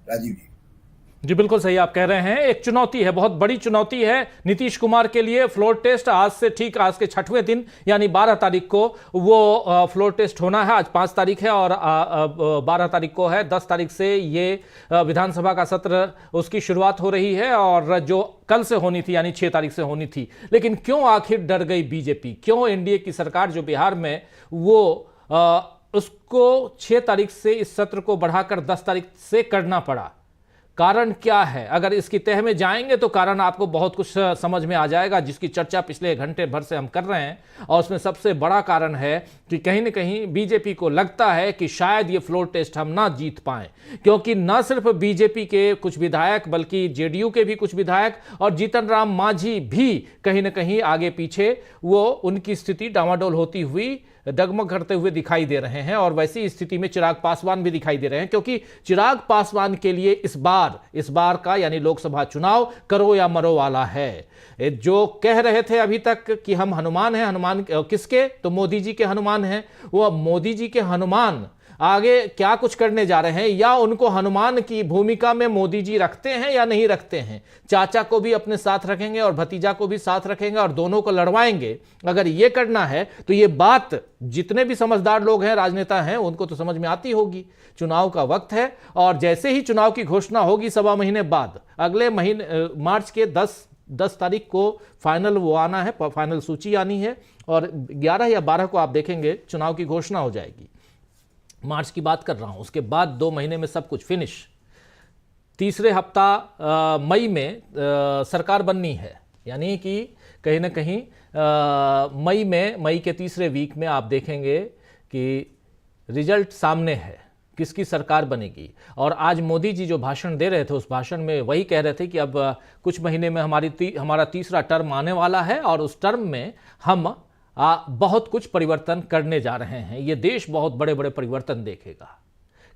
राजीव जी। जी बिल्कुल सही आप कह रहे हैं, एक चुनौती है, बहुत बड़ी चुनौती है नीतीश कुमार के लिए। फ्लोर टेस्ट आज से ठीक आज के 6वें दिन यानी 12 तारीख को वो फ्लोर टेस्ट होना है। आज 5 तारीख है और 12 तारीख को है। 10 तारीख से ये विधानसभा का सत्र उसकी शुरुआत हो रही है और जो कल से होनी थी यानी 6 तारीख से होनी थी। लेकिन क्यों आखिर डर गई बीजेपी, क्यों एनडीए की सरकार जो बिहार में वो उसको 6 तारीख से इस सत्र को बढ़ाकर 10 तारीख से करना पड़ा? कारण क्या है? अगर इसकी तह में जाएंगे तो कारण आपको बहुत कुछ समझ में आ जाएगा, जिसकी चर्चा पिछले घंटे भर से हम कर रहे हैं। और उसमें सबसे बड़ा कारण है कि कहीं ना कहीं बीजेपी को लगता है कि शायद ये फ्लोर टेस्ट हम ना जीत पाएं, क्योंकि न सिर्फ बीजेपी के कुछ विधायक बल्कि जेडीयू के भी कुछ विधायक और जीतन राम मांझी भी कहीं ना कहीं आगे पीछे वो उनकी स्थिति डामाडोल होती हुई, डगमग करते हुए दिखाई दे रहे हैं। और वैसी स्थिति में चिराग पासवान भी दिखाई दे रहे हैं, क्योंकि चिराग पासवान के लिए इस बार का यानी लोकसभा चुनाव करो या मरो वाला है। जो कह रहे थे अभी तक कि हम हनुमान हैं, हनुमान किसके? तो मोदी जी के हनुमान हैं। वो मोदी जी के हनुमान आगे क्या कुछ करने जा रहे हैं, या उनको हनुमान की भूमिका में मोदी जी रखते हैं या नहीं रखते हैं? चाचा को भी अपने साथ रखेंगे और भतीजा को भी साथ रखेंगे और दोनों को लड़वाएंगे। अगर ये करना है तो ये बात जितने भी समझदार लोग हैं, राजनेता हैं, उनको तो समझ में आती होगी। चुनाव का वक्त है और जैसे ही चुनाव की घोषणा होगी 1.25 महीने बाद, अगले महीने मार्च के 10 तारीख को फाइनल वो आना है, फाइनल सूची आनी है और 11 या 12 को आप देखेंगे चुनाव की घोषणा हो जाएगी। मार्च की बात कर रहा हूं। उसके बाद 2 महीने में सब कुछ फिनिश। तीसरे हफ्ता मई में सरकार बननी है, यानी कि कहीं ना कहीं मई के तीसरे वीक में आप देखेंगे कि रिजल्ट सामने है, किसकी सरकार बनेगी। और आज मोदी जी जो भाषण दे रहे थे, उस भाषण में वही कह रहे थे कि अब कुछ महीने में हमारा तीसरा टर्म आने वाला है और उस टर्म में हम बहुत कुछ परिवर्तन करने जा रहे हैं। ये देश बहुत बड़े बड़े परिवर्तन देखेगा।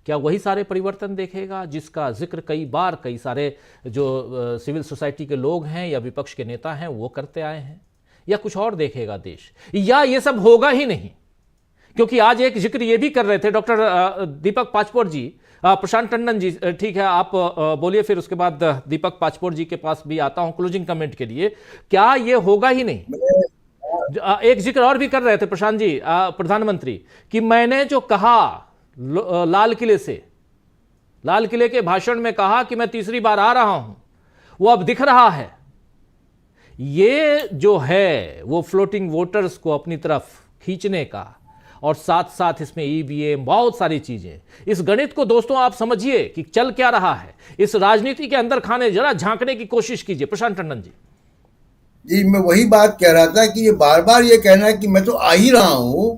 क्या वही सारे परिवर्तन देखेगा जिसका जिक्र कई सारे जो सिविल सोसाइटी के लोग हैं या विपक्ष के नेता हैं वो करते आए हैं, या कुछ और देखेगा देश? या ये सब होगा ही नहीं? क्योंकि आज एक जिक्र ये भी कर रहे थे डॉक्टर दीपक पाचपोर जी, प्रशांत टंडन जी, ठीक है आप बोलिए, फिर उसके बाद दीपक पाचपोर जी के पास भी आता हूं क्लोजिंग कमेंट के लिए। क्या ये होगा ही नहीं? एक जिक्र और भी कर रहे थे प्रशांत जी, प्रधानमंत्री, कि मैंने जो कहा लाल किले के भाषण में कहा कि मैं तीसरी बार आ रहा हूं, वो अब दिख रहा है। ये जो है वो फ्लोटिंग वोटर्स को अपनी तरफ खींचने का, और साथ साथ इसमें ईवीएम, बहुत सारी चीजें। इस गणित को दोस्तों आप समझिए कि चल क्या रहा है। इस राजनीति के अंदर खाने जरा झांकने की कोशिश कीजिए। प्रशांत टंडन जी। जी, मैं वही बात कह रहा था कि ये बार बार ये कहना है कि मैं तो आ ही रहा हूं,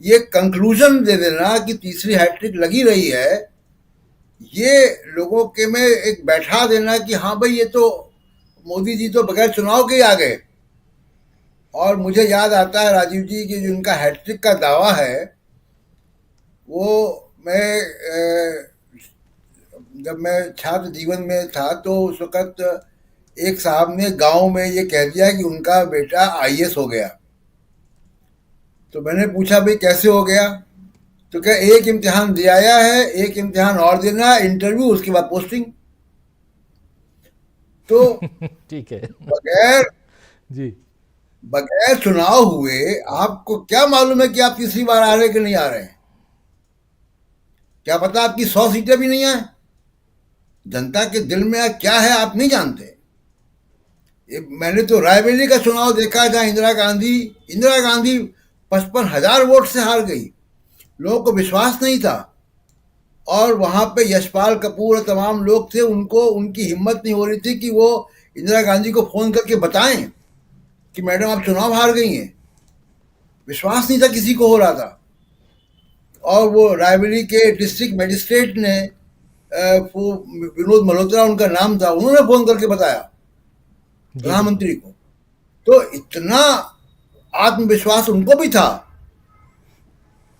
ये कंक्लूजन दे देना कि तीसरी हैट्रिक लगी रही है, ये लोगों के में एक बैठा देना कि हाँ भाई ये तो मोदी जी तो बगैर चुनाव के ही आ गए। और मुझे याद आता है राजीव जी कि जो उनका हैट्रिक का दावा है, वो जब मैं छात्र जीवन में था तो उस वक्त एक साहब ने गांव में ये कह दिया कि उनका बेटा आईएएस हो गया। तो मैंने पूछा भाई कैसे हो गया? तो क्या एक इम्तिहान दे आया है, एक इम्तिहान और देना, इंटरव्यू, उसके बाद पोस्टिंग। तो ठीक है, बगैर चुनाव हुए आपको क्या मालूम है कि आप तीसरी बार आ रहे हैं कि नहीं आ रहे हैं? क्या पता आपकी 100 सीटें भी नहीं आए। जनता के दिल में क्या है आप नहीं जानते। मैंने तो रायबरेली का चुनाव देखा जहां इंदिरा गांधी 55,000 वोट से हार गई। लोगों को विश्वास नहीं था और वहां पे यशपाल कपूर और तमाम लोग थे, उनको उनकी हिम्मत नहीं हो रही थी कि वो इंदिरा गांधी को फोन करके बताएं कि मैडम आप चुनाव हार गई हैं। विश्वास नहीं था किसी को हो रहा था। और वो रायबरेली के डिस्ट्रिक्ट मजिस्ट्रेट ने विनोद मल्होत्रा उनका नाम था, उन्होंने फोन करके बताया प्रधानमंत्री को। तो इतना आत्मविश्वास उनको भी था।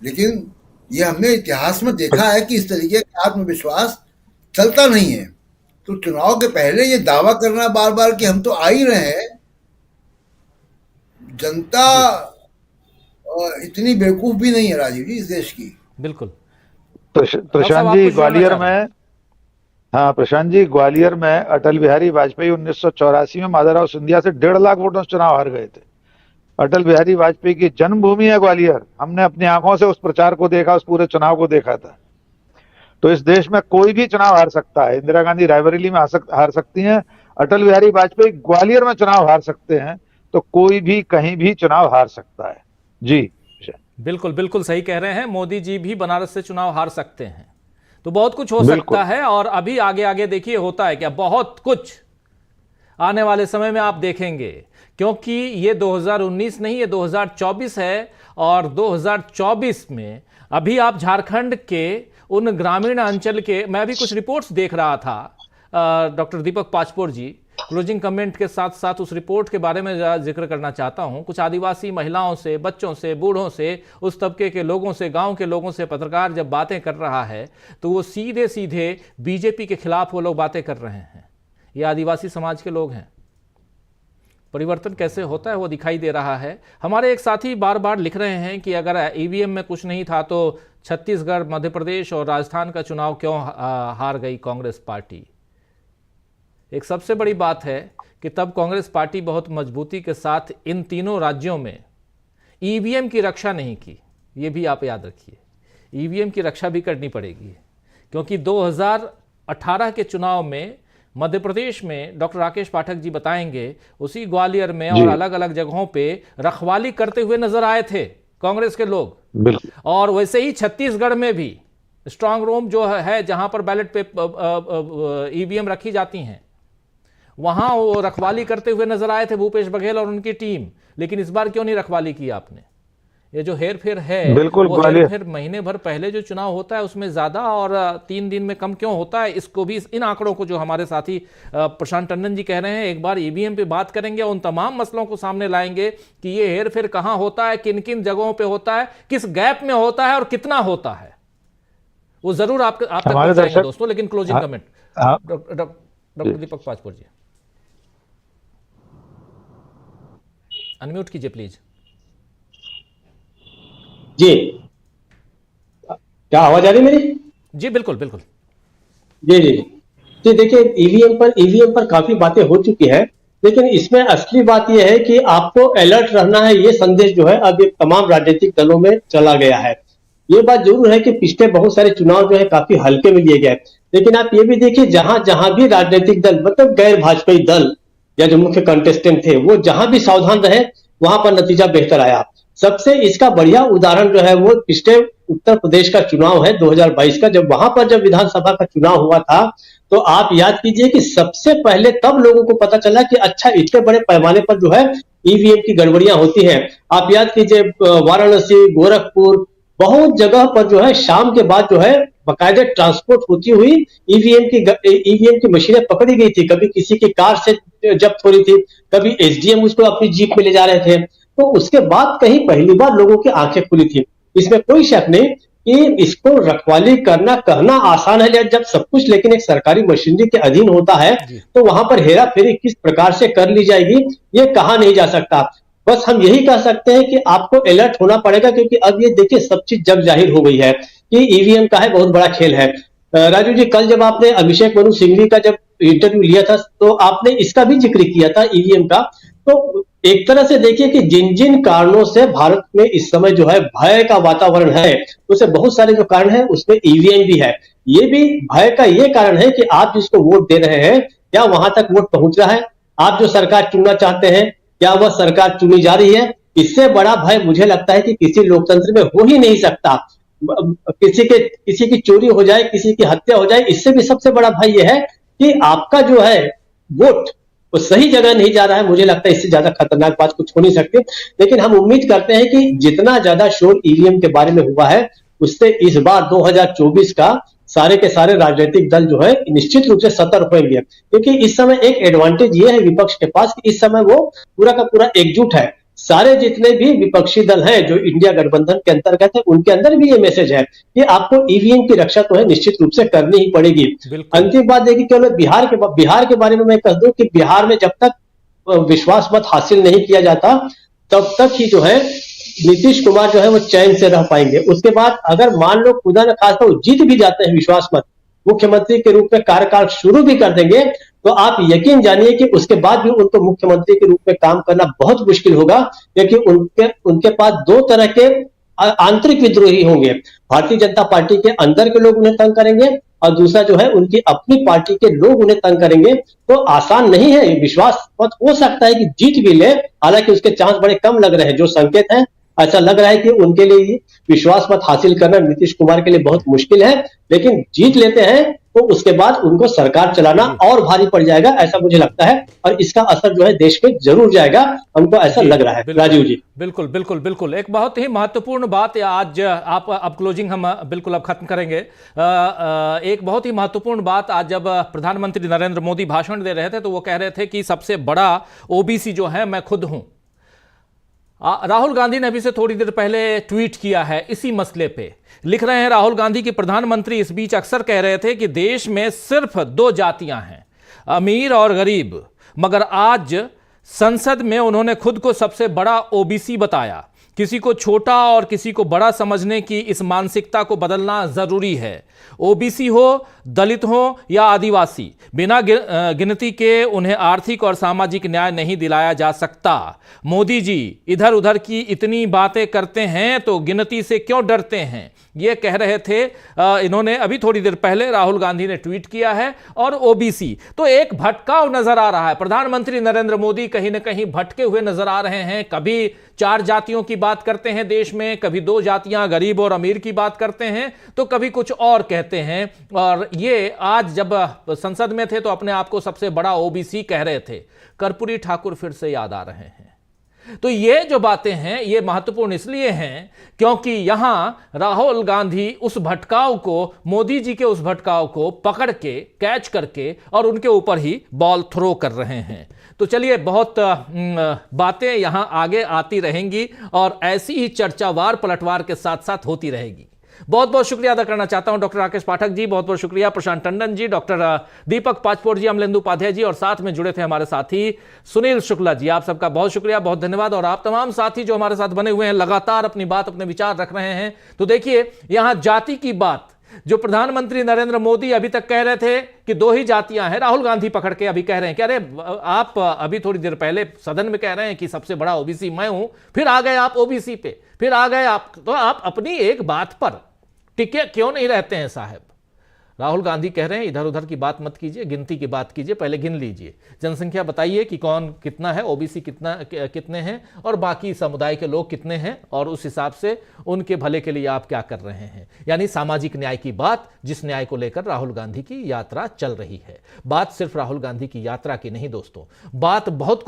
लेकिन ये हमने इतिहास में देखा है कि इस तरीके का आत्मविश्वास चलता नहीं है। तो चुनाव के पहले ये दावा करना बार बार कि हम तो आ ही रहे हैं, जनता इतनी बेवकूफ भी नहीं है राजीव जी इस देश की। बिल्कुल। प्रशांत जी ग्वालियर में, हाँ प्रशांत जी ग्वालियर में अटल बिहारी वाजपेयी 1984 में माधवराव सिंधिया से 1.5 लाख वोटों से चुनाव हार गए थे। अटल बिहारी वाजपेयी की जन्मभूमि है ग्वालियर। हमने अपनी आंखों से उस प्रचार को देखा, उस पूरे चुनाव को देखा था। तो इस देश में कोई भी चुनाव हार सकता है। इंदिरा गांधी रायबरेली में हार सकती हैं, अटल बिहारी वाजपेयी ग्वालियर में चुनाव हार सकते हैं। तो कोई भी कहीं भी चुनाव हार सकता है। जी बिल्कुल बिल्कुल सही कह रहे हैं। मोदी जी भी बनारस से चुनाव हार सकते हैं। तो बहुत कुछ हो सकता है। और अभी आगे आगे देखिए होता है क्या, बहुत कुछ आने वाले समय में आप देखेंगे, क्योंकि ये 2019 नहीं, ये 2024 है। और 2024 में अभी आप झारखंड के उन ग्रामीण अंचल के, मैं अभी कुछ रिपोर्ट्स देख रहा था डॉक्टर दीपक पाचपोर जी, क्लोजिंग कमेंट के साथ साथ उस रिपोर्ट के बारे में जिक्र करना चाहता हूं। कुछ आदिवासी महिलाओं से, बच्चों से, बूढ़ों से, उस तबके के लोगों से, गांव के लोगों से पत्रकार जब बातें कर रहा है तो वो सीधे सीधे बीजेपी के खिलाफ वो लोग बातें कर रहे हैं। ये आदिवासी समाज के लोग हैं। परिवर्तन कैसे होता है वो दिखाई दे रहा है। हमारे एक साथी बार बार लिख रहे हैं कि अगर ईवीएम में कुछ नहीं था तो छत्तीसगढ़, मध्य प्रदेश और राजस्थान का चुनाव क्यों हार गई कांग्रेस पार्टी। एक सबसे बड़ी बात है कि तब कांग्रेस पार्टी बहुत मजबूती के साथ इन तीनों राज्यों में ईवीएम की रक्षा नहीं की। ये भी आप याद रखिए, ईवीएम की रक्षा भी करनी पड़ेगी, क्योंकि 2018 के चुनाव में मध्य प्रदेश में डॉक्टर राकेश पाठक जी बताएंगे, उसी ग्वालियर में और अलग अलग जगहों पे रखवाली करते हुए नजर आए थे कांग्रेस के लोग। और वैसे ही छत्तीसगढ़ में भी स्ट्रांग रूम जो है जहां पर बैलेट पे ईवीएम रखी जाती हैं, वहां वो रखवाली करते हुए नजर आए थे भूपेश बघेल और उनकी टीम। लेकिन इस बार क्यों नहीं रखवाली की आपने? ये जो हेरफेर है, बिल्कुल वो हेरफेर महीने भर पहले जो चुनाव होता है उसमें ज्यादा और 3 दिन में कम क्यों होता है? इसको भी, इन आंकड़ों को जो हमारे साथी प्रशांत टंडन जी कह रहे हैं, एक बार ईवीएम पे बात करेंगे, उन तमाम मसलों को सामने लाएंगे कि ये हेरफेर कहां होता है, किन किन जगहों पे होता है, किस गैप में होता है और कितना होता है, वो जरूर आप तक पहुंचाएंगे दोस्तों। लेकिन क्लोजिंग कमेंट डॉक्टर दीपक पाचपोर जी, अनम्यूट कीजिए प्लीज। जी, क्या आवाज आ रही मेरी? जी बिल्कुल बिल्कुल। जी जी जी। देखिए, ईवीएम पर काफी बातें हो चुकी है, लेकिन इसमें असली बात यह है कि आपको अलर्ट रहना है। ये संदेश जो है अब ये तमाम राजनीतिक दलों में चला गया है। ये बात जरूर है कि पिछले बहुत सारे चुनाव जो है काफी हल्के में लिए गए, लेकिन आप ये भी देखिए जहां जहां भी राजनीतिक दल, मतलब गैर भाजपाई दल या जो मुख्य कंटेस्टेंट थे, वो जहां भी सावधान रहे वहां पर नतीजा बेहतर आया। सबसे इसका बढ़िया उदाहरण जो है वो पिछले उत्तर प्रदेश का चुनाव है 2022 का। जब विधानसभा का चुनाव हुआ था, तो आप याद कीजिए कि सबसे पहले तब लोगों को पता चला कि अच्छा, इतने बड़े पैमाने पर जो है ईवीएम की गड़बड़ियां होती हैं। आप याद कीजिए वाराणसी, गोरखपुर, बहुत जगह पर जो है शाम के बाद जो है बाकायदे ट्रांसपोर्ट होती हुई ईवीएम की मशीनें पकड़ी गई थी। कभी किसी की कार से जब्त हो रही थी, कभी एसडीएम उसको अपनी जीप में ले जा रहे थे। तो उसके बाद कहीं पहली बार लोगों की आंखें खुली थी। इसमें कोई शक नहीं कि इसको रखवाली करना कहना आसान है जब सब कुछ लेकिन एक सरकारी मशीनरी के अधीन होता है, तो वहां पर हेरा फेरी किस प्रकार से कर ली जाएगी ये कहा नहीं जा सकता। बस हम यही कह सकते हैं कि आपको अलर्ट होना पड़ेगा, क्योंकि अब ये देखिए सब चीज जग जाहिर हो गई है कि ईवीएम का है बहुत बड़ा खेल है। राजू जी, कल जब आपने अभिषेक मनु सिंघवी का जब इंटरव्यू लिया था, तो आपने इसका भी जिक्र किया था ईवीएम का। तो एक तरह से देखिए कि जिन जिन कारणों से भारत में इस समय जो है भय का वातावरण है, उसे बहुत सारे जो कारण है उसमें ईवीएम भी है। ये भी भय का ये कारण है कि आप जिसको वोट दे रहे हैं क्या वहां तक वोट पहुंच रहा है, आप जो सरकार चुनना चाहते हैं क्या वह सरकार चुनी जा रही है। इससे बड़ा भय मुझे लगता है कि किसी लोकतंत्र में हो ही नहीं सकता। किसी की चोरी हो जाए, किसी की हत्या हो जाए, इससे भी सबसे बड़ा भय यह है कि आपका जो है वोट वो सही जगह नहीं जा रहा है। मुझे लगता है इससे ज्यादा खतरनाक बात कुछ हो नहीं सकती। लेकिन हम उम्मीद करते हैं कि जितना ज्यादा शोर ईवीएम के बारे में हुआ है उससे इस बार 2024 का सारे के सारे राजनीतिक दल जो है निश्चित रूप से सतर्क होंगे, क्योंकि इस समय एक एडवांटेज ये है विपक्ष के पास कि इस समय वो पूरा का पूरा एकजुट है। सारे जितने भी विपक्षी दल हैं जो इंडिया गठबंधन के अंतर्गत है उनके अंदर भी ये मैसेज है कि आपको ईवीएम की रक्षा तो है निश्चित रूप से करनी ही पड़ेगी। अंतिम बात देखिए केवल बिहार के बारे में मैं कह दूं कि बिहार में जब तक विश्वास मत हासिल नहीं किया जाता तब तक ही जो है नीतीश कुमार जो है वो चैन से रह पाएंगे। उसके बाद अगर मान लो खुदा न खास्ता वो जीत भी जाते हैं विश्वास मत, मुख्यमंत्री के रूप में कार्यकाल शुरू भी कर देंगे, तो आप यकीन जानिए कि उसके बाद भी उनको मुख्यमंत्री के रूप में काम करना बहुत मुश्किल होगा, क्योंकि उनके पास दो तरह के आंतरिक विद्रोही होंगे। भारतीय जनता पार्टी के अंदर के लोग उन्हें तंग करेंगे और दूसरा जो है उनकी अपनी पार्टी के लोग उन्हें तंग करेंगे। तो आसान नहीं है, विश्वास मत हो सकता है कि जीत भी ले, हालांकि उसके चांस बड़े कम लग रहे हैं। जो संकेत है ऐसा लग रहा है कि उनके लिए विश्वास मत हासिल करना नीतीश कुमार के लिए बहुत मुश्किल है, लेकिन जीत लेते हैं तो उसके बाद उनको सरकार चलाना और भारी पड़ जाएगा, ऐसा मुझे लगता है। और इसका असर जो है देश पे जरूर जाएगा, हमको ऐसा लग रहा है। राजीव जी बिल्कुल बिल्कुल बिल्कुल, एक बहुत ही महत्वपूर्ण बात आज आप अब क्लोजिंग हम बिल्कुल अब खत्म करेंगे। एक बहुत ही महत्वपूर्ण बात आज जब प्रधानमंत्री नरेंद्र मोदी भाषण दे रहे थे तो वो कह रहे थे कि सबसे बड़ा ओबीसी जो है मैं खुद हूं। राहुल गांधी ने अभी से थोड़ी देर पहले ट्वीट किया है इसी मसले पे। लिख रहे हैं राहुल गांधी की प्रधानमंत्री इस बीच अक्सर कह रहे थे कि देश में सिर्फ दो जातियां हैं, अमीर और गरीब, मगर आज संसद में उन्होंने खुद को सबसे बड़ा ओबीसी बताया। किसी को छोटा और किसी को बड़ा समझने की इस मानसिकता को बदलना जरूरी है। ओबीसी हो, दलित हो या आदिवासी, बिना गिनती के उन्हें आर्थिक और सामाजिक न्याय नहीं दिलाया जा सकता। मोदी जी इधर उधर की इतनी बातें करते हैं तो गिनती से क्यों डरते हैं, ये कह रहे थे। इन्होंने अभी थोड़ी देर पहले राहुल गांधी ने ट्वीट किया है। और ओबीसी तो एक भटकाव नजर आ रहा है। प्रधानमंत्री नरेंद्र मोदी कहीं ना कहीं भटके हुए नजर आ रहे हैं। कभी 4 जातियों की बात करते हैं देश में, कभी 2 जातियां गरीब और अमीर की बात करते हैं, तो कभी कुछ और कहते हैं। और ये आज जब संसद में थे तो अपने आप को सबसे बड़ा ओबीसी कह रहे थे। कर्पूरी ठाकुर फिर से याद आ रहे हैं। तो ये जो बातें हैं ये महत्वपूर्ण इसलिए हैं क्योंकि यहां राहुल गांधी उस भटकाव को, मोदी जी के उस भटकाव को पकड़ के, कैच करके और उनके ऊपर ही बॉल थ्रो कर रहे हैं। तो चलिए, बहुत बातें यहां आगे आती रहेंगी और ऐसी ही चर्चावार पलटवार के साथ साथ होती रहेगी। बहुत बहुत शुक्रिया अदा करना चाहता हूं डॉक्टर राकेश पाठक जी, बहुत बहुत शुक्रिया प्रशांत टंडन जी, डॉक्टर दीपक पाचपोर जी, अमलेंदु उपाध्याय जी, और साथ में जुड़े थे हमारे साथी सुनील शुक्ला जी। आप सबका बहुत शुक्रिया, बहुत धन्यवाद। और आप तमाम साथी जो हमारे साथ बने हुए हैं, लगातार अपनी बात, अपने विचार रख रहे हैं। तो देखिए, यहां जाति की बात जो प्रधानमंत्री नरेंद्र मोदी अभी तक कह रहे थे कि 2 ही जातियां हैं, राहुल गांधी पकड़ के अभी कह रहे हैं कि अरे आप अभी थोड़ी देर पहले सदन में कह रहे हैं कि सबसे बड़ा ओबीसी मैं हूं, फिर आ गए आप ओबीसी पे, फिर आ गए आप। तो आप अपनी एक बात पर टिके क्यों नहीं रहते हैं साहब? राहुल गांधी कह रहे हैं इधर उधर की बात मत कीजिए, गिनती की बात कीजिए, पहले गिन लीजिए, जनसंख्या बताइए कि कौन कितना है, ओबीसी कितने हैं और बाकी समुदाय के लोग कितने हैं, और उस हिसाब से उनके भले के लिए आप क्या कर रहे हैं। यानी सामाजिक न्याय की बात, जिस न्याय को लेकर राहुल गांधी की यात्रा चल रही है। बात सिर्फ राहुल गांधी की यात्रा की नहीं दोस्तों, बात बहुत कुछ